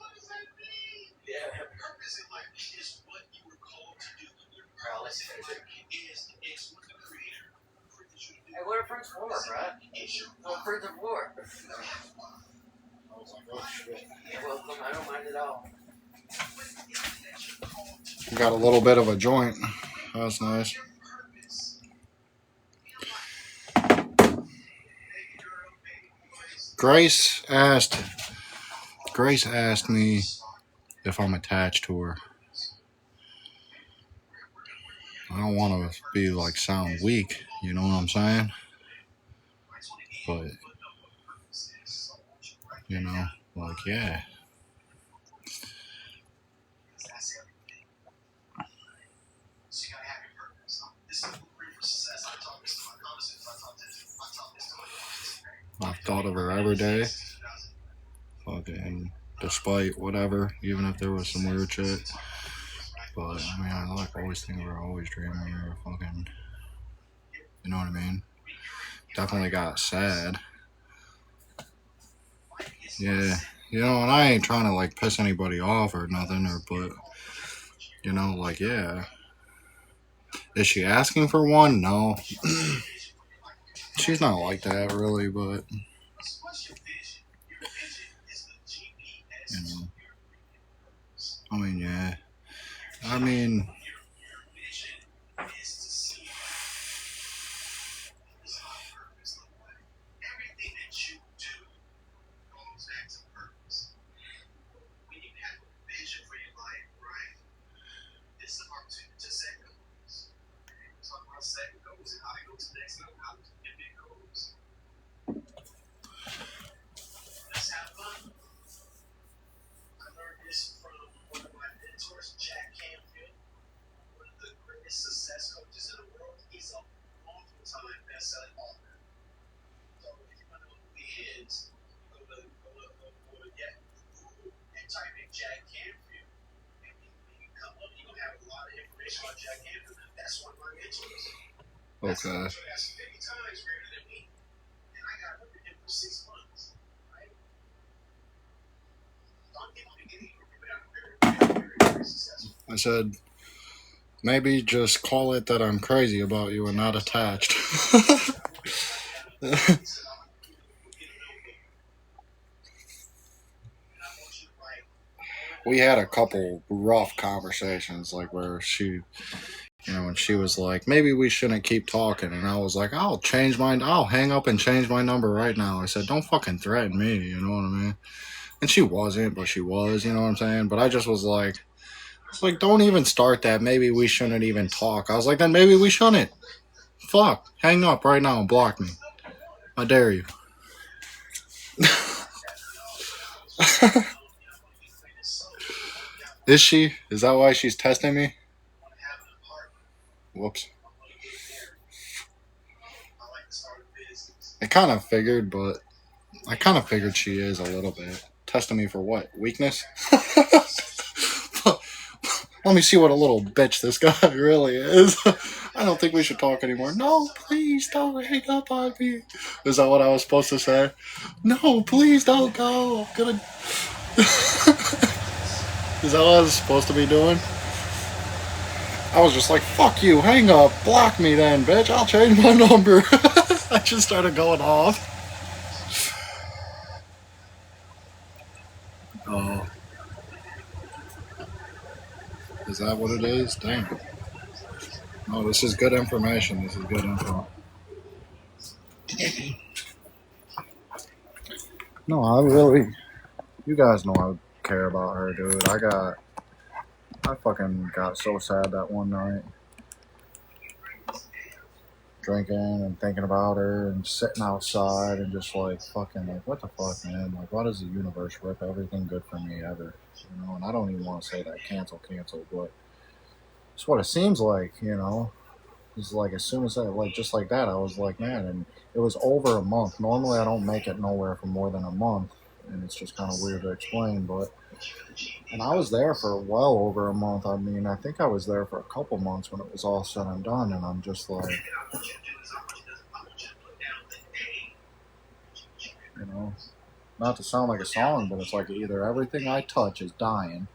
What is that mean? Yeah. Purpose in life is what you were called to do. Your Let's purpose in finish it. life is what the Creator created you to do. Hey, what are friends for, bro? What friends are for? I was like, oh shit. You're welcome. I don't mind at all. Got a little bit of a joint. That's nice. Grace asked me if I'm attached to her. I don't want to be like sound weak, you know what I'm saying? But you know, like yeah. I've thought of her every day. Fucking despite whatever, even if there was some weird shit. But I mean, I like always think of her, always dream of her, fucking, you know what I mean? Definitely got sad. Yeah, you know, and I ain't trying to like piss anybody off or nothing, but you know, like yeah. Is she asking for one? No. She's not like that really, but you know. I mean, yeah. I mean, success coaches in the world, he's a multiple-time best-selling author. So if you want to know who he is, go to Google and type in Jack Canfield. And when you come up, you're going to have a lot of information about Jack Canfield. That's one of my mentors. okay. That's 50 times greater than me. And I got with him for 6 months. Right? So I'm getting to get even very successful. I said, maybe just call it that I'm crazy about you and not attached. We had a couple rough conversations, like where she, you know, and she was like, maybe we shouldn't keep talking. And I was like, I'll hang up and change my number right now. I said, don't fucking threaten me, you know what I mean? And she wasn't, but she was, you know what I'm saying? But I just was like, don't even start that. Maybe we shouldn't even talk. I was like, then maybe we shouldn't. Fuck. Hang up right now and block me. I dare you. Is she? Is that why she's testing me? Whoops. I kind of figured, but I kind of figured she is a little bit. Testing me for what? Weakness? Let me see what a little bitch this guy really is. I don't think we should talk anymore. No, please don't hang up on me. Is that what I was supposed to say? No, please don't go. I'm gonna... Is that what I was supposed to be doing? I was just like, fuck you, hang up, block me then, bitch, I'll change my number. I just started going off. Oh. Is that what it is? Damn. No, this is good information. This is good info. No, I really, you guys know I care about her, dude. I fucking got so sad that one night. Drinking and thinking about her and sitting outside and just like fucking like, what the fuck, man? Like, why does the universe rip everything good for me ever? You know, and I don't even want to say that cancel, but it's what it seems like, you know. It's like as soon as I like just like that, I was like, man, and it was over a month. Normally, I don't make it nowhere for more than a month, and it's just kind of weird to explain. But and I was there for well over a month. I mean, I think I was there for a couple months when it was all said and done, and I'm just like, you know, not to sound like a song, but it's like either everything I touch is dying,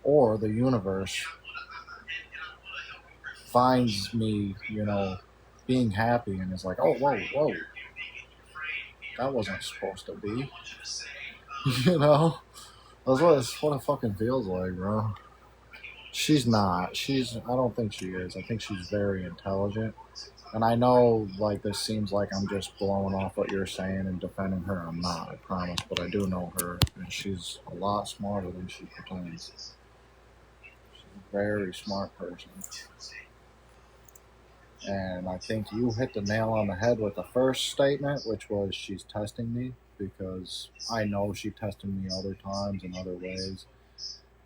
or the universe finds me, you know, being happy and is like, oh, whoa, that wasn't supposed to be. You know? That's what it fucking feels like, bro. She's not. I don't think she is. I think she's very intelligent. And I know, like, this seems like I'm just blowing off what you're saying and defending her. I'm not, I promise. But I do know her, and she's a lot smarter than she pretends. She's a very smart person. And I think you hit the nail on the head with the first statement, which was she's testing me, because I know she tested me other times in other ways.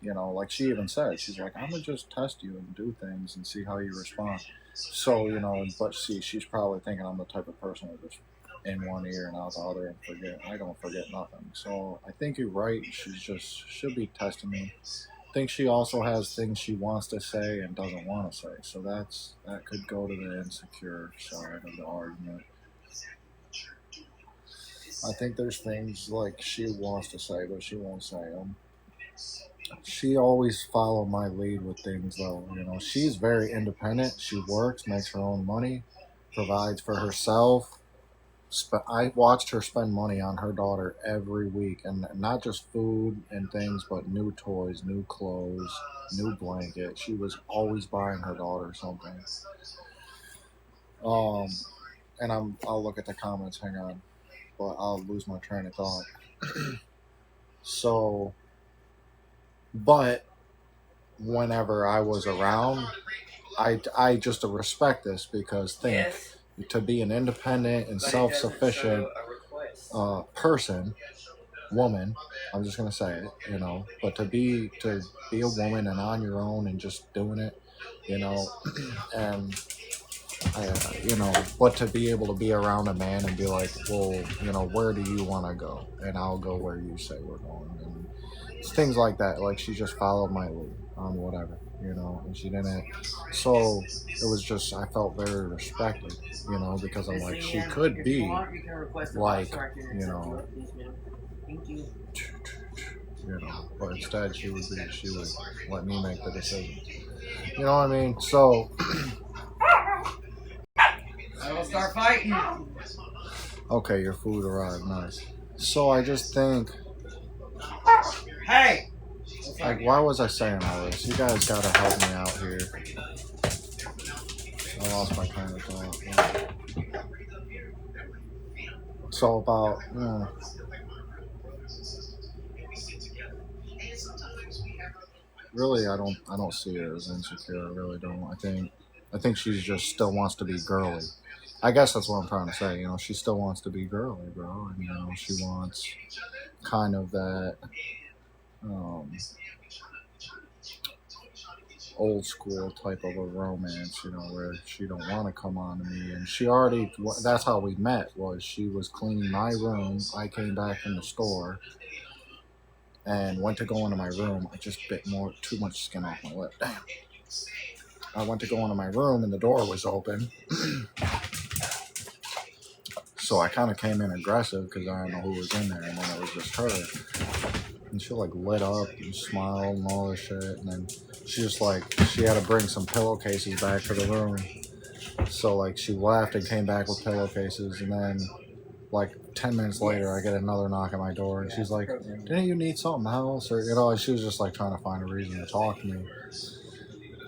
You know, like she even said, she's like, I'm going to just test you and do things and see how you respond. So, you know, but see, she's probably thinking I'm the type of person who just in one ear and out the other and forget. I don't forget nothing. So I think you're right. She'll be testing me. I think she also has things she wants to say and doesn't want to say. So that could go to the insecure side of the argument. I think there's things like she wants to say, but she won't say them. She always followed my lead with things, though. You know, she's very independent. She works, makes her own money, provides for herself. I watched her spend money on her daughter every week, and not just food and things, but new toys, new clothes, new blanket. She was always buying her daughter something. And I'll look at the comments. Hang on, but I'll lose my train of thought. So, but whenever I was around, I just respect this because to be an independent and self-sufficient person, woman, I'm just gonna say it, you know, but to be a woman and on your own and just doing it, you know, and you know, but to be able to be around a man and be like, well, you know, where do you want to go, and I'll go where you say we're going, and things like that. Like she just followed my lead on whatever, you know, and she didn't. So it was just I felt very respected, you know, because I'm like she could be like, you know, but instead she would let me make the decision. You know what I mean? So I will start fighting. Okay, your food arrived. Nice. So I just think, Hey! like, why was I saying all this? You guys gotta help me out here. I lost my train of thought. Yeah. It's all about, really, I don't see her as insecure. I really don't. I think she just still wants to be girly. I guess that's what I'm trying to say. You know, she still wants to be girly, bro. And, you know, she wants kind of that old school type of a romance, you know, where she don't want to come on to me. And she already, that's how we met, was she was cleaning my room. I came back from the store and went to go into my room. I just bit too much skin off my lip. Damn. I went to go into my room and the door was open. So I kind of came in aggressive because I didn't know who was in there, and then it was just her. And she like lit up and smiled and all this shit, and then she had to bring some pillowcases back to the room. So like she left and came back with pillowcases, and then like 10 minutes later I get another knock at my door, and she's like, didn't you need something else? Or, you know, and she was just like trying to find a reason to talk to me.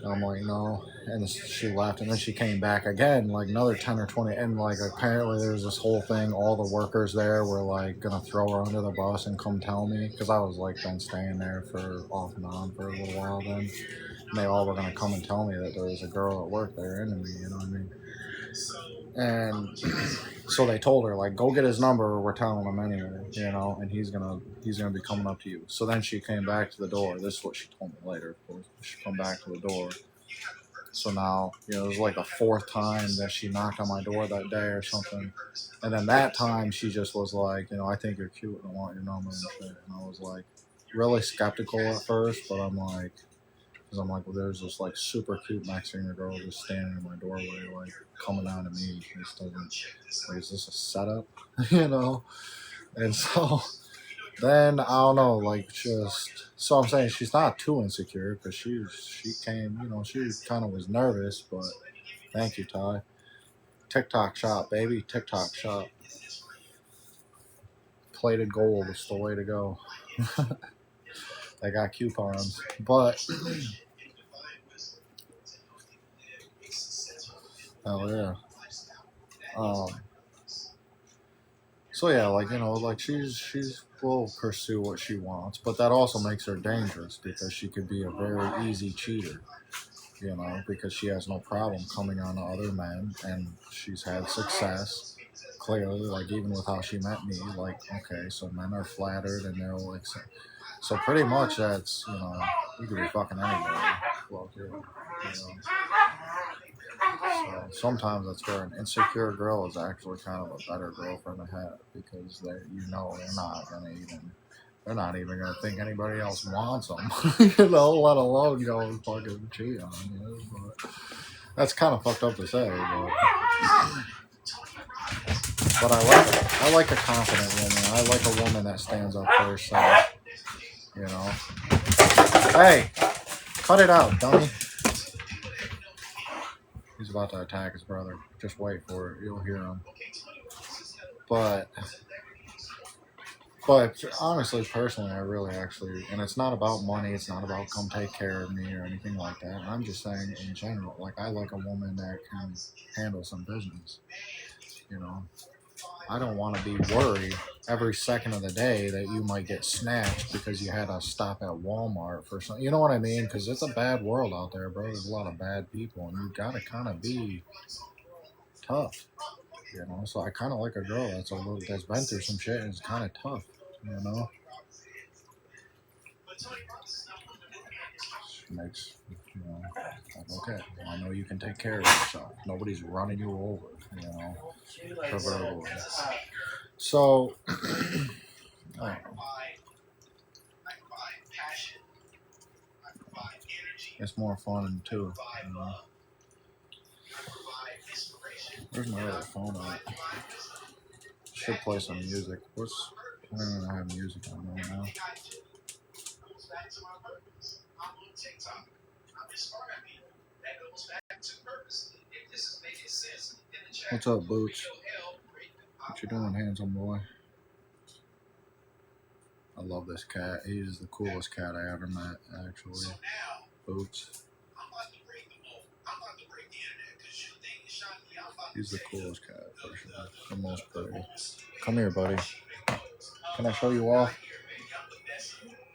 And I'm like, no. And she left, and then she came back again, like another 10 or 20. And like apparently there was this whole thing. All the workers there were like gonna throw her under the bus and come tell me, because I was like been staying there for off and on for a little while then. And they all were gonna come and tell me that there was a girl at work there into me. You know what I mean? And so they told her, like, go get his number, or we're telling him anyway, you know, and he's gonna be coming up to you. So then she came back to the door. This is what she told me later, of course. She come back to the door. So now, you know, it was like the fourth time that she knocked on my door that day or something. And then that time she just was like, you know, I think you're cute and I want your number and shit. And I was like really skeptical at first, but I'm like, because I'm like, well, there's this like super cute Mexican girl just standing in my doorway, like coming down to me. This doesn't, like, is this a setup? You know? And so then I don't know, like, just, so I'm saying she's not too insecure, because she came, you know, she kind of was nervous, but thank you, Ty. TikTok shop, baby, TikTok shop. Plated gold is the way to go. They got coupons, but oh yeah. So yeah, like, you know, like she's will pursue what she wants, but that also makes her dangerous, because she could be a very easy cheater, you know, because she has no problem coming on to other men, and she's had success clearly, like even with how she met me, like, okay, so men are flattered and they're like, so pretty much that's, you know, you could be fucking anybody. Well, you know. So sometimes that's where an insecure girl is actually kind of a better girlfriend to have, because they, you know, they're not even gonna think anybody else wants them, you know, let alone go and fucking cheat on you. But that's kind of fucked up to say, but I like a confident woman. I like a woman that stands up for herself, you know. Hey, cut it out, dummy. He's about to attack his brother. Just wait for it. You'll hear him. But honestly, personally, I really actually, and it's not about money. It's not about come take care of me or anything like that. I'm just saying in general, like, I like a woman that can handle some business. You know, I don't want to be worried every second of the day that you might get snatched because you had to stop at Walmart for something. You know what I mean? Because it's a bad world out there, bro. There's a lot of bad people, and you gotta kind of be tough. You know, so I kind of like a girl that's been through some shit and is kind of tough. You know, she makes, you know, like, okay, I know you can take care of yourself. Nobody's running you over. You know, proverbially. So, I don't know. It's more fun too. You know? Where's my other phone at? Should play some music. I don't even have music on right now. What's up, Boots? What you doing, handsome boy? I love this cat. He's the coolest cat I ever met, actually. Boots. He's the coolest cat, for sure. The most pretty. Come here, buddy. Can I show you off?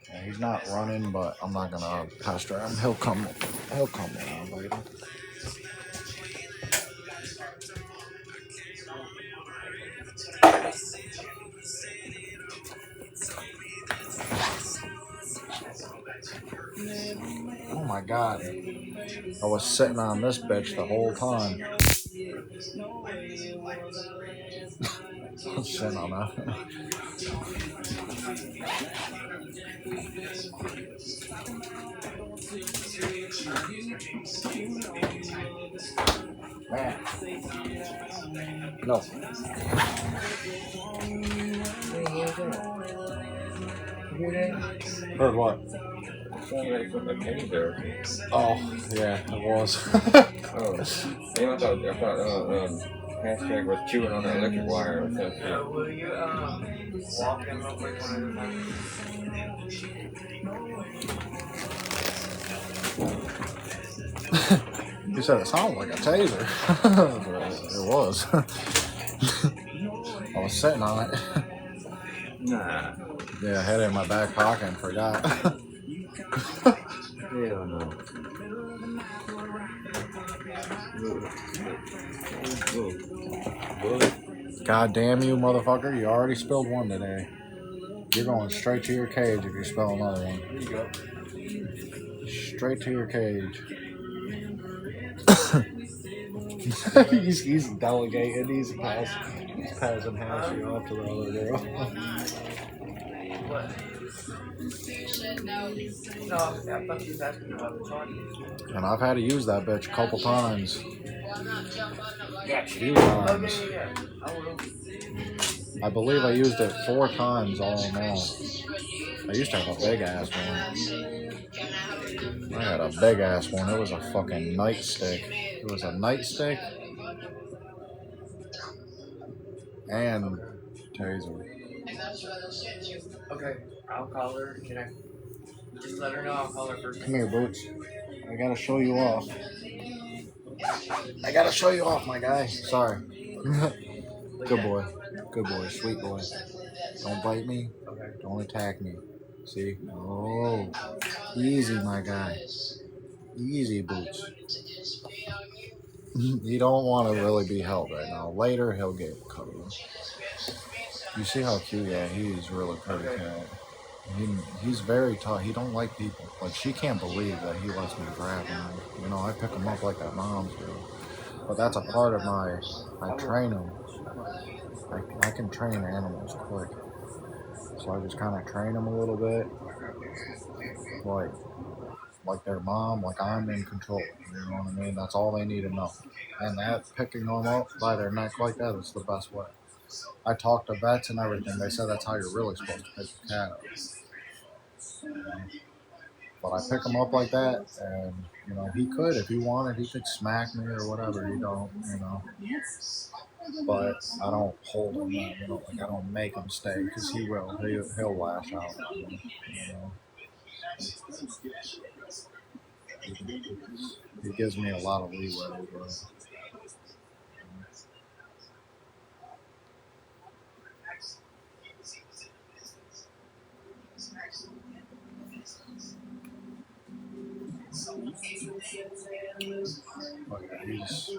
Yeah, he's not running, but I'm not gonna pester him. He'll come around later. Oh my god. I was sitting on this bitch the whole time. I was sitting on that. Man. No. Heard what? Oh, yeah, it was. Oh, yeah, I thought hashtag was chewing on the electric wire or something. Will you walk in real quick one at a time? He said it sounded like a taser. It was. I was sitting on it. Nah. Yeah, I had it in my back pocket and forgot. Hell no. God damn you, motherfucker. You already spilled one today. You're going straight to your cage if you spill another one. Here you go. Straight to your cage. he's delegating. He's passing Hashi off to the other girl. What? No, I thought you was asking about the charges. And I've had to use that bitch a couple times. Yeah. A few times. Yeah. I will. I believe I used it 4 times all in all. I used to have a big ass one. I had a big ass one. It was a fucking nightstick. It was a nightstick and taser. Okay, I'll call her. Can I just let her know? I'll call her first. Come here, Boots. I gotta show you off. I gotta show you off, my guy. Sorry. Good boy. Good boy. Sweet boy. Don't bite me. Don't attack me. See? Oh. Easy, my guy. Easy, Boots. You don't want to really be held right now. Later, he'll get cuddled. You see how cute? Yeah, he's really pretty cat. He's very tough. He don't like people. Like, she can't believe that he lets me grab him. You know, I pick him up like that mom's do. But that's a part of I train him. I can train animals quick. So I just kind of train them a little bit. Like their mom, like I'm in control. You know what I mean? That's all they need to know. And that picking them up by their neck like that is the best way. I talked to vets and everything. They said that's how you're really supposed to pick the cat up. But I pick him up like that, and you know he could, if he wanted, he could smack me or whatever. He don't, you know. But I don't hold him up, you know. Like I don't make him stay because he will. He'll lash out. You know. He gives me a lot of leeway, but.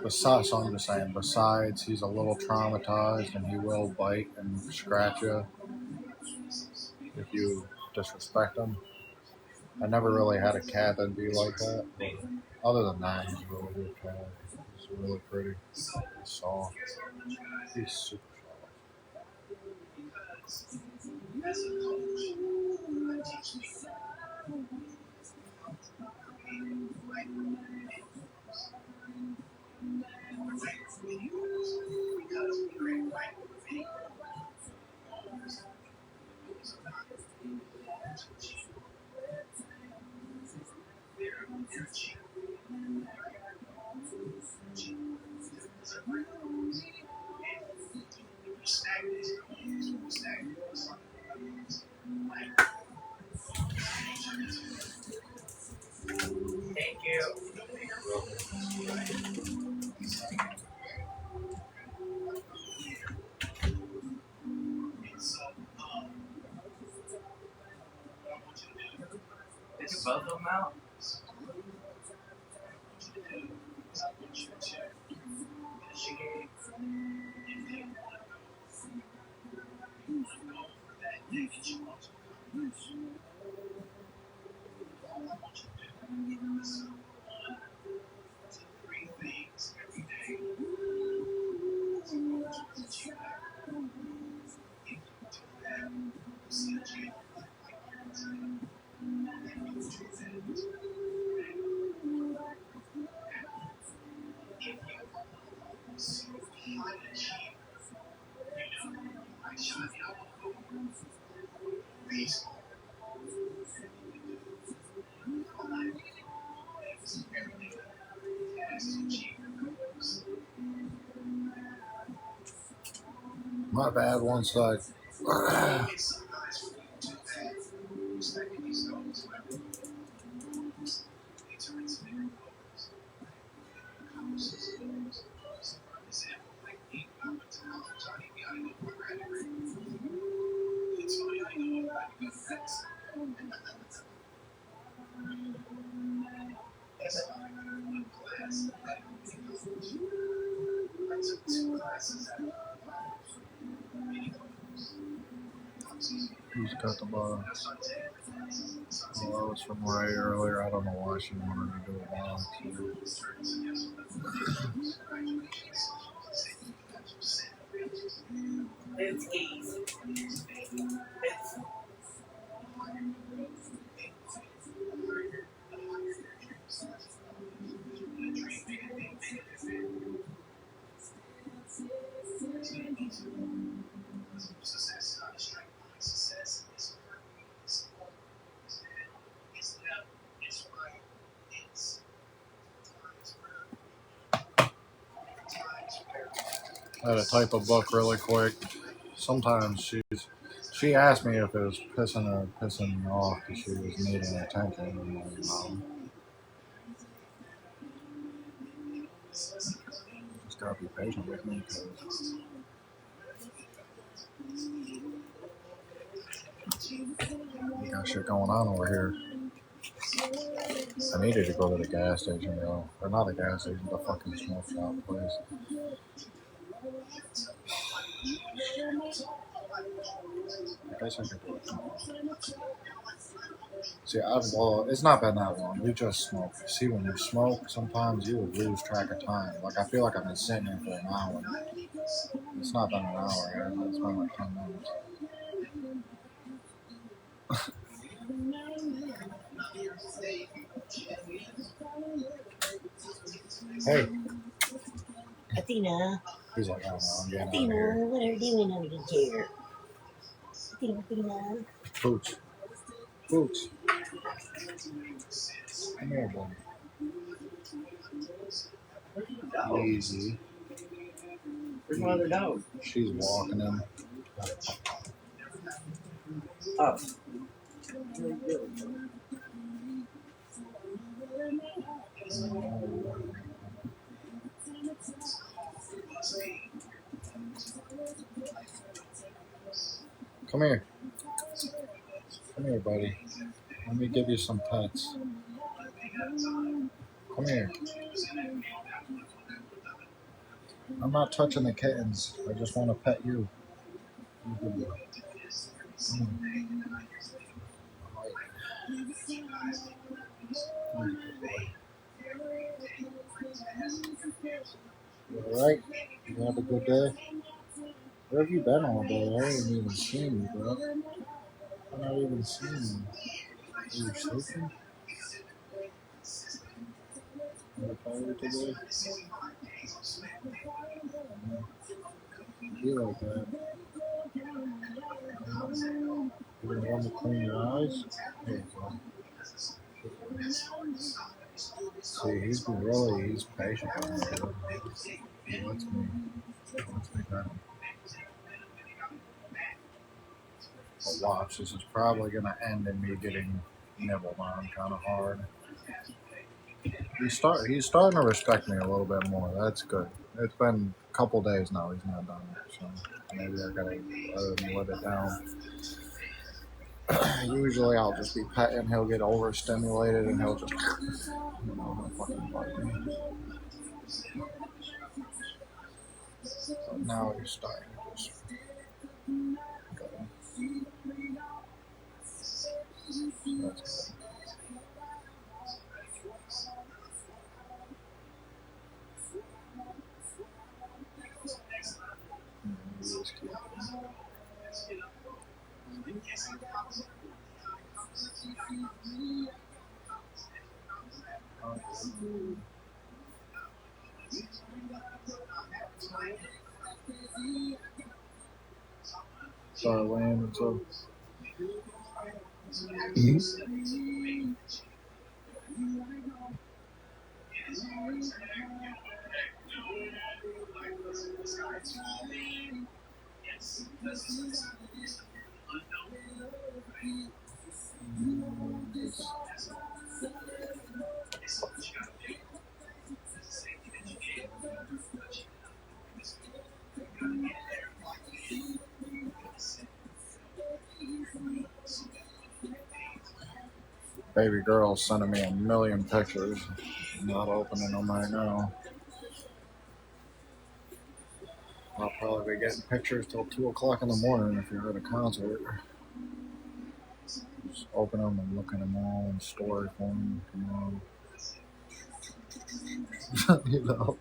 Besides, so I'm just saying, besides, he's a little traumatized and he will bite and scratch you if you disrespect him. I never really had a cat that'd be like that, but other than that, he's a really good cat. He's really pretty. He's soft. He's super Thank you. Did you both of them out? My bad, one side. got the bar. Well, that was from Ray earlier. I don't know why she wanted to do it now. It's easy. I had to type a book really quick. Sometimes she asked me if it was pissing me off because she was needing attention. And I'm like, no. Just gotta be patient with me because we got shit going on over here. I needed to go to the gas station though. Or not the gas station, the fucking smoke shop place. I guess I could do it tomorrow. See, well, it's not been that long. We just smoked. See, when you smoke, sometimes you will lose track of time. Like, I feel like I've been sitting here for an hour. It's not been an hour, guys. It's been like 10 minutes. Hey. Athena. He's like, oh, no, I'm getting out of Athena, here. what are you doing over here? Athena. Boots. Boots. Come here, boy. Easy. Where's my other dog? She's walking him. Oh. Come here. Come here, buddy. Let me give you some pets. Come here. I'm not touching the kittens. I just want to pet you. You alright? You have a good day? Where have you been all day? I haven't even seen you, bro. I've not even seen you. Are you sleeping? Are you tired today? You like that. You're gonna want to clean your eyes? There you go. See, he's patient with me, dude. He lets me pet him. But watch, this is probably gonna end in me getting nibbled on kind of hard. He's starting to respect me a little bit more. That's good. It's been a couple days now. He's not done it, so maybe I gotta let it down. Usually I'll just be petting. He'll get overstimulated and he'll just he'll fucking bite me. But now he's starting to just go. That's good. Sorry, Wayne. What's up? Baby girl sending me a million pictures. I'm not opening them right now. I'll probably be getting pictures till 2 o'clock in the morning if you're at a concert. Just open them and look at them all and store it for me. Come on. You know.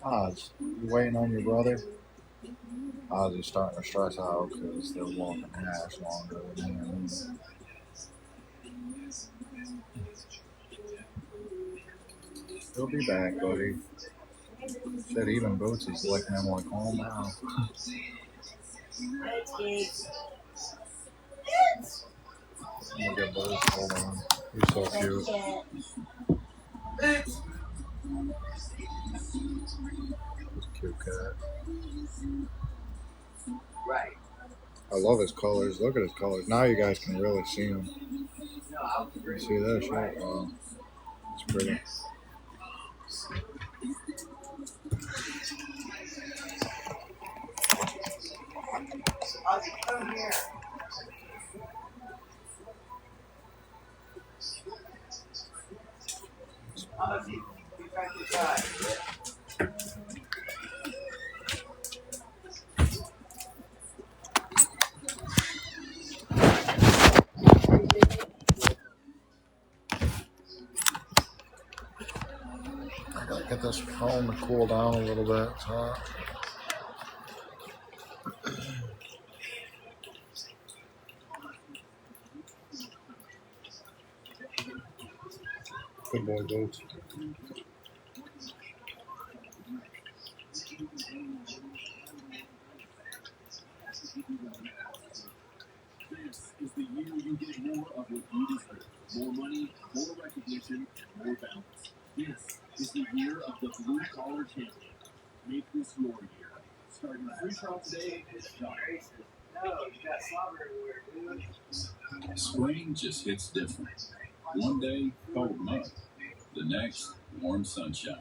Oz, you waiting on your brother? Oz is starting to stress out because they're walking ass longer than him and me. He'll be back, buddy. Said even Bootsy's licking him like, calm down. Look at Boots, hold on. He's so cute. He's a cute cat. Right. I love his colors. Look at his colors. Now you guys can really see him. You see that shit? Wow. It's pretty. Ozzy, come here. Ozzy, be back inside. I gotta get this phone to cool down a little bit. It's hot. Good boy, Boots. This is the year you get more of what you deserve. More money, more recognition, more balance. This is the year of the blue collar champion. Make this your year. Starting free trial today is done. No, you got slobber everywhere, dude. Spring just hits different. One day, cold mud. The next, warm sunshine.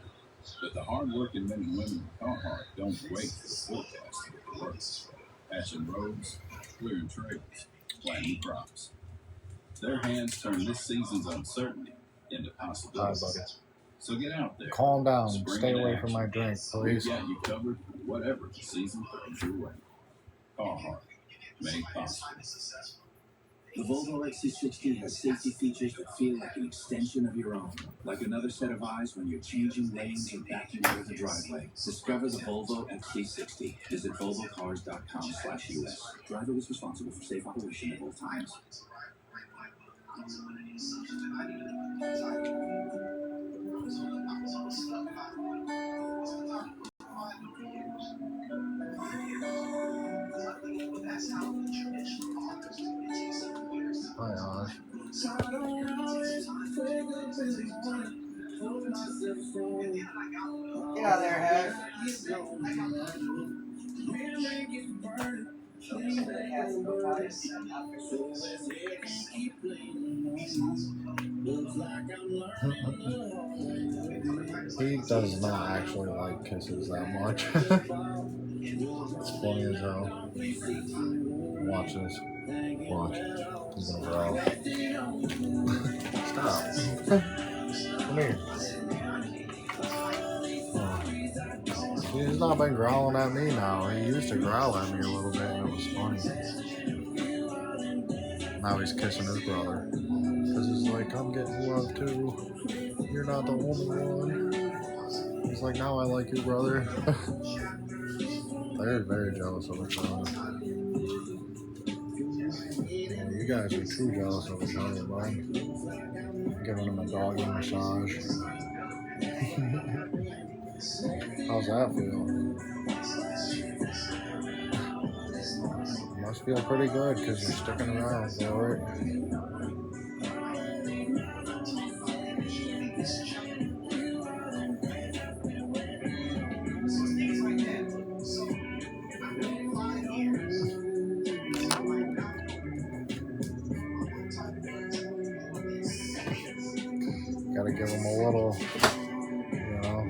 But the hard-working men and women of Carhartt don't wait for the forecast to get to work. Patching roads, clearing trails, planting crops. Their hands turn this season's uncertainty into possibility. Hi, buddy. So get out there. Calm down. Spring Stay in away action. from my drink, We've please. got you covered for whatever the season throws your way. Carhartt, made possible. The Volvo XC60 has safety features that feel like an extension of your own. Like another set of eyes when you're changing lanes or backing out of the driveway. Discover the Volvo XC60. Visit volvocars.com/US. Driver is responsible for safe operation at all times. Hi, Oz. Get out of there, Head. He does not actually like kisses that much. It's funny as hell. Watch this. Watch. He's gonna growl. Stop. Come here. Oh. He's not been growling at me now. He used to growl at me a little bit and it was funny. Now he's kissing his brother. Because he's like, I'm getting love too. You're not the only one. He's like, now I like you, brother. They're very jealous of each other. Yeah, you guys are too jealous of each other, bud. Giving him a doggy massage. How's that feel? Must feel pretty good because you're sticking around for it. Gotta give him a little, you know.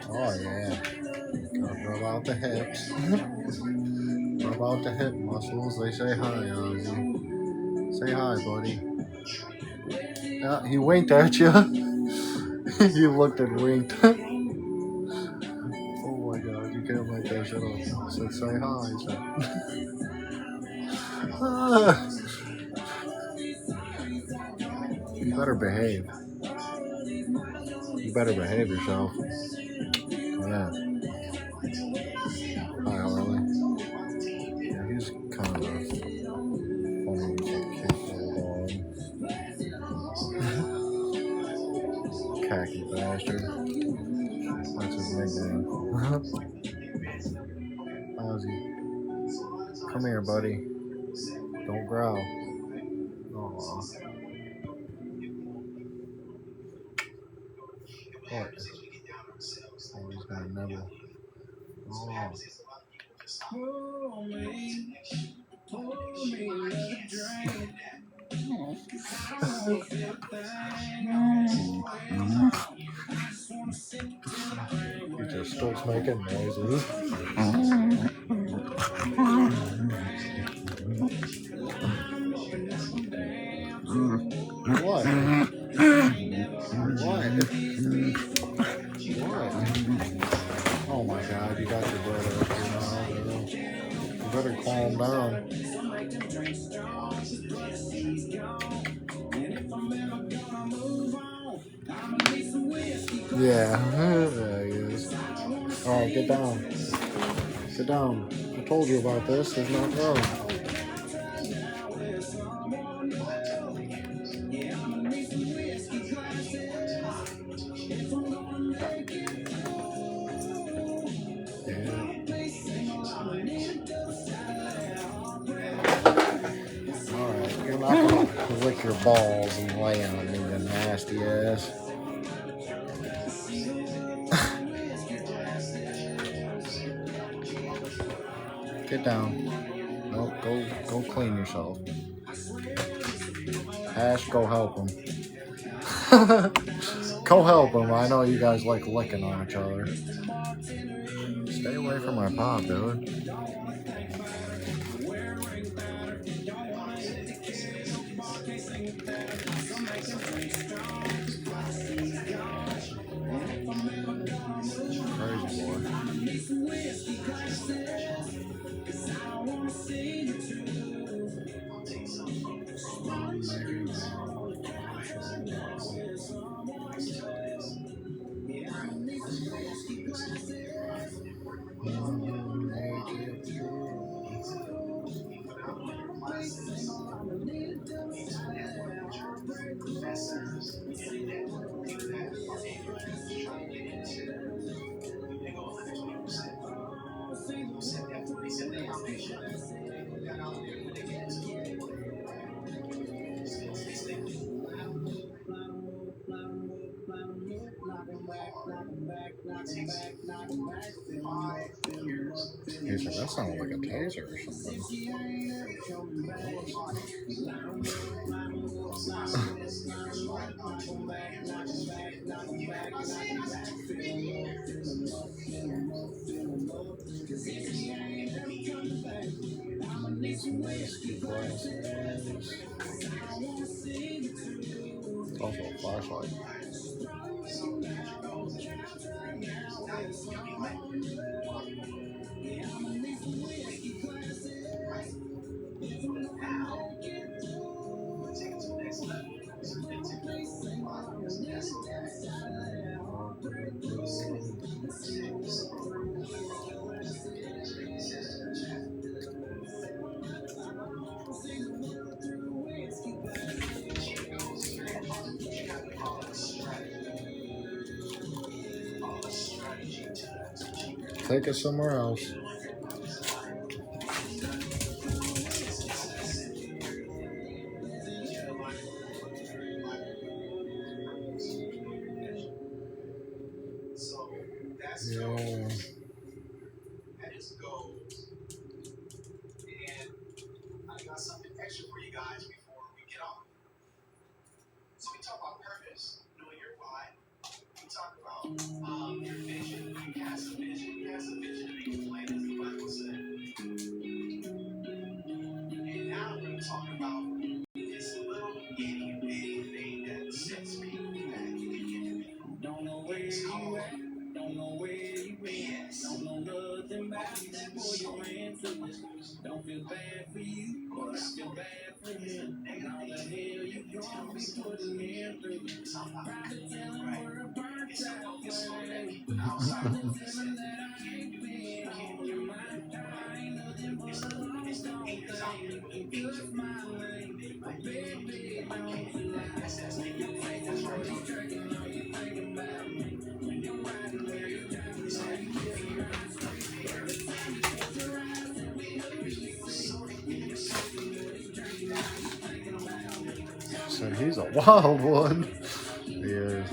Oh yeah. Gotta rub out the hips. Rub out the hip muscles. They say hi, Ozzy. Say hi, buddy. Yeah, he winked at you. He looked and winked. Oh my god, you can't say hi. You better behave. You better behave yourself. Yeah. Hi, Harley. Yeah, he's kind of a funny, cute little dog. Khaki bastard. That's his nickname. Ozzy. Come here, buddy. Don't growl. Aww. What? Oh, he's gonna nibble. Oh. He just starts making noises. What? What? What? Oh my God, you got your brother up here now, girl. You better calm down. Yeah, there he is. Alright, get down. Sit down. I told you about this. There's not room. Alright, you're not gonna lick your balls and lay on me, you nasty ass. Get down. Nope, go clean yourself. Ash, go help him. Go help him. I know you guys like licking on each other. Stay away from my pop, dude. Crazy boy. He said, that sounded like a taser or something. It's also a flashlight. Take it somewhere else. Yeah. Don't feel bad for you, but I feel bad for him. And all the hell you gon' be putting him through. Try to tell him we're a burnt out flame. Try to tell him that I ain't been on your mind. I ain't nothing but a lost on thing. And good my lane. But baby, don't you lie. You taking what he's drinking, all you thinking about me. When you're riding where you're driving, all you kissing right straight. Every time you close your eyes, and we know you see. When you're shaking what he's drinking, all you thinking about me. So he's a wild one. He is.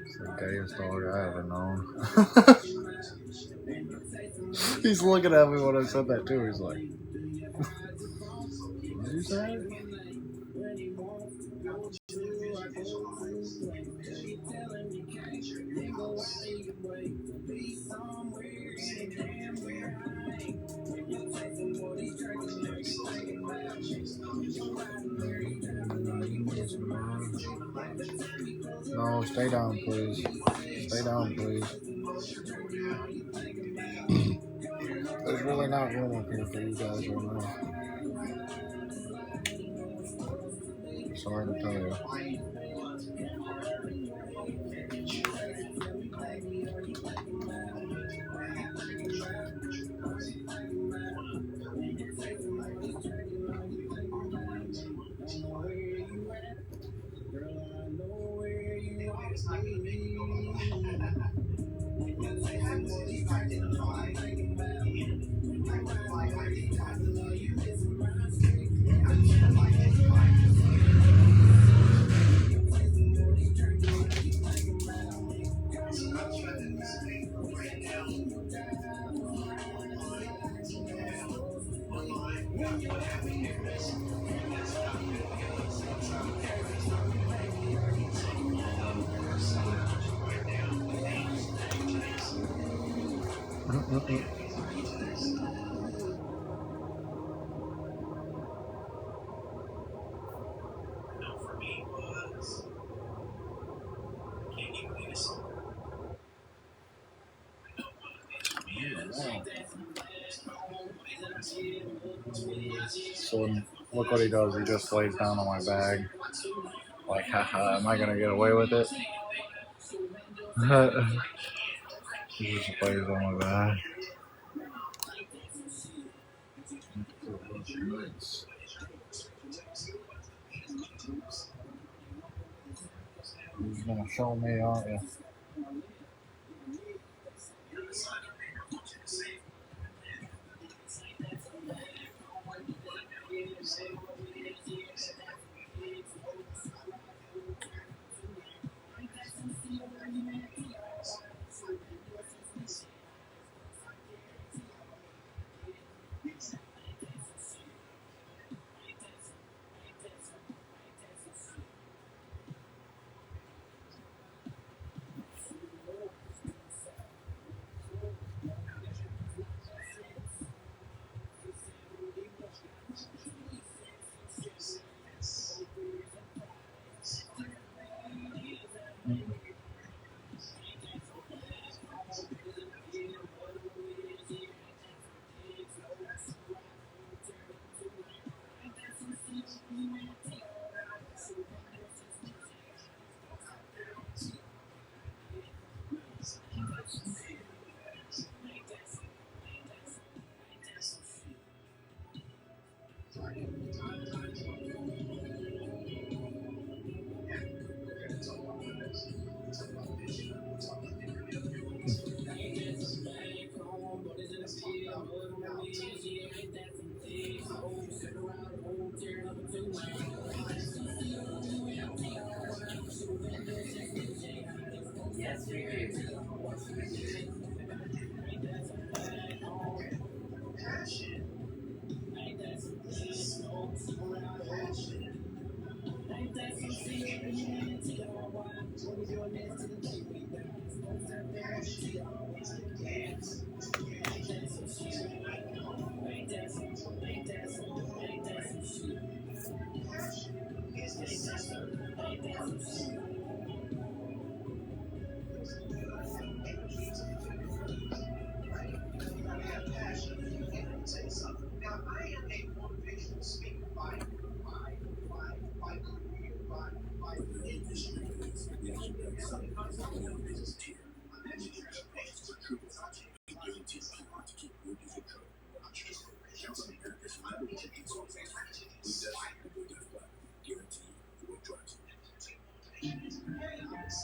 It's the gayest dog I ever known. He's looking at me when I said that too. He's like, what did you say? No, stay down, please. Stay down, please. There's really not room up here for you guys right now. I'm sorry to tell you. So look what he does. He just lays down on my bag. Like, haha, am I gonna get away with it? He just lays on my bag. He's gonna show me, aren't you?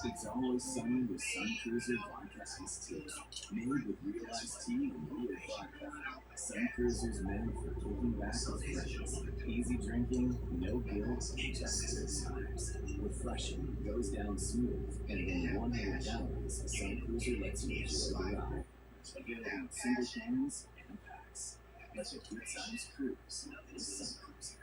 It's always sunny with Sun Cruiser Vodka Iced Tea. Made with real iced tea and real vodka. Sun Cruiser's made for kicking back with friends. Easy drinking, no guilt, just good times. Refreshing, goes down smooth, and in 100 gallons, Sun Cruiser lets you enjoy the ride. Available in single cans and packs. Let the good times cruise with Sun Cruiser.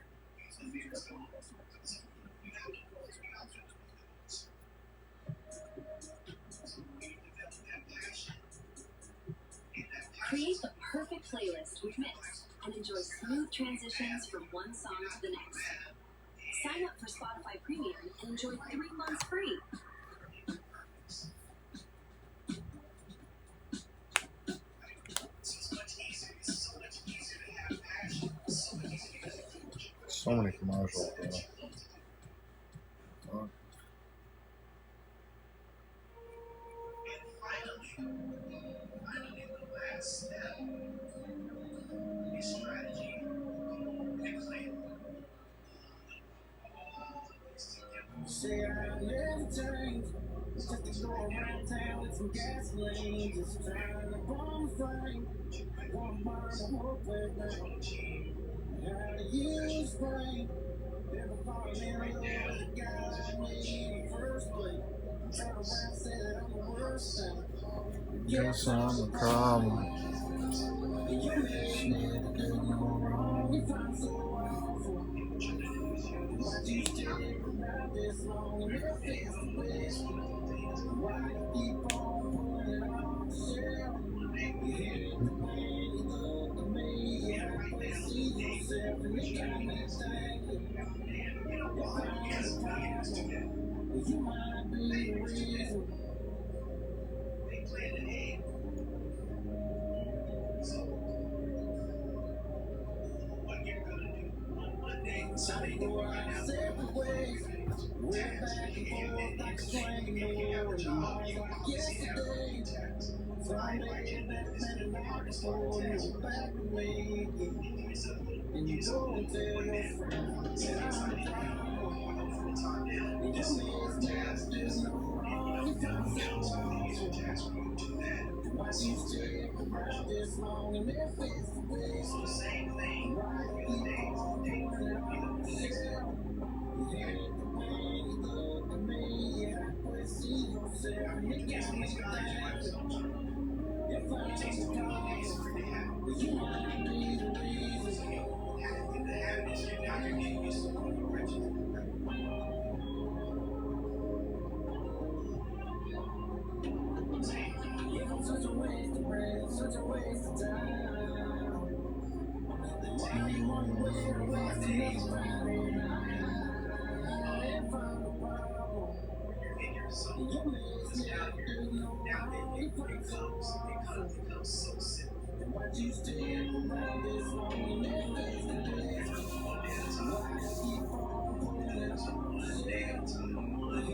Create the perfect playlist with Mix and enjoy smooth transitions from one song to the next. Sign up for Spotify Premium and enjoy 3 months free. So many commercials, bro. Oh. Say I never change, just to go around town with some gasoline, just trying to bomb the flame. One mind to hope with me. How do you explain? Never falling in love with the guy like me in the first place. Turn around, say that I'm the worst thing. Yes, I'm the problem. You made me do no wrong. You find so awful. Why'd you stay around this long and never face the best? Why you keep on pulling it off the shelf? You hit the pain, you look at me, you halfway see yourself, and you got me thinking. You find a problem, well, you might be the reason. So they go our separate ways. We're back and forth like a train, and miles like yesterday. Someday that meant a lot before you're back with me. And you go and tell your friends that I'm the problem. And you miss me, there's no wrong. You found so awful. Why you stay around this long and never face the west? Why you keep on pulling it off the shelf? You hate the way you look at me, you halfway see yourself, and you got me thinking. If I take the problem, well, you might be the reason. If I'm such a waste of breath, such a waste of time, why you wanna wait around to me Friday night? If I'm the problem, you miss me, do no wrong, you find so awful. And why'd you stay around this long and never face the best? Why you keep on pulling it off the shelf? You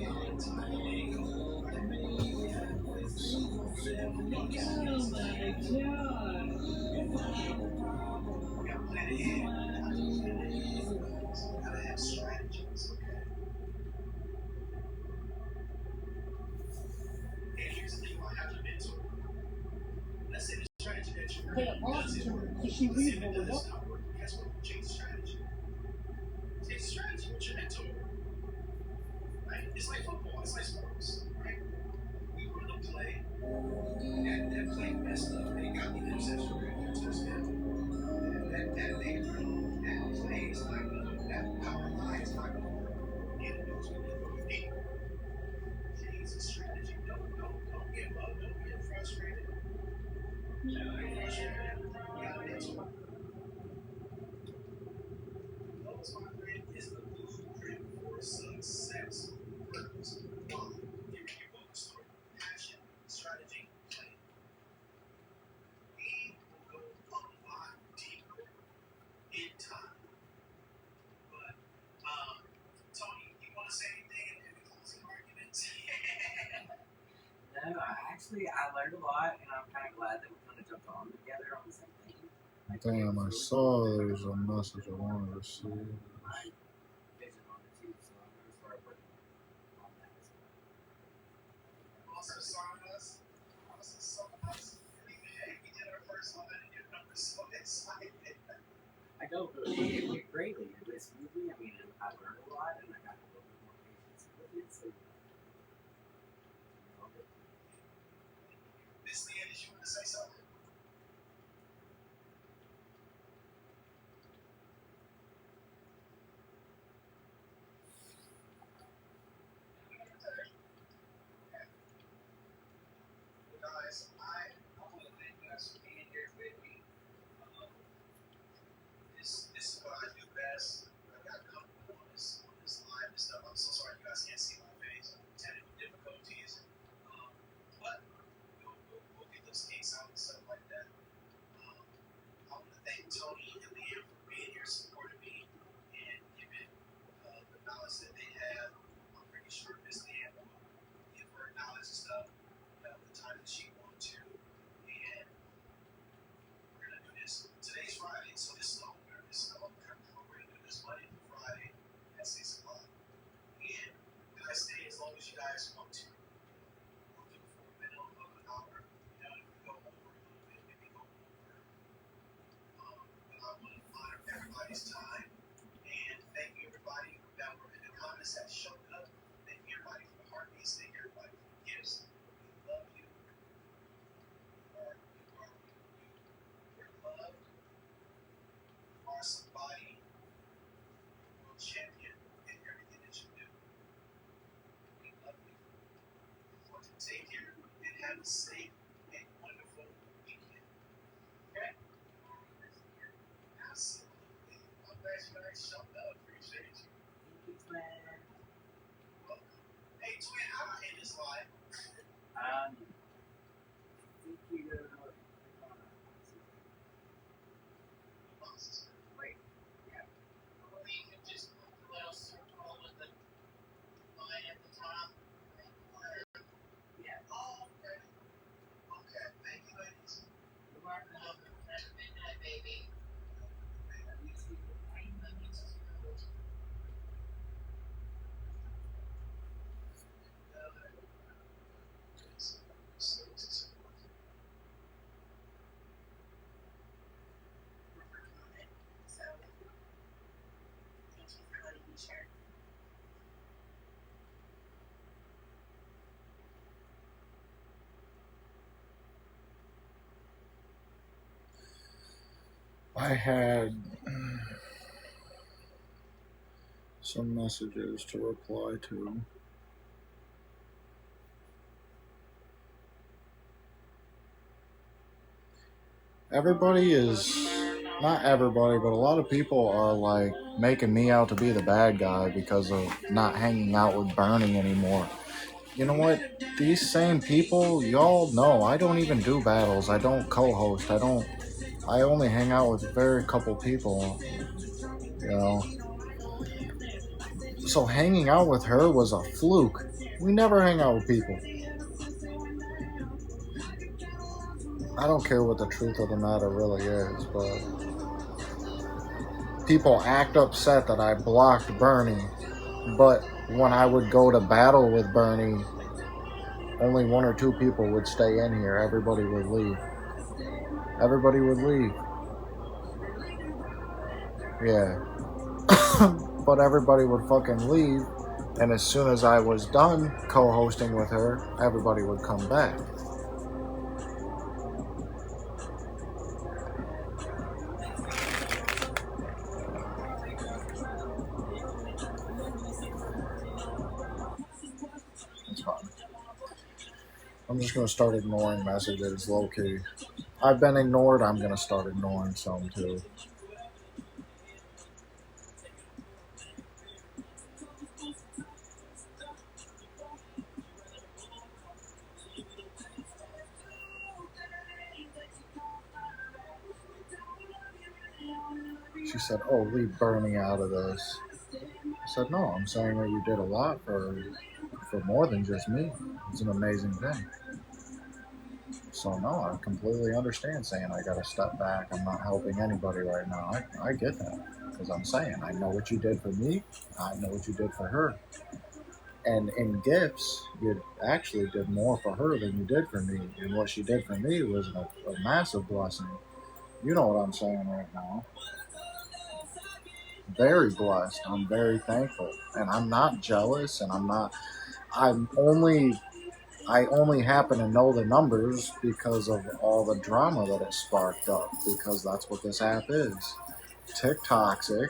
hate the pain, you look at me, you halfway see yourself, and you got me thinking. If I'm the problem, you might be the reason. They are also if you read what we want. It's like football, it's like sports, right? We run a play, and that play messed up, they got the interception, touchdown. That play is not good, that power line is not good. It knows what you're doing. It's a strategy. Don't give up, don't get frustrated. Don't get frustrated. You gotta mental. Those, my friend, is the blueprint for success. Purpose, why, giving you both story, passion, strategy, plan. We will go a lot deeper in time. But, Tony, you want to say anything I know. Actually, I learned a lot, and I'm kind of glad that we kind of jumped on together on the same thing. Damn, I saw there was a message I wanted to see. My vision on it too, so I'm gonna start working on that as well. Also, we did our first one, and your number so excited. I know, but it went greatly in this movie. I mean, I learned a lot, and I got a little bit more patience with it. So, Miss Leah, did you want to say something? Guys, I want to thank you guys for being here with me. This is what I do best. I got comfortable on this live and stuff. I'm so sorry you guys can't see my face. I'm having difficulties. But we'll get those kinks out and stuff like that. I want to thank Tony and Liam for being here, supporting me, and giving the knowledge that they have. I'm pretty sure Miss Liam will give her knowledge and stuff the time that she wants to. And we're going to do this. Today's Friday, so this is the opener. We're going to do this Monday through Friday at 6 o'clock. And I stay as long as you guys want to. We'll do it for a minimum of an hour. You know, if we go over a little bit, maybe go over. But I want to honor everybody's time. And thank you, everybody that were in the comments that showed up. Thank you, everybody, for the heartbeats. Thank you, everybody, for the gifts. We love you. You're loved. You are somebody, a champion in everything that you do. We love you. I want to take care and have a safe and wonderful weekend. Okay? Absolutely. I'm glad you guys showed up. Appreciate you. Welcome. Hey, Twin, how do I end this live? Wait, yeah. Or you can just put the little circle with the line at the top. Yeah. Oh, okay. Okay. Thank you, ladies. You're welcome. Have a good night, baby. Love you too. So, thank you for letting me share. I had some messages to reply to. Everybody is, not everybody, but a lot of people are like making me out to be the bad guy because of not hanging out with Bernie anymore. You know what? These same people, y'all know I don't even do battles. I don't co-host. I only hang out with very couple people, you know. So hanging out with her was a fluke. We never hang out with people. I don't care what the truth of the matter really is, but people act upset that I blocked Bernie, but when I would go to battle with Bernie, only one or two people would stay in here. Everybody would leave. Everybody would leave. Yeah. But everybody would fucking leave, and as soon as I was done co-hosting with her, everybody would come back. It's fine. I'm just going to start ignoring messages low-key. I've been ignored, I'm going to start ignoring some too. She said, oh, leave Bernie out of this. I said, no, I'm saying that you did a lot for more than just me. It's an amazing thing. So no, I completely understand saying I gotta step back. I'm not helping anybody right now. I get that. Because I'm saying, I know what you did for me. I know what you did for her. And in gifts, you actually did more for her than you did for me. And what she did for me was a massive blessing. You know what I'm saying right now. Very blessed. I'm very thankful. And I'm not jealous, and I only happen to know the numbers because of all the drama that it sparked up, because that's what this app is. TikToxic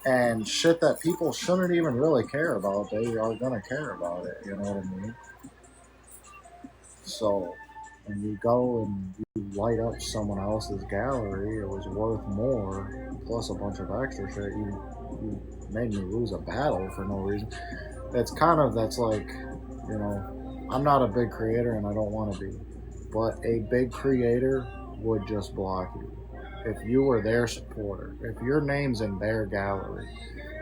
and shit that people shouldn't even really care about. They are gonna care about it, you know what I mean? So when you go and you light up someone else's gallery, it was worth more, plus a bunch of extra shit. You made me lose a battle for no reason. That's like, you know, I'm not a big creator and I don't want to be, but a big creator would just block you. If you were their supporter, if your name's in their gallery,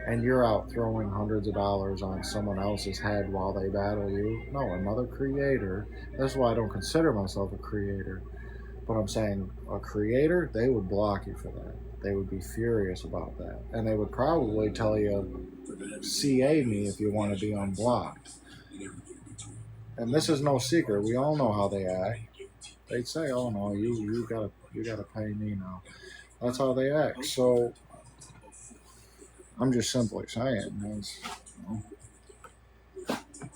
and you're out throwing hundreds of dollars on someone else's head while they battle you, no, another creator, that's why I don't consider myself a creator, but I'm saying a creator, they would block you for that. They would be furious about that. And they would probably tell you, CA me if you want to be unblocked. And this is no secret. We all know how they act. They'd say, "Oh no, you gotta pay me now." That's how they act. So I'm just simply saying,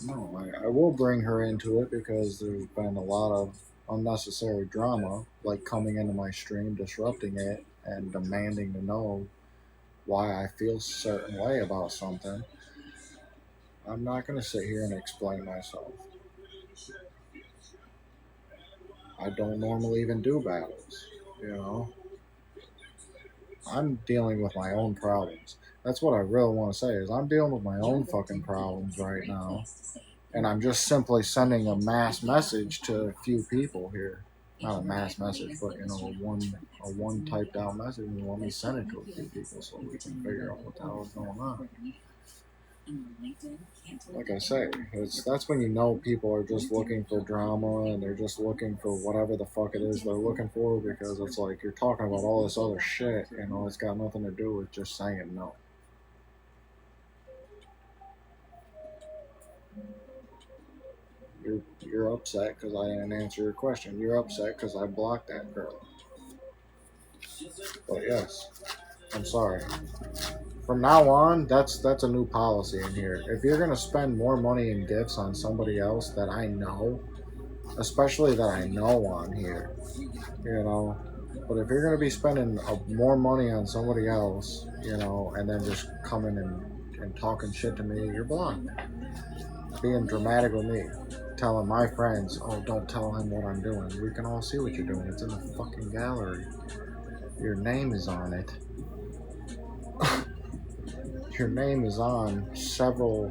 no, I will bring her into it because there's been a lot of unnecessary drama, like coming into my stream, disrupting it, and demanding to know why I feel a certain way about something. I'm not going to sit here and explain myself. I don't normally even do battles, you know? I'm dealing with my own problems. That's what I really want to say is I'm dealing with my own fucking problems right now. And I'm just simply sending a mass message to a few people here. Not a mass message, but you know, a one typed out message, and let me send it to a few people so we can figure out what the hell is going on. Like I say, that's when you know people are just looking for drama and they're just looking for whatever the fuck it is they're looking for, because it's like you're talking about all this other shit, you know, it's got nothing to do with just saying no. You're upset because I didn't answer your question. You're upset because I blocked that girl. But yes, I'm sorry. From now on, that's a new policy in here. If you're gonna spend more money in gifts on somebody else that I know, especially that I know on here, you know. But if you're gonna be spending more money on somebody else, you know, and then just coming and talking shit to me, you're blocked. Being dramatic with me, telling my friends, "Oh, don't tell him what I'm doing. We can all see what you're doing. It's in the fucking gallery. Your name is on it." Your name is on several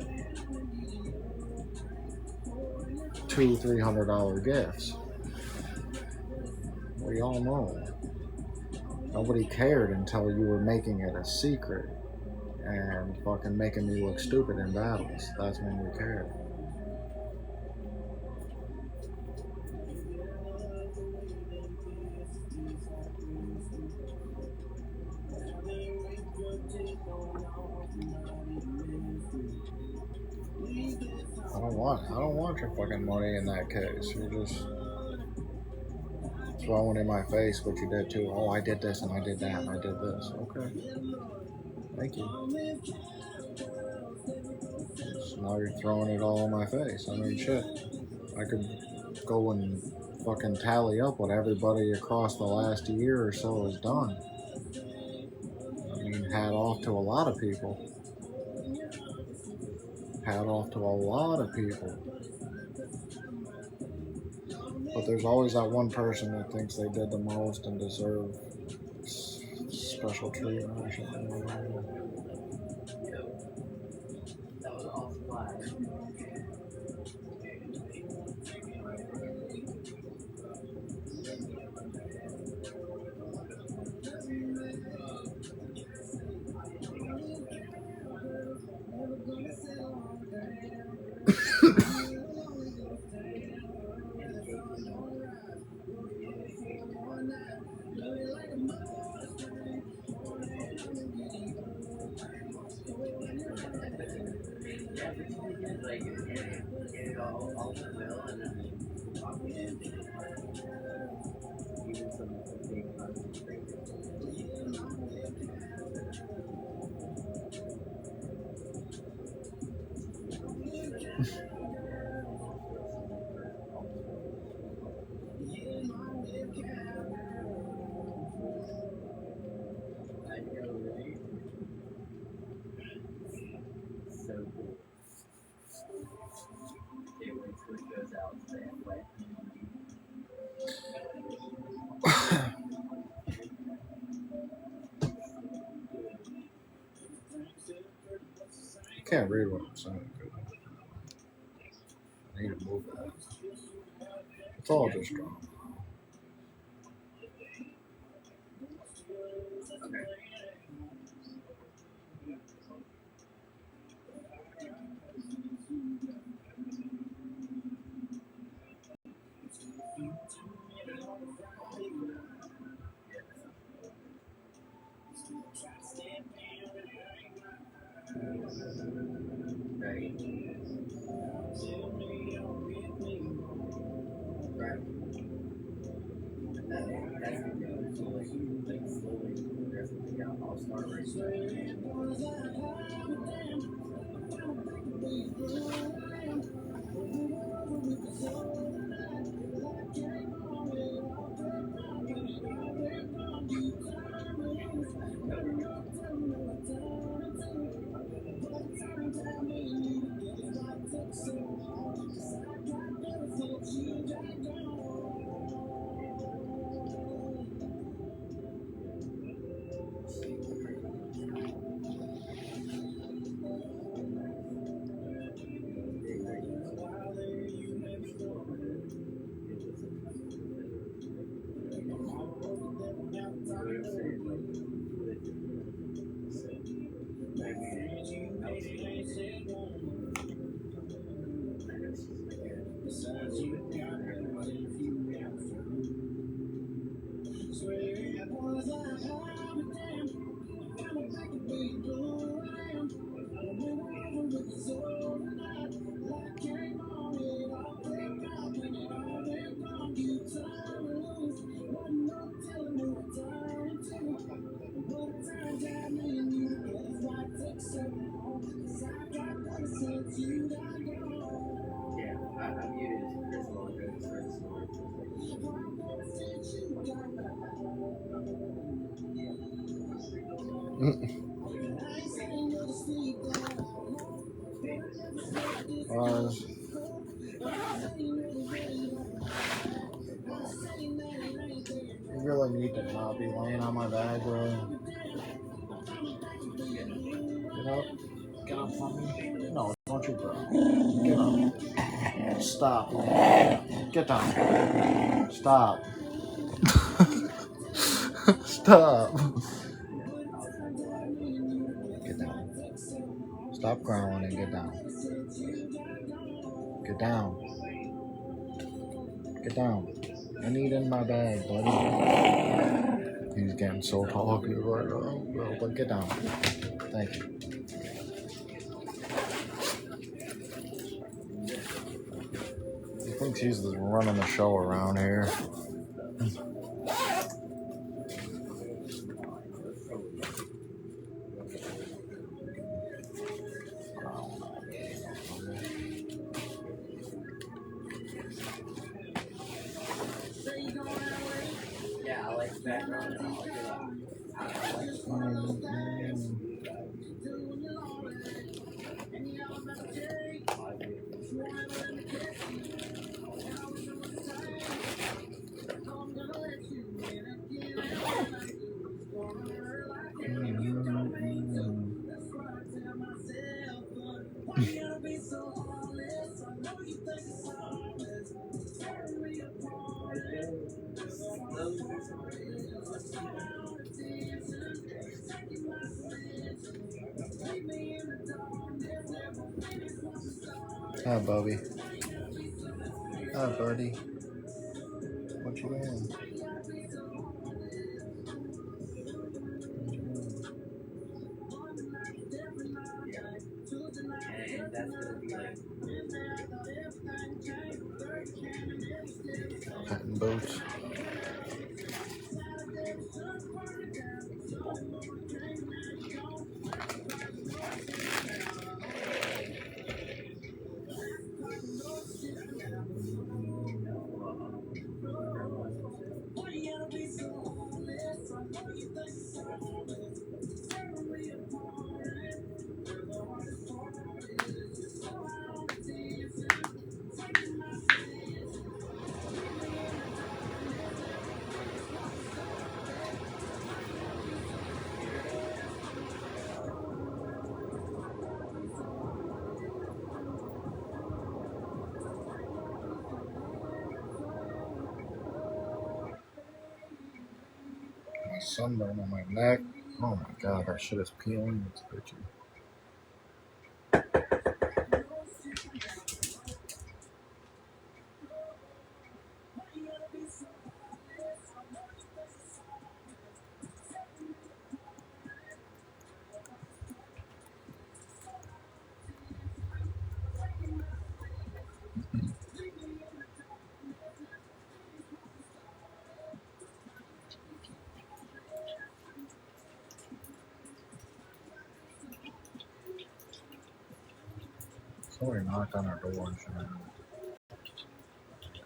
$200-$300 gifts. We all know. Nobody cared until you were making it a secret and fucking making me look stupid in battles. That's when we cared. I don't want your fucking money in that case. You're just throwing in my face what you did too. Oh, I did this and I did that and I did this. Okay. Thank you. So now you're throwing it all in my face. I mean, shit. I could go and fucking tally up what everybody across the last year or so has done. I mean, hat off to a lot of people. Hat off to a lot of people. But there's always that one person that thinks they did the most and deserve special treatment or something. I'll will, and then talk to him. Even some big I know, right? So cool. Can't wait till it goes out that way. I can't read what I'm saying. I need to move that. It's all just drama. Okay. Right. Right. That's the go. So like slowly progressively I'll start right Yeah, I muted Chris while ago to start snoring. You really need to not be laying on my bag, bro. Get up. Get up from me. No, don't you, bro. Get up. Stop. Get down. Stop. Stop. Get down. Stop growling and get down. Get down. Get down. I need in my bag, buddy. He's getting so talkative right now, bro. But get down. Thank you. He thinks he's running the show around here. Yeah, I like the background and I like it. Hi, Bubby. Hi, buddy. What you doing? And that's gonna be like boots. Sunburn on my neck. Oh my god, that shit is peeling. It's bitchy. Somebody knocked on our door and shit.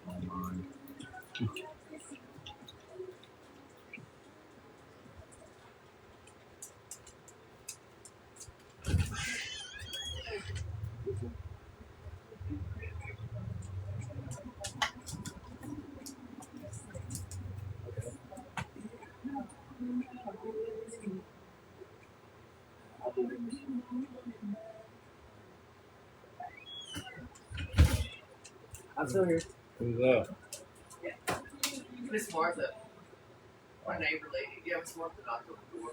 Don't mind. I'm still here. Who's that? Yeah. Miss Martha. My neighbor lady. Yeah, Miss Martha knocked on the door.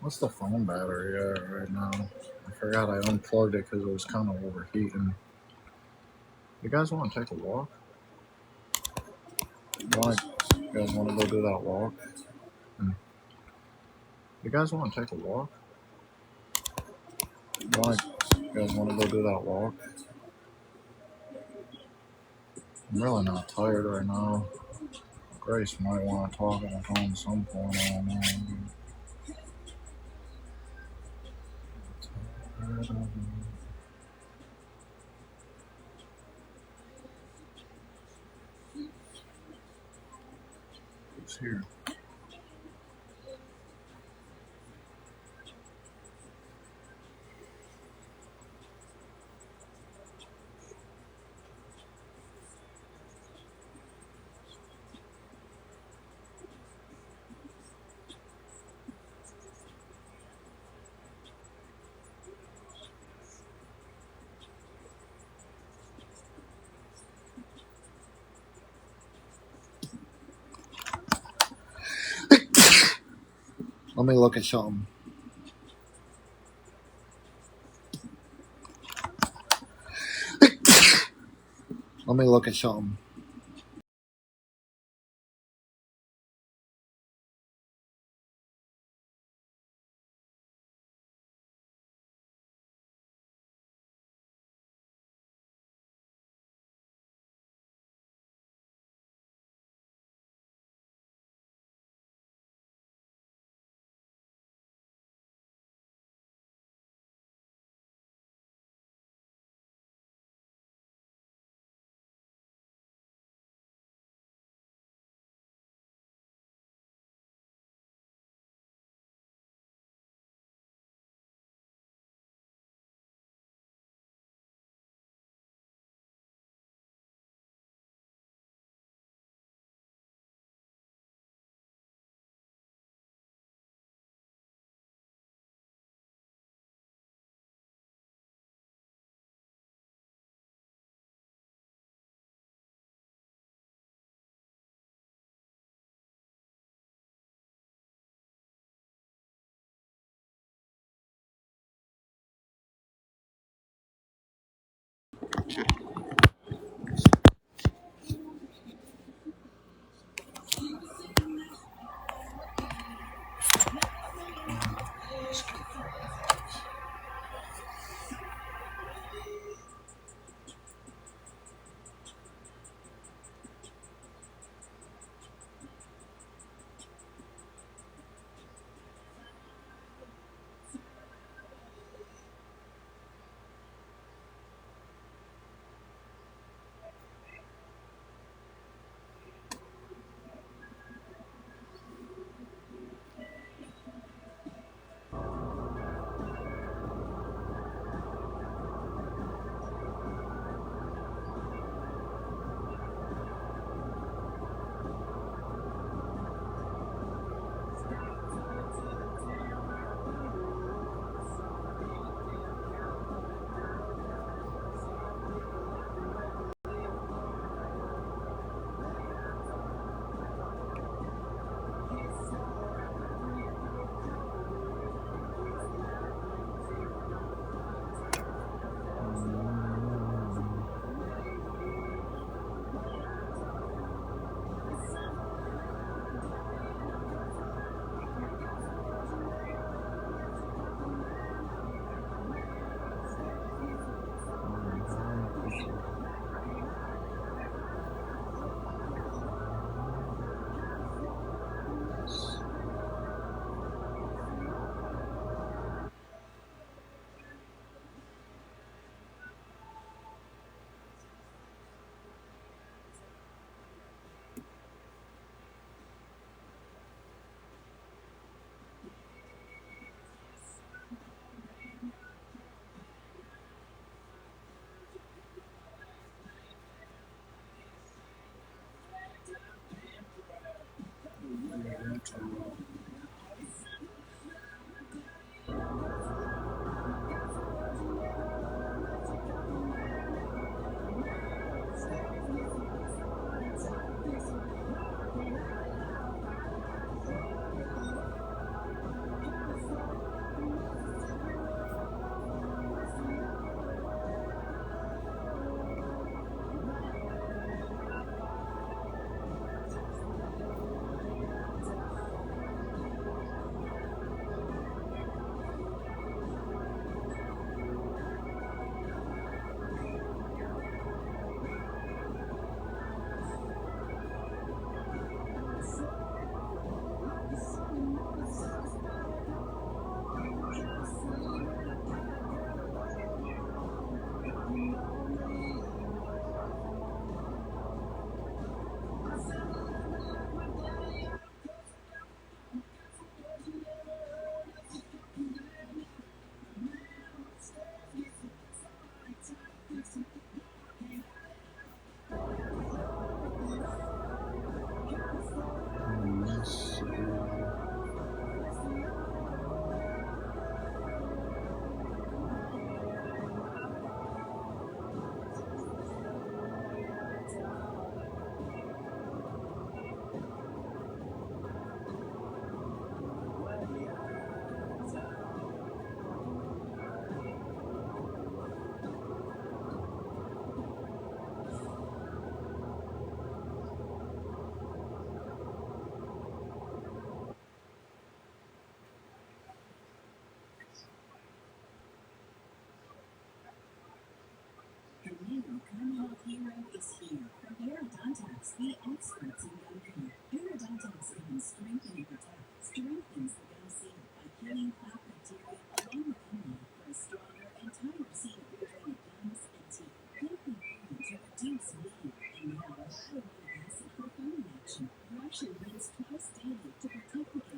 What's the phone battery at right now? I forgot I unplugged it because it was kind of overheating. You guys want to take a walk? You guys want to go do that walk? You guys want to take a walk? You guys want to go do that walk? I'm really not tired right now. Grace might want to talk on the phone at some point. I don't know. Who's here? Let me look at something. Let me look at something.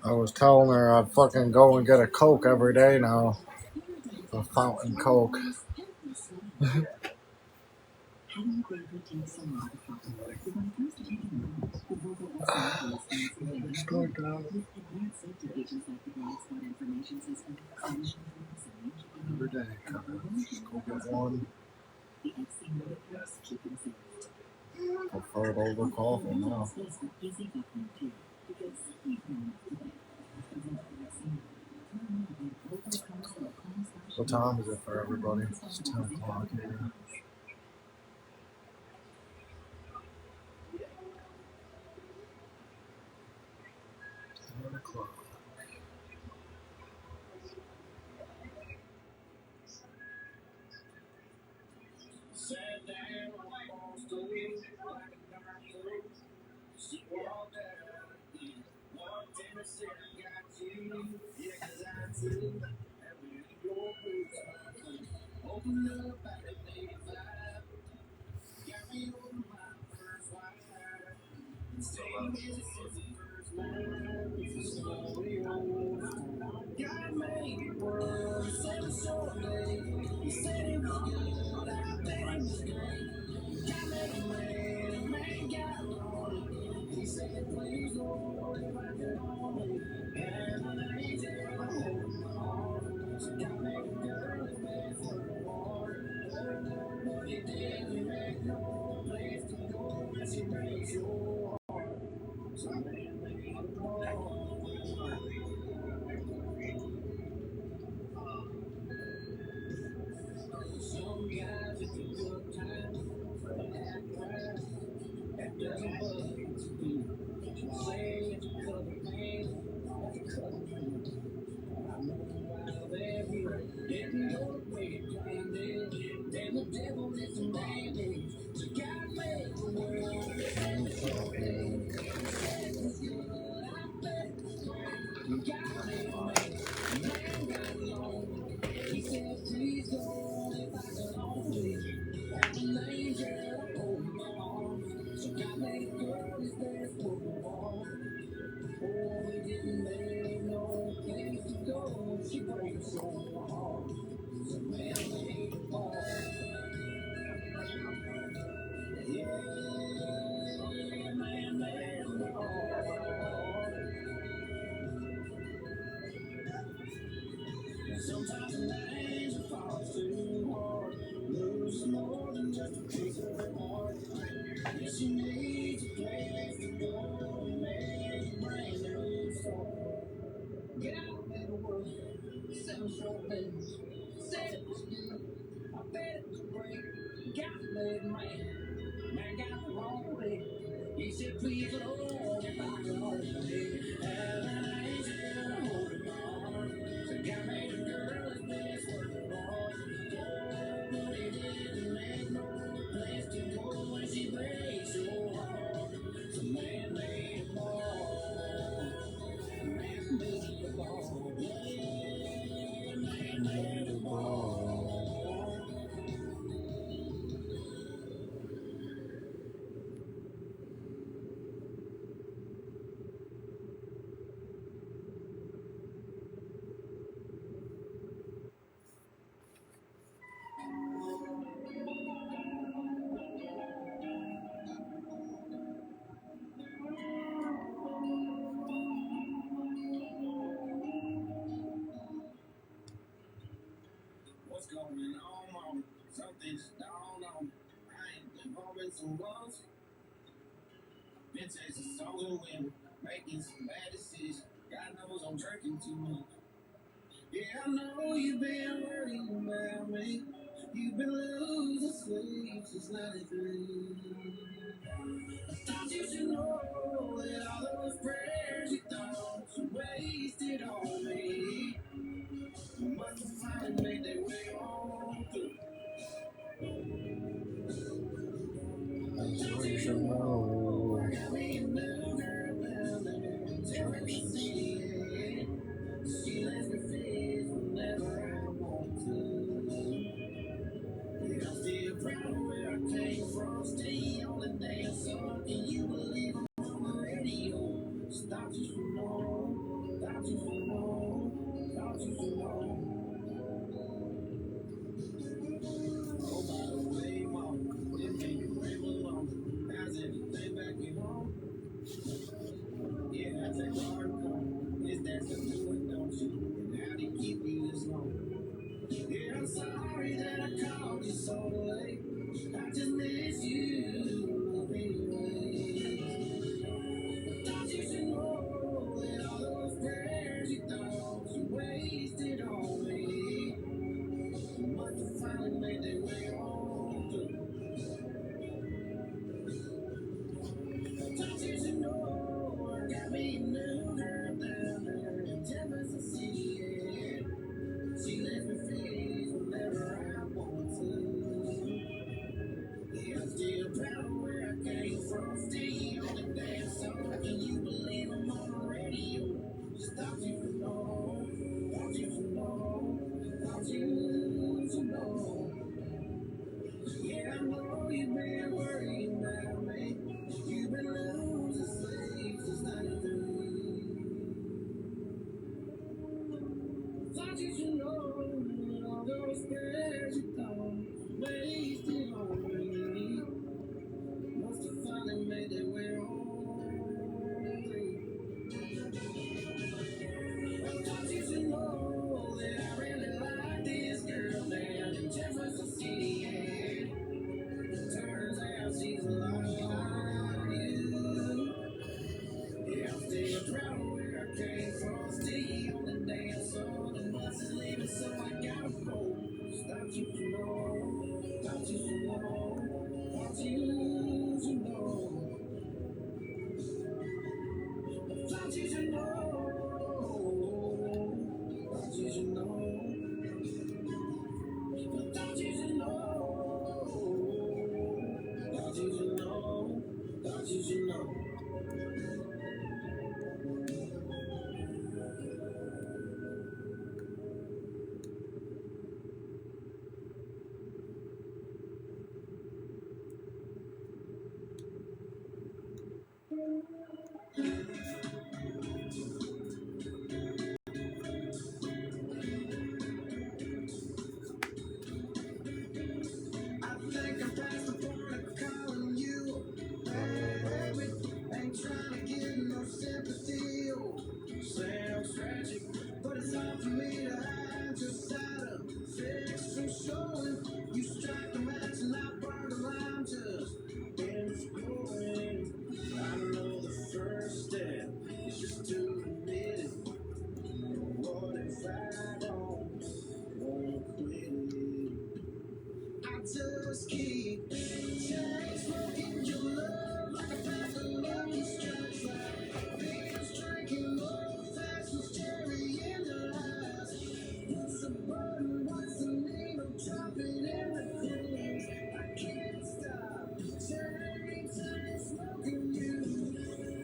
I was telling her I'd fucking go and get a Coke every day now. A fountain Coke. How do you bravely take someone to the front? But when it comes to taking them, the Volvo XC90 stands independently. With advanced safety features like the blind spot information system, collision focus, and lane keeping Every day, just go get one. the XC90 helps keep them safe. Prefer it over coffee now. Space for easy buckling too, because you've been today. The Volvo XC90. What time is it for everybody? It's 10 o'clock here. 10 o'clock. sorry that I called you so late. I just miss you anyway. Thought you should know that all those prayers you thought you wasted on me must have finally made their way home through. Thought you should know I got me a new girl down there in Jefferson City. Yeah. She lets me freeze whenever I want to. Yeah, I'm still proud of where I came from. Still on the dance song. Can you believe I'm on the radio? Just thought you would know. Thought you would know. Thought you would know. Yeah, I know you've been worrying about me. You've been losing sleep since 93. Thought you should know all those prayers you thought wasted on me must have finally made their way home. Thought you should know that I really like this girl down in Jefferson City. Yeah. Turns out she's a lot like you. Yeah, I'm still proud of where I came from. Still on the dance floor. The bus is leaving, so I gotta go. Thought you should know. Thought you should know. Thought you should know. Thought you should know. Thought you should know. Thought you should know. Thought you should know. Thought you should know. I think I'm past the point of calling you baby. Ain't trying to get no sympathy. Oh, sounds tragic, but it's hard for me to hide your side of things from showing. You strike a match and I burn the line just in exploring. I know the first step is just to admit it. What if I don't wanna quit it? I just keep chain smoking your love like a pack of lucky strikes. Like beers drinking more fast cherry in the eyes. What's the button? What's the name? I'm dropping everything. I can't stop. Chain smoking you.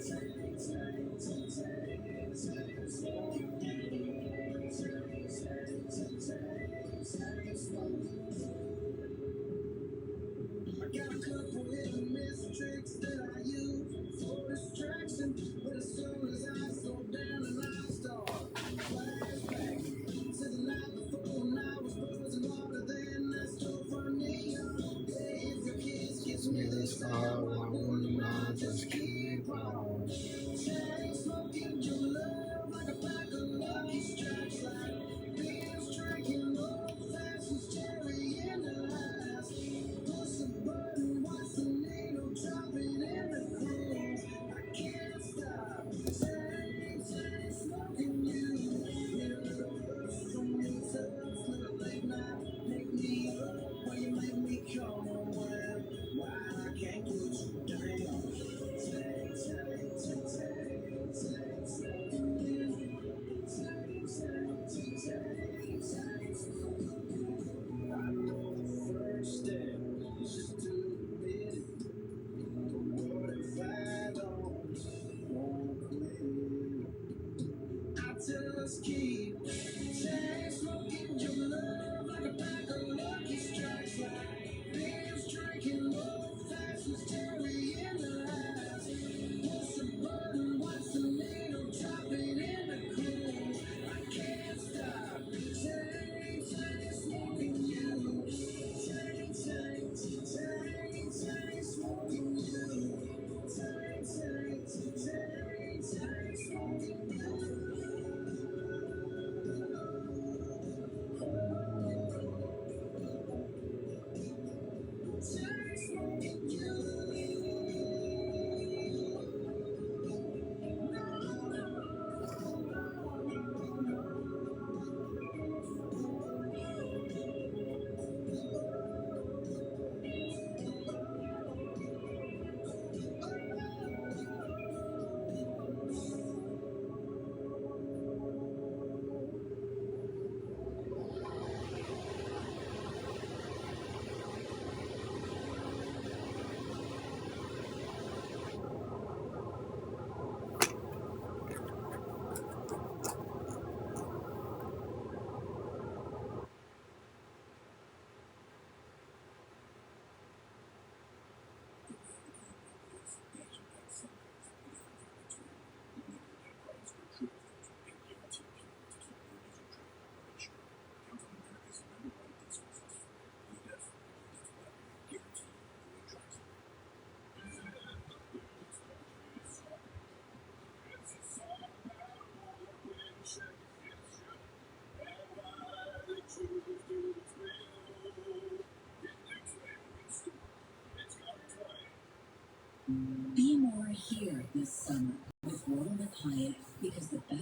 Chain smoking you. Chain smoking you.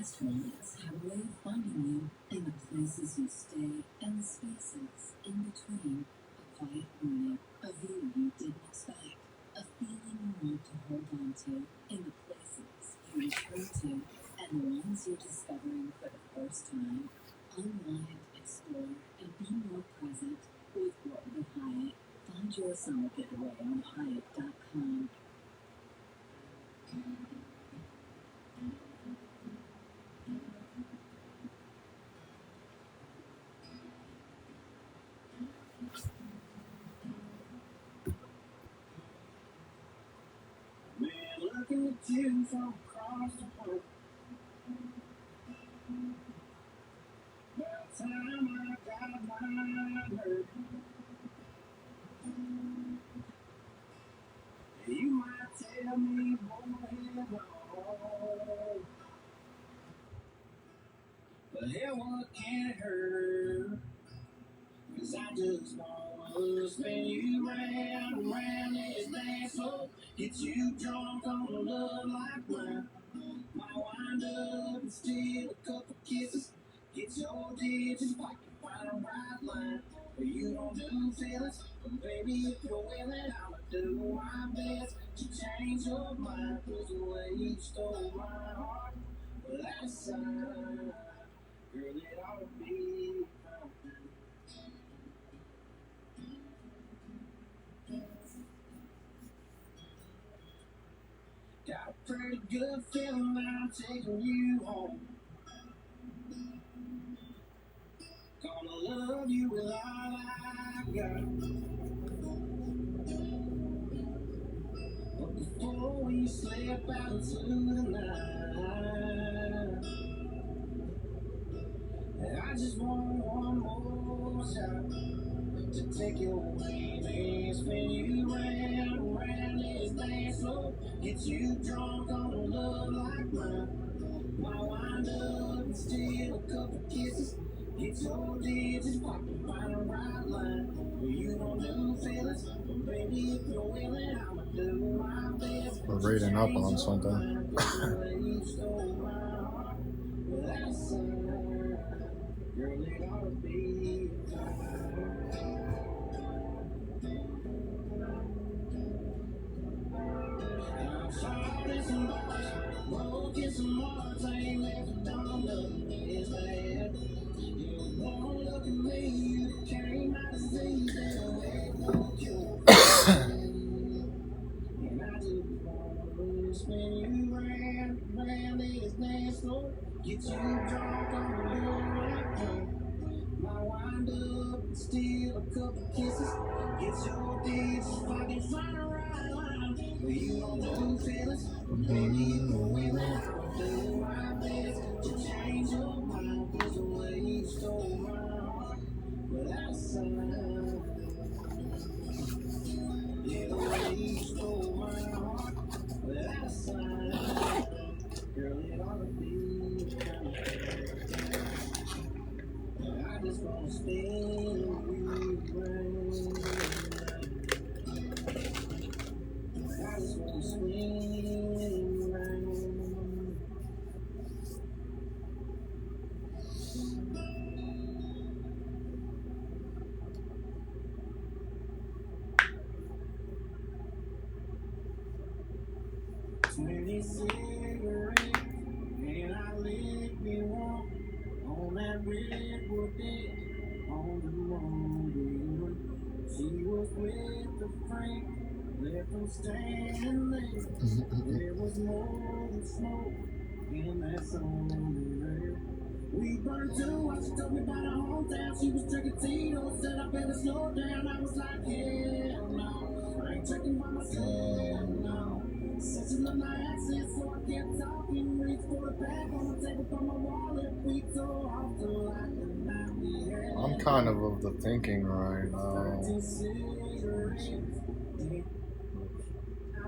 restaurants have a way of finding you in the places you stay and the spaces in between. A quiet morning, a view you didn't expect, a feeling you want to hold on to in the places you return to and the ones you're discovering for the first time. Unwind, explore, and be more present with World of Hyatt. Find your summer getaway on Hyatt.com. Man, looking at you from across the road. About time I got mine heard. You might tell me what went wrong, but hell, what can it hurt? 'Cause I just wanna spin you round and round this dance floor, get you drunk on a love like mine. Might wind up and steal a couple kisses, get your digits like you find a right line. But you don't do feelings, but baby, if you're willing, I'ma do my best to change your mind. 'Cause the way you stole my heart without a sign, girl, it ought to be something. Got a pretty good feeling that I'm taking you home. Gonna love you with all I got. But before we slip out into the night, I just want one more shot to take you away, man. Spin you round and round this dance floor, get you drunk on a love like mine. Might wind up and steal a couple kisses, get your digits poppin', find a right line. Well, you don't do feelings, but baby, if you're willing, I'ma do my best. We're reading up on something. Girl, it ought to be Shorties and bars, broken some hearts, I ain't never done nothing as bad. You won't look at me, you came out to see that no cure. And I just wanna spin you round this dance floor, get you drunk on the right time. Might wind up and steal a couple kisses, get your digits fucking find a right line. But you don't do feelings, baby, if you're willing, I'll do my best to change your mind. 'Cause the way you stole my heart without a sign, yeah, the way you stole my heart without a sign, girl, it ought to be kind. I just wanna spin you round. I just wanna spin you round. Twenty cigarettes, and I lit me one on that redwood deck on the road. She was with a friend, left them standing there. There was more than smoke in that song rail. We burned too, while she told me about her hometown. She was drinking Tito, said I better slow down. I was like, hell no, I ain't drinking by myself, no. Said she loved my accent, so I kept talking. Reached for the bag on the table from my wallet. We tore off the light the night we had. I'm kind of the thinking right now.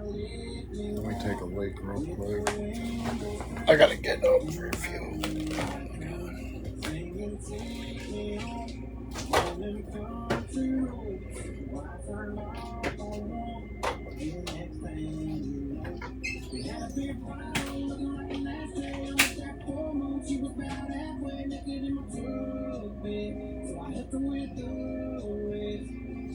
Let me take a wake real quick. I gotta get up for a few. Oh my God. She was about halfway naked in my truck bed, so I helped her with the rest.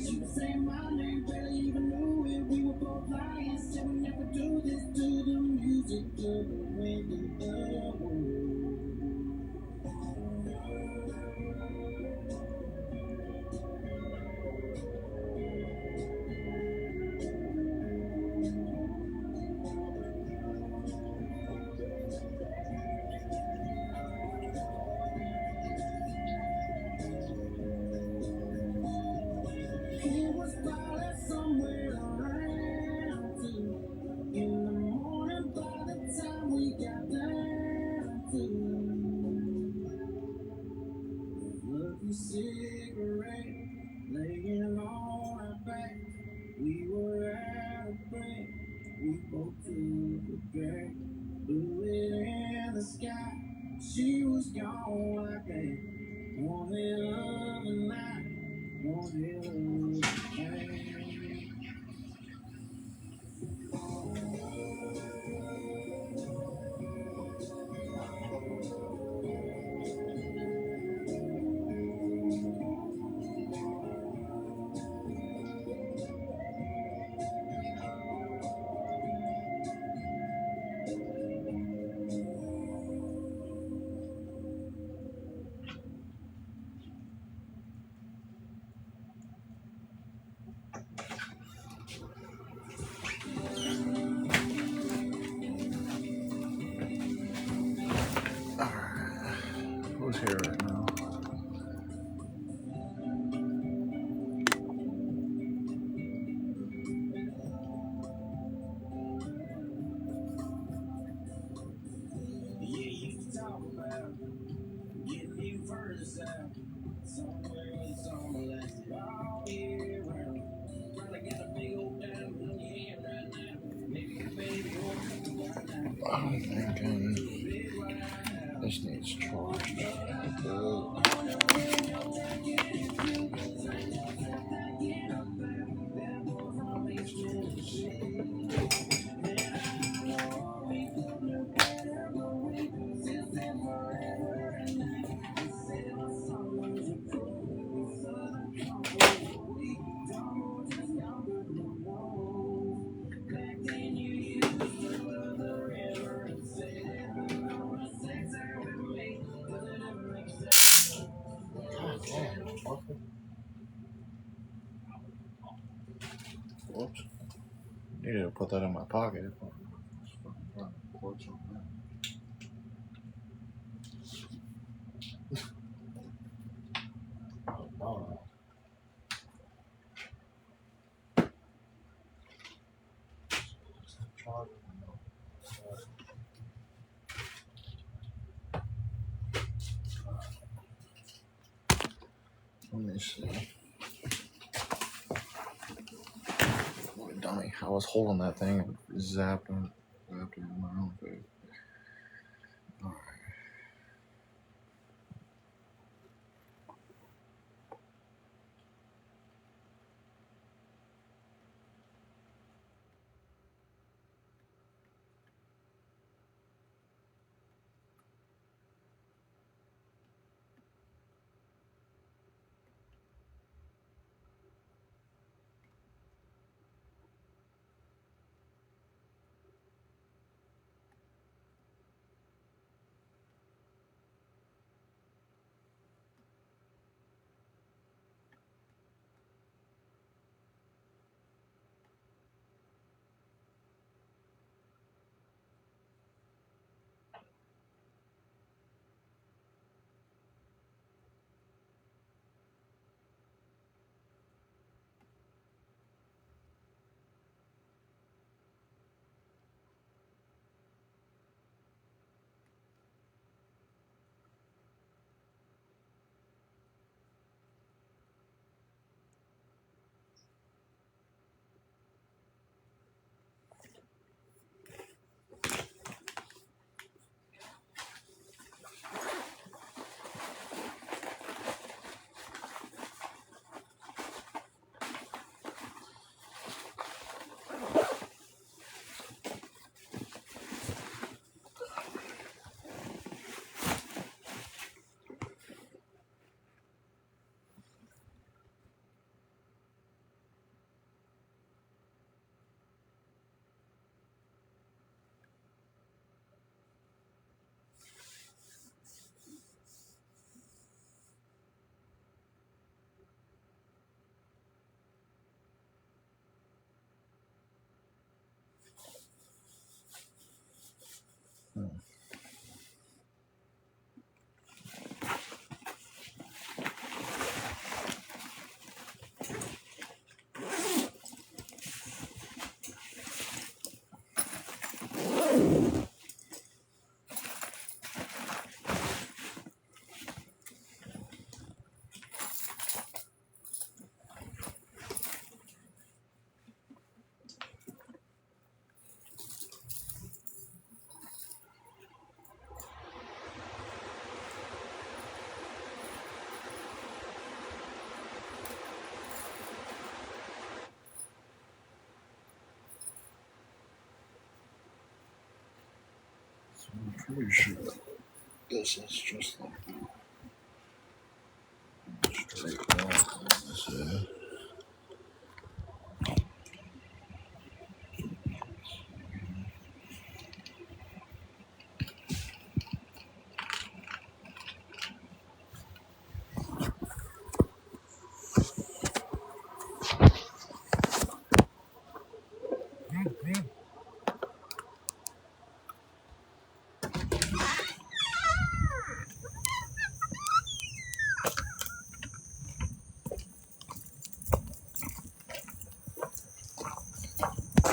She was saying my name, barely even knew it. We were both lying, said we never do this to the music, to the wind and the world. It was probably somewhere around 2 in the morning by the time we got down to lucky cigarette laying on our back. We were out of breath. We both took a drag, blew it in the sky. She was gone like that. One hell of a night, one hell of a day. Who's here right now? Yeah, you used to talk about getting new furnace out somewhere in summer lasted all year round. Trying to get a big old diamond on your hand right now. Maybe a baby or a couple right now. I'm thinking this needs charged. Whoops. Needed to put that in my pocket. Oh. Let me see. What a dummy. I was holding that thing and zapped it in my own face. Alright. I'm pretty sure this is just like a straight wall. This is.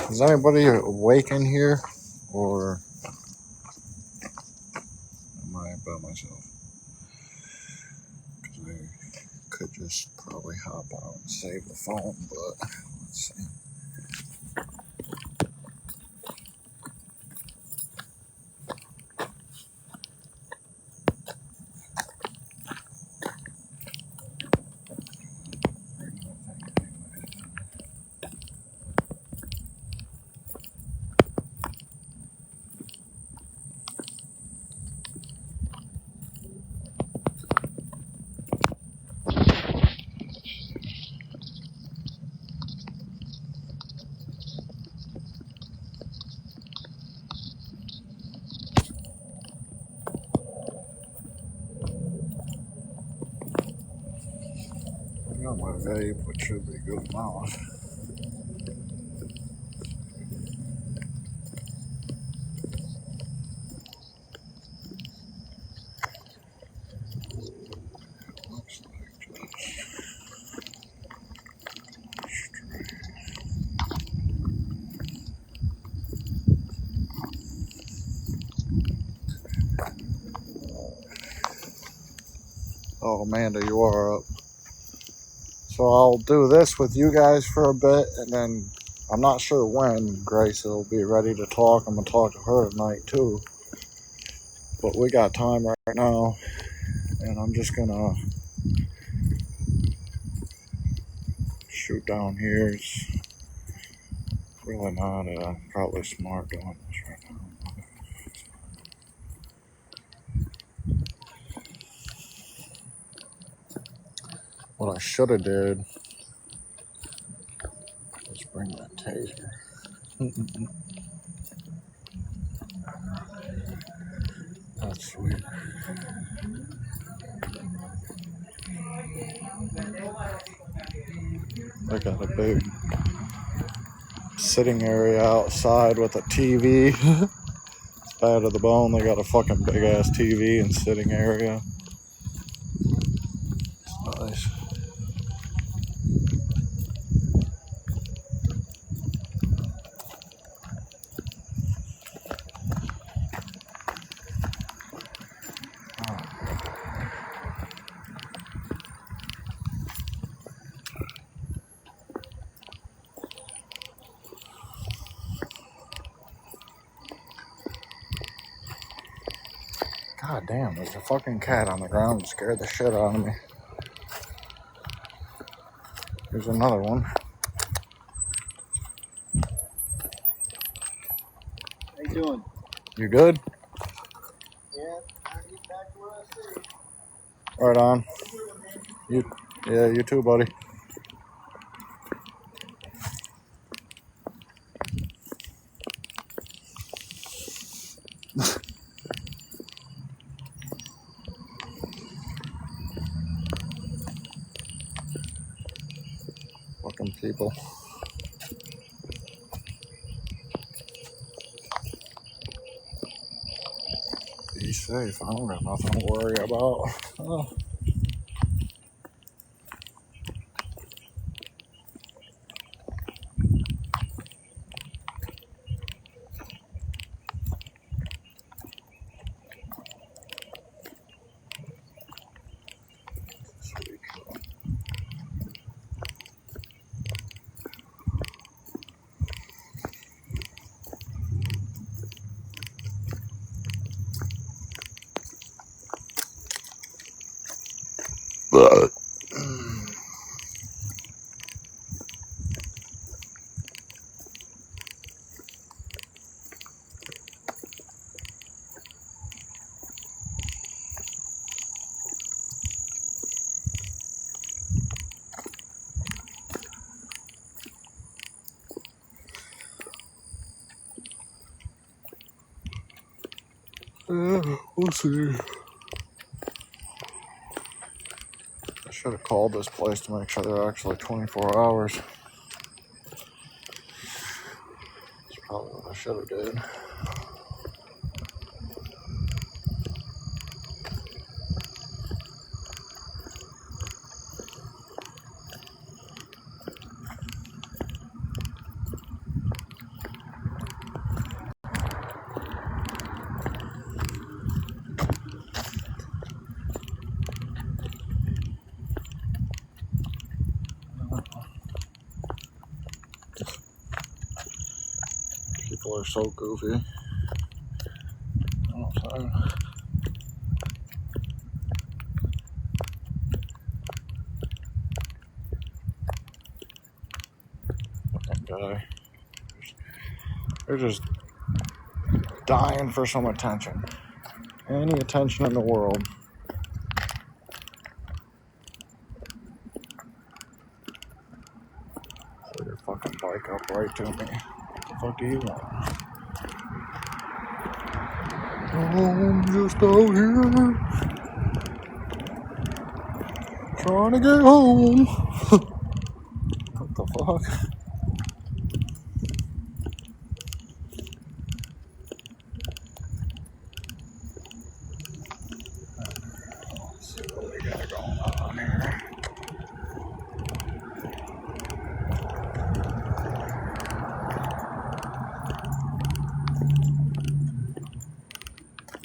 Is anybody awake in here, or am I by myself? Because I could just probably hop out and save the phone, but let's see. I got my vape, which should be good enough. Looks like just Oh, Amanda, you are up. So I'll do this with you guys for a bit, and then I'm not sure when Grace will be ready to talk. I'm going to talk to her tonight, too. But we got time right now, and I'm just going to shoot down here. It's really not probably smart doing this right now. What I should have did was bring that taser. That's sweet. They got a big sitting area outside with a TV. It's bad to the bone. They got a fucking big ass TV and sitting area. It's nice. God damn, there's a fucking cat on the ground that scared the shit out of me. Here's another one. How you doing? You good? Yeah, I get back to what I see. Right on. Yeah, you too, buddy. Fucking people. Be safe. I don't got nothing to worry about. Oh. But Yeah, we'll see. I should have called this place to make sure they're actually 24 hours. That's probably what I should have did. People are so goofy. Oh, sorry. That guy. They're just dying for some attention. Any attention in the world. Pull your fucking bike up right to me. What the fuck do you want? I'm just out here trying to get home. What the fuck? Let's see what we got going on here.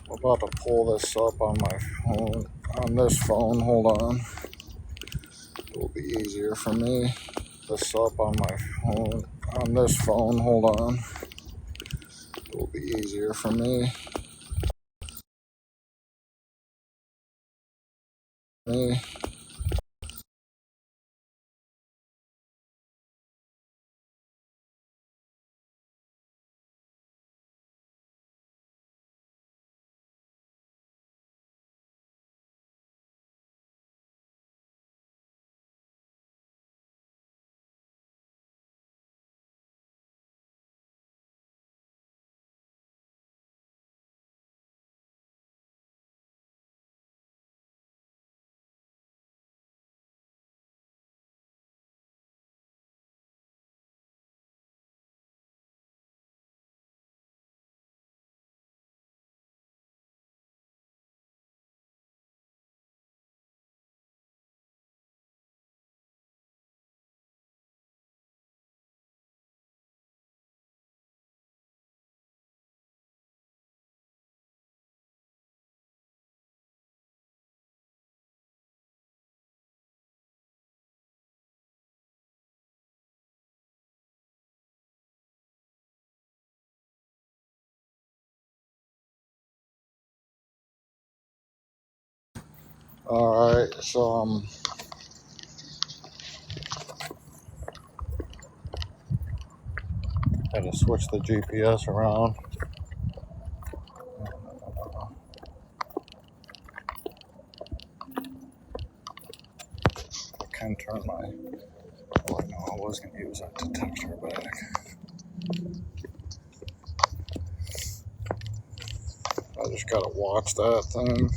I'm about to pull this up on my phone. On this phone, hold on. It will be easier for me. This up on my phone. On this phone, hold on. It will be easier for me. Alright, so had to switch the GPS around. I can turn my. Oh, no, I was going to use that to text her back. I just got to watch that thing.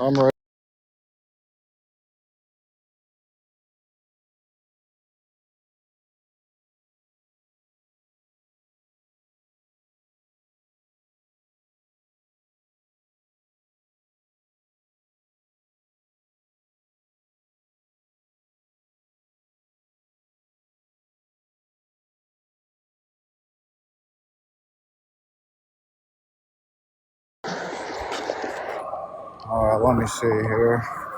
I'm ready. Alright, let me see here.